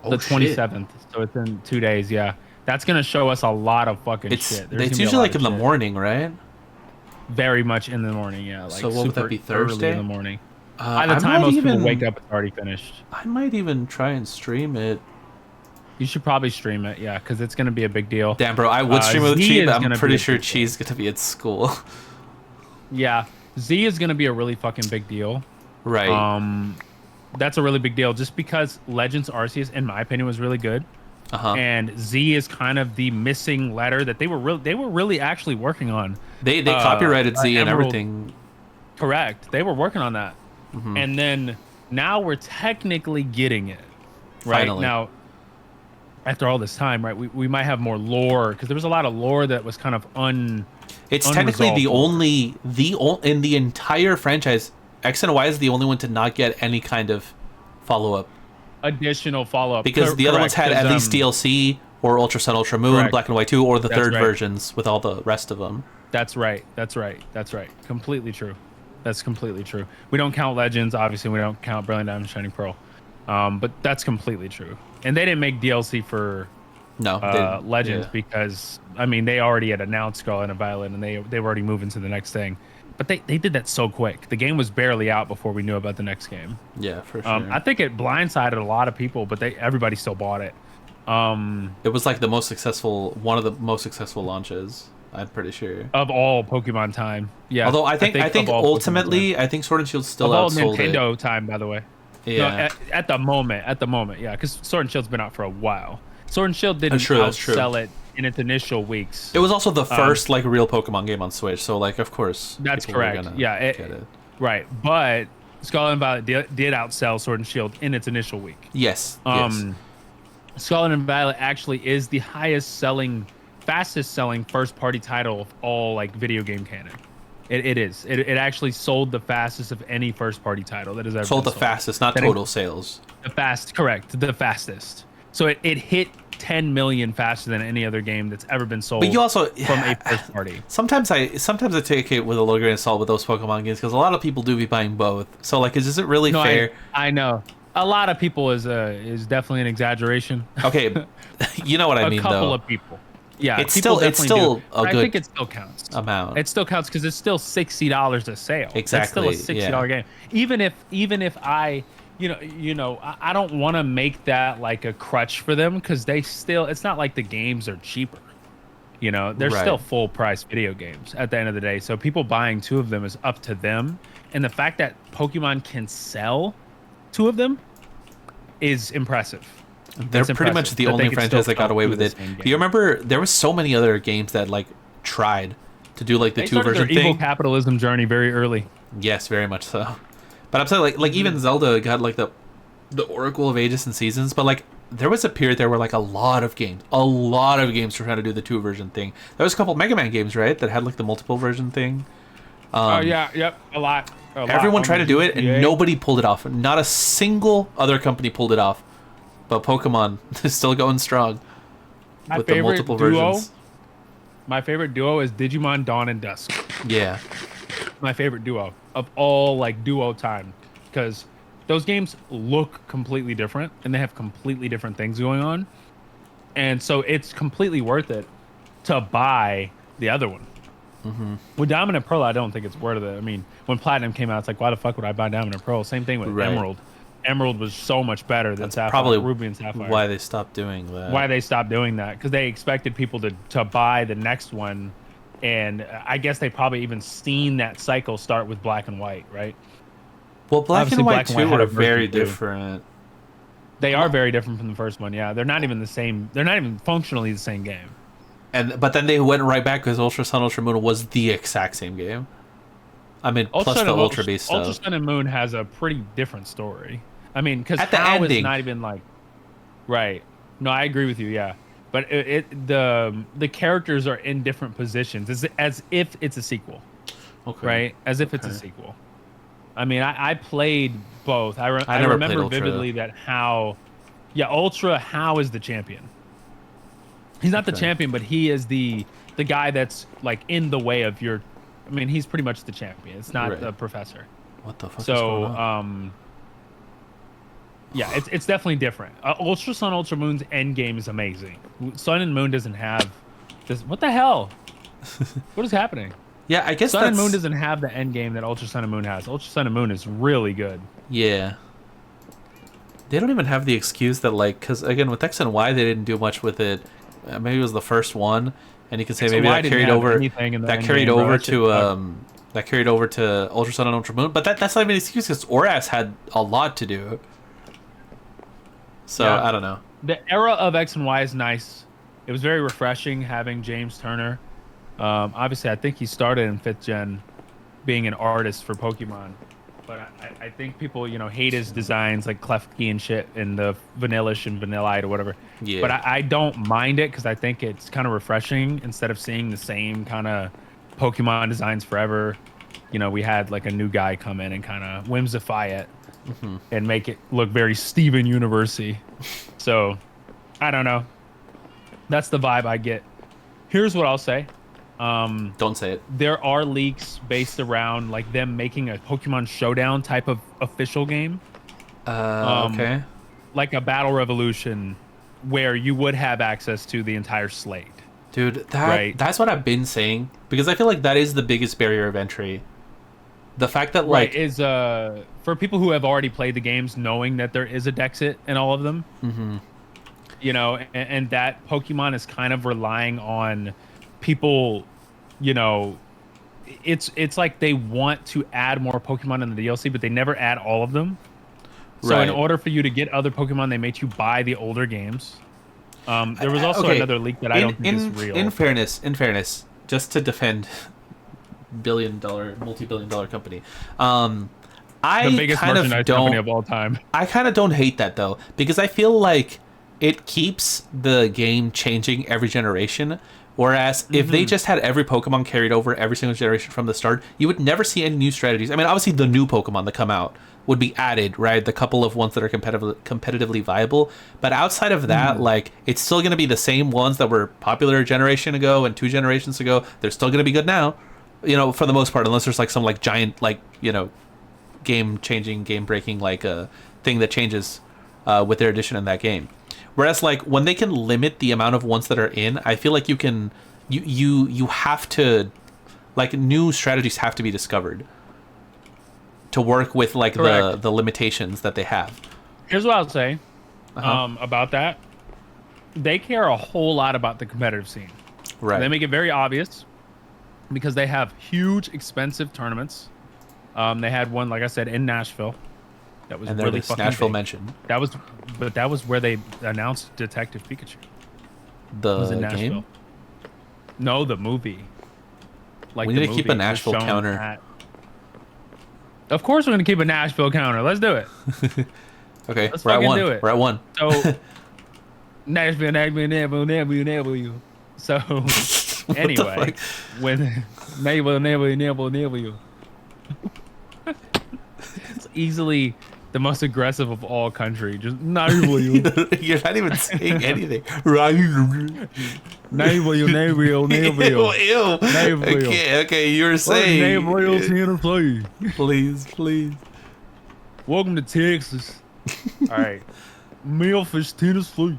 The 27th. So it's in 2 days. Yeah. That's going to show us a lot of fucking shit. It's usually like in the morning, right? Very much in the morning, yeah. Like so what would that be, Thursday? In the morning. By the time most people wake up, it's already finished. I might even try and stream it. You should probably stream it, yeah, because it's going to be a big deal. Damn, bro, I would stream it with Chi, but I'm pretty sure Chi's going to be at school. Yeah. Z is going to be a really fucking big deal. Right. That's a really big deal, just because Legends Arceus, in my opinion, was really good. And Z is kind of the missing letter that they were really actually working on. They copyrighted Z and Emerald. everything. Correct. They were working on that. And then now we're technically getting it. Right? Finally. Now, after all this time, right, we might have more lore, because there was a lot of lore that was kind of It's technically the unresolved. only in the entire franchise. X and Y is the only one to not get any kind of follow-up. Additional follow-up. Because the other ones had at least DLC or Ultra Sun, Ultra Moon, correct. Black and White 2, or the That's third right. versions with all the rest of them. That's right. Completely true. That's completely true. We don't count Legends. Obviously, we don't count Brilliant Diamond, Shining Pearl. But that's completely true. And they didn't make DLC for Legends because, I mean, they already had announced Scarlet and Violet, and they were already moving to the next thing. But they did that so quick. The game was barely out before we knew about the next game. Yeah, for sure. I think it blindsided a lot of people, but everybody still bought it. It was like one of the most successful launches. I'm pretty sure of all Pokemon time. Yeah. Although I think ultimately, I think Sword and Shield still outsold Nintendo time, by the way. Yeah. No, at the moment, yeah, because Sword and Shield's been out for a while. Sword and Shield didn't outsell it in its initial weeks. It was also the first like real Pokemon game on Switch, so like of course that's correct. Yeah, get it. Right, but Scarlet and Violet did outsell Sword and Shield in its initial week. Yes. Scarlet and Violet actually is the fastest selling first party title of all like video game canon. It is. It actually sold the fastest of any first party title that has ever sold been the fastest, not total sales. The fastest. So it hit 10 million faster than any other game that's ever been sold. But you also from a first party. Sometimes I take it with a little grain of salt with those Pokemon games, because a lot of people do be buying both. So like, is it really fair? I know. A lot of people is definitely an exaggeration. Okay, you know what I mean. A couple though. of people. Yeah, it's still a good. I think it still counts. Amount. It still counts because it's still $60 a sale. Exactly. That's still a $60 game. Even if I, I don't want to make that like a crutch for them, because it's not like the games are cheaper. They're still full price video games at the end of the day. So people buying two of them is up to them. And the fact that Pokemon can sell two of them is impressive. They're pretty much the only franchise that got away with it. Do you remember there was so many other games that like tried to do like the two version thing? Evil capitalism journey very early. Yes, very much so. But I'm saying like even Zelda got like the Oracle of Ages and Seasons, but like there was a period there where like a lot of games were trying to do the two version thing. There was a couple Mega Man games, right, that had like the multiple version thing. A lot. Everyone tried to do it, and nobody pulled it off. Not a single other company pulled it off. But Pokemon is still going strong with the multiple versions. My favorite duo is Digimon Dawn and Dusk. Yeah. My favorite duo of all like duo time, because those games look completely different and they have completely different things going on. And so it's completely worth it to buy the other one. Mm-hmm. With Diamond and Pearl, I don't think it's worth it. I mean, when Platinum came out, it's like, why the fuck would I buy Diamond and Pearl? Same thing with Emerald. Emerald was so much better than Sapphire, probably Ruby and Sapphire. Why they stopped doing that. Because they expected people to buy the next one, and I guess they probably even seen that cycle start with Black and White, right? Well, Black and White 2 were very different. They are very different from the first one, yeah. They're not even the same. They're not even functionally the same game. But then they went right back because Ultra Sun, Ultra Moon was the exact same game. I mean, plus the Ultra Beast stuff. Ultra Sun and Moon has a pretty different story. I mean, because the ending, is not even like, right? No, I agree with you. Yeah, but the characters are in different positions, as if it's a sequel, okay? Right? As if it's a sequel. I mean, I played both. I never remember vividly that Ultra How is the champion. He's not the champion, but he is the guy that's like in the way of your. I mean, he's pretty much the champion. It's not the professor. What the fuck is going on? Yeah, it's definitely different. Ultra Sun, Ultra Moon's end game is amazing. Sun and Moon doesn't have this. What the hell? What is happening? Yeah, I guess Sun and Moon doesn't have the end game that Ultra Sun and Moon has. Ultra Sun and Moon is really good. Yeah. They don't even have the excuse that, like, because again with X and Y they didn't do much with it. Maybe it was the first one, and you can say maybe that carried over. To that carried over to Ultra Sun and Ultra Moon. But that's not even an excuse because ORAS had a lot to do. So Yeah. I don't know. The era of X and Y is nice. It was very refreshing having James Turner. Obviously, I think he started in 5th gen being an artist for Pokemon. But I think people, hate his designs like Klefki and shit and the Vanillish and Vanillite or whatever. Yeah. But I don't mind it because I think it's kind of refreshing instead of seeing the same kind of Pokemon designs forever. We had like a new guy come in and kind of whimsify it and make it look very Steven Universe-y. So, I don't know. That's the vibe I get. Here's what I'll say. Don't say it. There are leaks based around like them making a Pokemon Showdown type of official game. Okay. Like a Battle Revolution where you would have access to the entire slate. Dude, Right. that's what I've been saying because I feel like that is the biggest barrier of entry. The fact that Right, like is for people who have already played the games, knowing that there is a Dexit in all of them, and that Pokemon is kind of relying on people, it's like they want to add more Pokemon in the DLC, but they never add all of them. So Right. in order for you to get other Pokemon, they make you buy the older games. There was also Okay. another leak that I don't think is real. In fairness, just to defend multi-billion-dollar company, The I biggest kind merchandise of company don't. of all time. I kind of don't hate that though, because I feel like it keeps the game changing every generation. Whereas if they just had every Pokemon carried over every single generation from the start, you would never see any new strategies. I mean, obviously the new Pokemon that come out would be added, right? The couple of ones that are competitively viable. But outside of that, like, it's still going to be the same ones that were popular a generation ago and 2 generations ago. They're still going to be good now, for the most part, unless there's like some like giant, like, game-changing, game-breaking, like thing that changes with their addition in that game. Whereas, like, when they can limit the amount of ones that are in, I feel like you have to, like, new strategies have to be discovered to work with, like, Correct. the limitations that they have. Here's what I'll say Uh-huh. about that. They care a whole lot about the competitive scene. Right. They make it very obvious because they have huge, expensive tournaments. They had one, like I said, in Nashville. That was And there really this fucking Nashville big. mention. That was where they announced Detective Pikachu. It The was in Nashville. game? No, the movie. Like We the need to keep a movie was Nashville shown counter. Of course, we're gonna keep a Nashville counter. Let's do it. Okay, Let's we're at fucking 1. do it. We're at 1. So Nashville. So anyway, when Nashville. It's easily the most aggressive of all country. Just Nashville. You're not even saying anything. Nashville. Ew. Okay, you were saying. Nashville's here to play. Please. Welcome to Texas. All right, Memphis, Tennessee.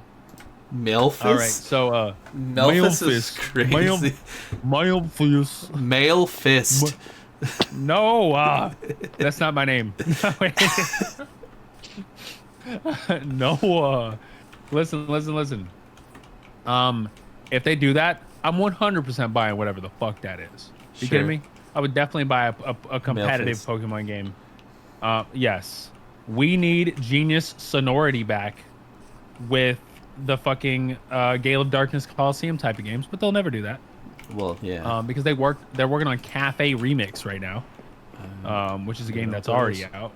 Memphis? All right, so Memphis is crazy. Memphis. Male fist. No, that's not my name. No, listen. If they do that, I'm 100% buying whatever the fuck that is. You Sure. kidding me? I would definitely buy a competitive Memphis. Pokemon game. Yes, we need Genius Sonority back with the fucking Gale of Darkness Coliseum type of games, but they'll never do that. Well, yeah. Because they're working on Cafe Remix right now, which is a game know that's what that already is. out.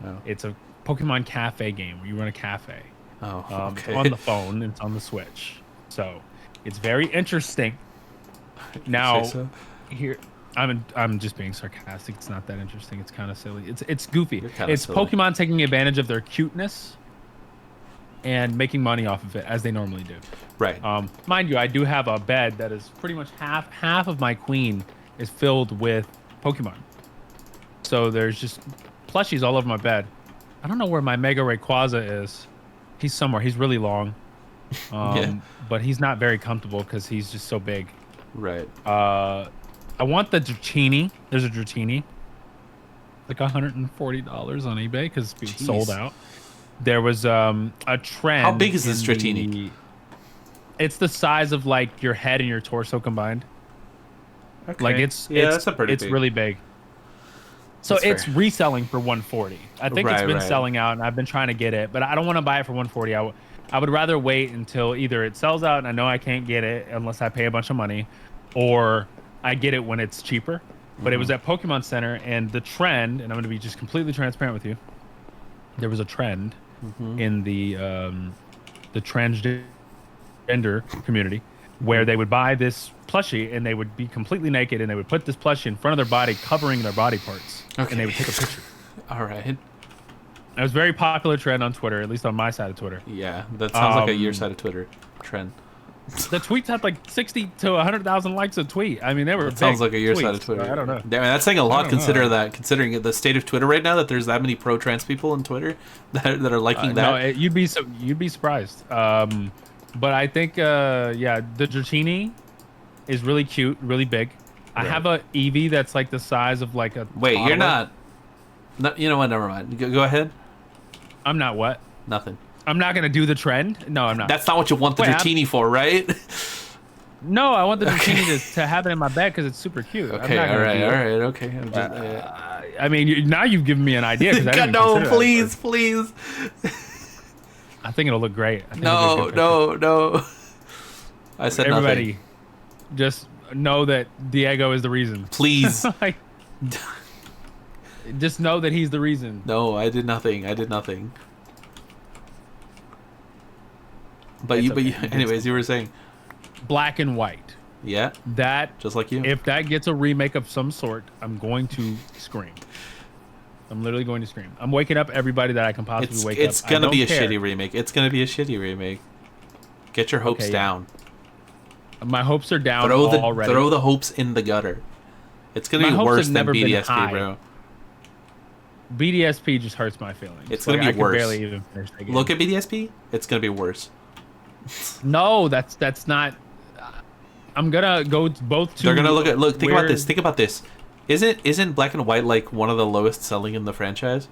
Oh. It's a Pokemon Cafe game where you run a cafe. Oh, It's okay. on the phone and it's on the Switch, so it's very interesting. Now, Say so? here I'm just being sarcastic. It's not that interesting. It's kind of silly. It's goofy. You're kinda It's silly. Pokemon taking advantage of their cuteness and making money off of it as they normally do. Right. Mind you, I do have a bed that is pretty much half of my queen is filled with Pokemon. So there's just plushies all over my bed. I don't know where my Mega Rayquaza is. He's somewhere. He's really long. Yeah. But he's not very comfortable because he's just so big. Right. I want the Dratini. There's a Dratini. Like $140 on eBay because it's Jeez. sold out. There was a trend. How big is this in Dratini? It's the size of like your head and your torso combined. Okay. Like it's that's a pretty it's big. really big. So That's it's fair. reselling for 140. I think it's Right, been right. selling out, and I've been trying to get it, but I don't want to buy it for 140. I would rather wait until either it sells out and I know I can't get it unless I pay a bunch of money, or I get it when it's cheaper. But it was at Pokemon Center, and the trend, and I'm going to be just completely transparent with you, there was a trend in the transgender community where they would buy this plushie and they would be completely naked and they would put this plushie in front of their body, covering their body parts, and they would take a picture. All right. It was a very popular trend on Twitter, at least on my side of Twitter. Yeah, that sounds like a your side of Twitter trend. The tweets had like 60 to 100,000 likes a tweet. I mean, they were. It sounds like a your tweets, side of Twitter. so I don't know. Damn, that's saying a lot. don't know. Considering the state of Twitter right now, that there's that many pro-trans people on Twitter that are liking that. No, you'd be surprised. But I think the Dratini is really cute, really big. I have a Eevee that's like the size of like a. Wait, toddler. you're not. No, you know what? Never mind. Go ahead. I'm not what? Nothing. I'm not gonna do the trend. No, I'm not. That's not what you want the Dratini for, right? No, I want the Dratini to have it in my bed because it's super cute. Okay, all right, okay. I'm just, I mean, now you've given me an idea. Cause I didn't no, consider that please, at please. first. I think it'll look great. I think it'll be a No, good picture. no. I said Everybody, nothing. just know that Diego is the reason. Please. Like, just know that he's the reason. No, I did nothing. But It's you, okay. anyways, you were saying. Black and white. Yeah, That just like you. if that gets a remake of some sort, I'm going to scream. I'm literally going to scream. I'm waking up everybody that I can possibly wake up. It's gonna be a care. shitty remake. Get your hopes Okay, yeah. down. My hopes are down already. Throw the hopes in the gutter. It's gonna My be hopes worse have than never been BDSP, high. bro. BDSP just hurts my feelings. It's gonna be I could worse. barely even finish that game. Look at BDSP. It's gonna be worse. No, that's not. I'm gonna go both to. They're gonna think about where- this. Think about this. Isn't Black and White like one of the lowest selling in the franchise?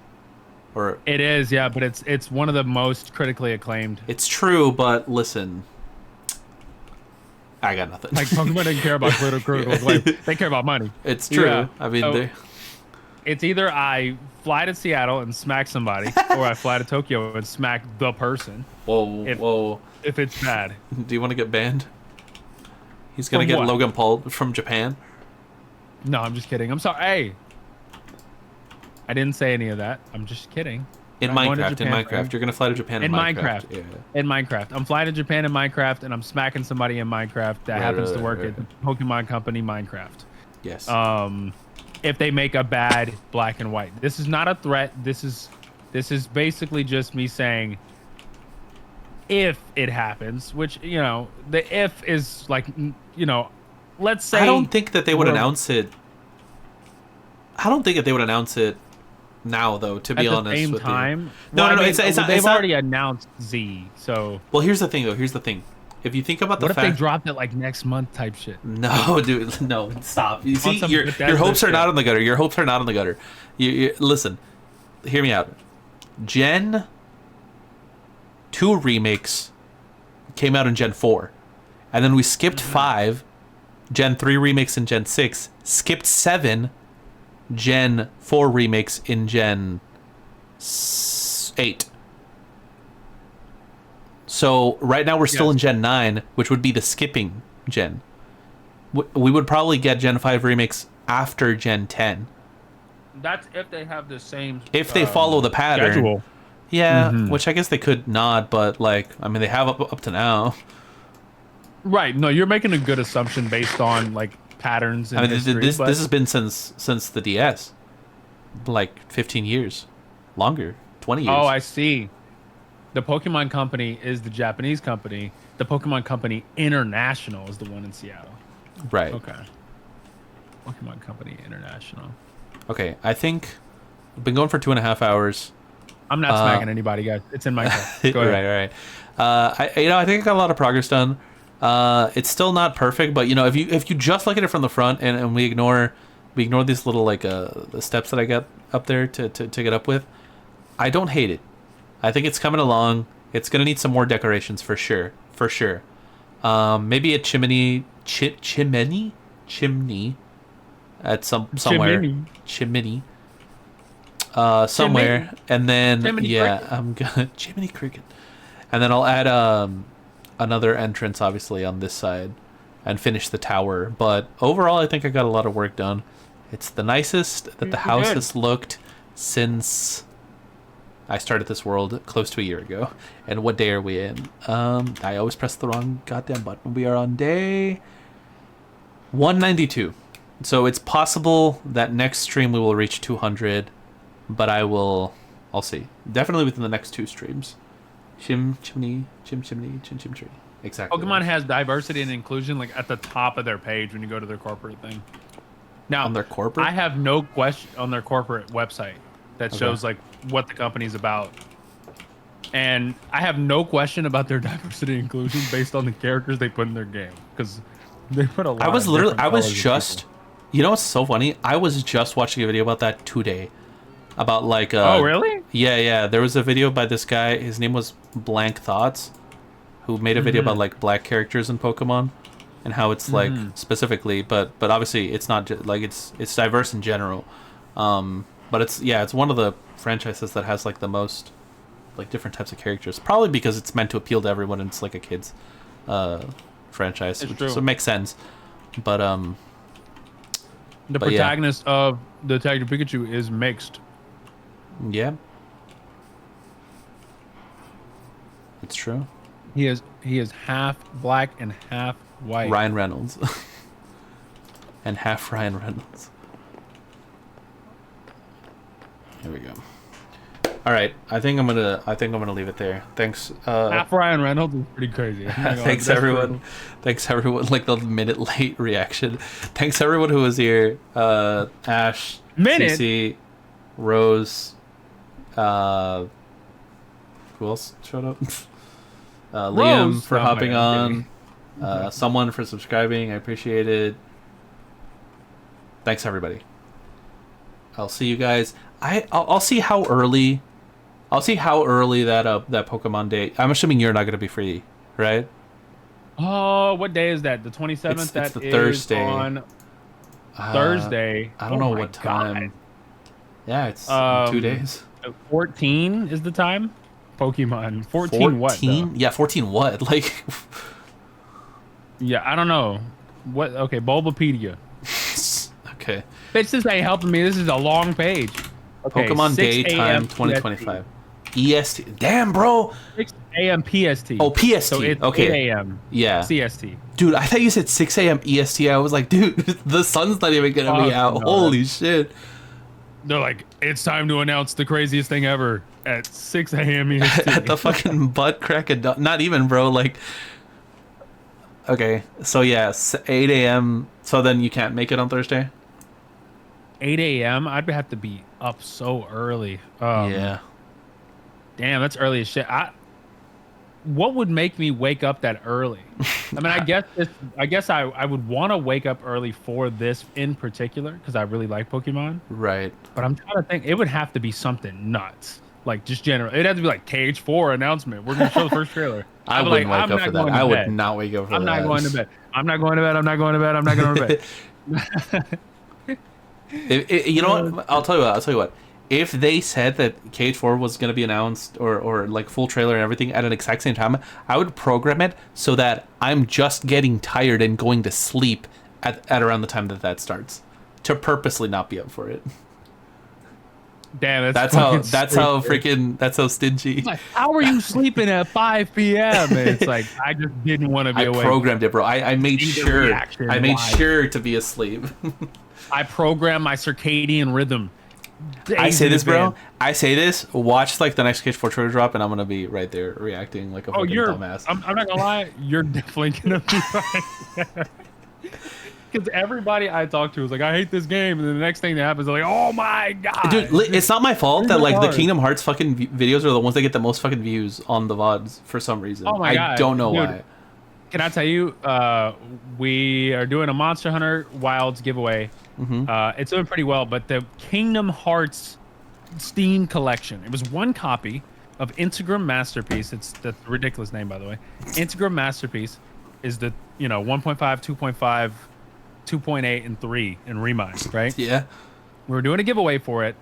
Or It is, yeah, but it's one of the most critically acclaimed. it's true, but listen, I got nothing. Like Pokemon didn't care about critical acclaim. They care about money. It's true. Yeah. I mean, So- they It's either I fly to Seattle and smack somebody, or I fly to Tokyo and smack the person. whoa, If- whoa. If it's bad. Do you want to get banned? He's gonna From get what? Logan Paul from Japan. No, I'm just kidding. I'm sorry. Hey, I didn't say any of that. I'm just kidding. In I'm going to Minecraft, Japan, you're gonna fly to Japan in In Minecraft. Minecraft. Yeah. In Minecraft, I'm flying to Japan in Minecraft, and I'm smacking somebody in Minecraft that Right, happens right, to work right, at the Pokemon Company Minecraft. Yes. If they make a bad Black and White, this is not a threat. This is basically just me saying, if it happens, which the if is like let's say I don't think that they would we're- announce it. I don't think that they would announce it now, though. To be at the honest same with time. you. No, Well, no, I mean, it's not. they've It's not. already announced Z. So Well, here's the thing, though. Here's the thing. If you think about the what if fact, they dropped it like next month type shit? no, dude, no, stop. You see, some your Bethesda hopes are shit. not in the gutter. Your hopes are not in the gutter. You listen. Hear me out. Gen 2 remakes came out in Gen 4, and then we skipped 5. Gen 3 remakes in Gen 6. Skipped 7. Gen 4 remakes in Gen 8. So right now we're still Yes. in Gen 9, which would be the skipping gen. We would probably get Gen 5 remakes after Gen 10 That's if they have the same. if they follow the pattern. schedule. Yeah, Mhm. which I guess they could not, but like I mean they have up to now. Right. No, you're making a good assumption based on like patterns. In I mean history, this but has been since the DS, like 15 years, longer, 20 years. Oh, I see. The Pokemon Company is the Japanese company. The Pokemon Company International is the one in Seattle. right. Okay. Pokemon Company International. Okay, I think we've been going for 2.5 hours. I'm not smacking anybody, guys. It's in Minecraft. Go ahead. right. I think I got a lot of progress done. It's still not perfect, but if you just look at it from the front and we ignore these little like the steps that I got up there to get up with, I don't hate it. I think it's coming along. It's gonna need some more decorations for sure. Maybe a chimney at somewhere. Chimney. Chimney. somewhere, and then Jiminy yeah, I'm gonna Jiminy Cricket, and then I'll add another entrance obviously on this side, and finish the tower. But overall, I think I got a lot of work done. It's the nicest that the house good. has looked since I started this world close to a year ago. And what day are we in? I always press the wrong goddamn button. We are on day 192. So it's possible that next stream we will reach 200, but I'll see. Definitely within the next 2 streams. Chim chimney, chim chimney, chim chim tree. Exactly. Pokemon has diversity and inclusion like at the top of their page when you go to their corporate thing. Now, on their corporate? I have no question on their corporate website that shows like what the company's about. And I have no question about their diversity and inclusion based on the characters they put in their game, because they put a lot. You know what's so funny? I was just watching a video about that today. About like oh really? Yeah. There was a video by this guy. His name was Blank Thoughts, who made a video about like black characters in Pokemon, and how it's like specifically, but obviously it's not like it's diverse in general. But it's one of the franchises that has like the most like different types of characters. Probably because it's meant to appeal to everyone, and it's like a kids franchise, so it makes sense. But the protagonist of Detective Pikachu is mixed. Yeah, it's true. He is half black and half white. Ryan Reynolds. And half Ryan Reynolds. There we go. All right, I think I'm gonna leave it there. Thanks. Half Ryan Reynolds is pretty crazy. Thanks everyone. Thanks everyone. Like the minute late reaction. Thanks everyone who was here. Ash, CC, Rose. Who else showed up? Liam for hopping on. Someone for subscribing. I appreciate it. Thanks everybody. I'll see you guys. I'll see how early. I'll see how early that Pokemon Day. I'm assuming you're not gonna be free, right? Oh, what day is that? The 27th. It's the Thursday. On Thursday. I don't know what time. God. Yeah, it's 2 days. 14 is the time. Pokemon 14 what? 14? Yeah, 14 what? Like. Yeah, I don't know. What? Okay, Bulbapedia. Okay. Bitch, this ain't helping me. This is a long page. Okay, Pokemon Daytime 2025. EST. Damn, bro. 6 a.m. PST. Oh, PST. So it's okay. 8 a.m. Yeah. CST. Dude, I thought you said 6 a.m. EST. I was like, dude, the sun's not even gonna be out. Holy shit. They're like, it's time to announce the craziest thing ever at 6 a.m. EST. At the fucking butt crack of dawn. Not even, bro. Like. Okay, so yeah, 8 a.m. So then you can't make it on Thursday? 8 a.m. I'd have to be up so early. Yeah. Damn, that's early as shit. What would make me wake up that early? I mean, I guess I would want to wake up early for this in particular because I really like Pokemon. Right. But I'm trying to think. It would have to be something nuts, like just general. It'd have to be like KH4 announcement. We're gonna show the first trailer. I wouldn't wake up for that. I would not wake up for that. I'm not going to bed. I'm not going to bed. I'm not going to bed. I'm not going to bed. You know what? I'll tell you what. If they said that KH4 was going to be announced or like full trailer and everything at an exact same time, I would program it so that I'm just getting tired and going to sleep at around the time that starts, to purposely not be up for it. Damn, that's how stingy. Like, how are you sleeping at 5 p.m.? And it's like I just didn't want to be awake. I programmed it, bro. I made sure. I made sure to be asleep. I programmed my circadian rhythm. I say this, bro. I say this. Watch like the next KH4 trailer drop, and I'm gonna be right there reacting like a fucking dumbass. I'm not gonna lie. You're definitely gonna be right there. Because everybody I talk to is like, I hate this game, and then the next thing that happens, they're like, oh my god, dude, it's not my fault that like the Kingdom Hearts fucking videos are the ones that get the most fucking views on the VODs for some reason. Oh my god, I don't know why. Can I tell you, we are doing a Monster Hunter Wilds giveaway. It's doing pretty well, but the Kingdom Hearts Steam collection, it was one copy of Integram Masterpiece. It's the ridiculous name, by the way. Integram Masterpiece is the 1.5, 2.5, 2.8, and 3 in Remind, right? Yeah. We were doing a giveaway for it.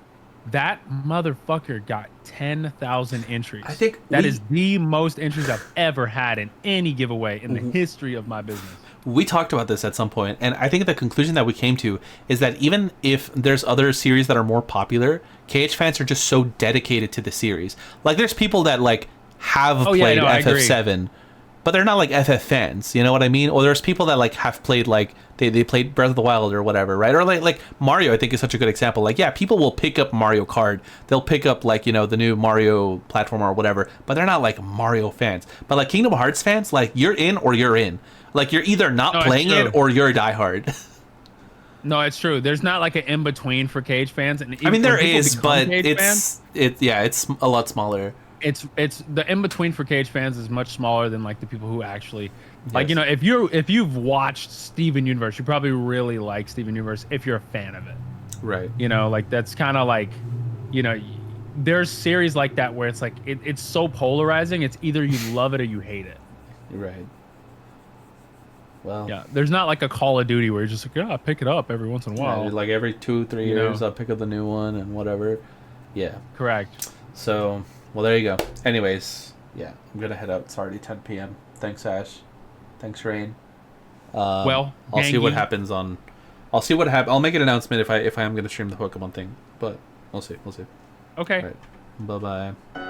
That motherfucker got 10,000 entries. I think that is the most entries I've ever had in any giveaway in the history of my business. We talked about this at some point, and I think the conclusion that we came to is that even if there's other series that are more popular, KH fans are just so dedicated to the series. Like, there's people that like have played FF7, but they're not like FF fans. You know what I mean? Or there's people that like have played like they played Breath of the Wild or whatever, right? Or like Mario, I think is such a good example. Like, yeah, people will pick up Mario Kart, they'll pick up like, you know, the new Mario platform or whatever, but they're not like Mario fans. But like Kingdom Hearts fans, like you're in or you're in. Like you're either not playing it or you're a diehard. No, it's true. There's not like an in between for Cage fans, and I mean there is, but it's a lot smaller. It's the in between for Cage fans is much smaller than like the people who actually like, you know, if you've watched Steven Universe, you probably really like Steven Universe if you're a fan of it, right? You know, like that's kind of like, you know, there's series like that where it's like it's so polarizing. It's either you love it or you hate it, right? Well, yeah, there's not like a Call of Duty where you're just like, yeah, I pick it up every once in a while. Yeah, like every 2-3 years, I'll pick up the new one and whatever. Yeah, correct. So, well, there you go. Anyways, yeah, I'm gonna head out. It's already 10 p.m. Thanks, Ash. Thanks, Rain. Well, I'll see what happens on. I'll see what happens. I'll make an announcement if I am gonna stream the Pokemon thing, but we'll see. We'll see. Okay. All right. Bye bye.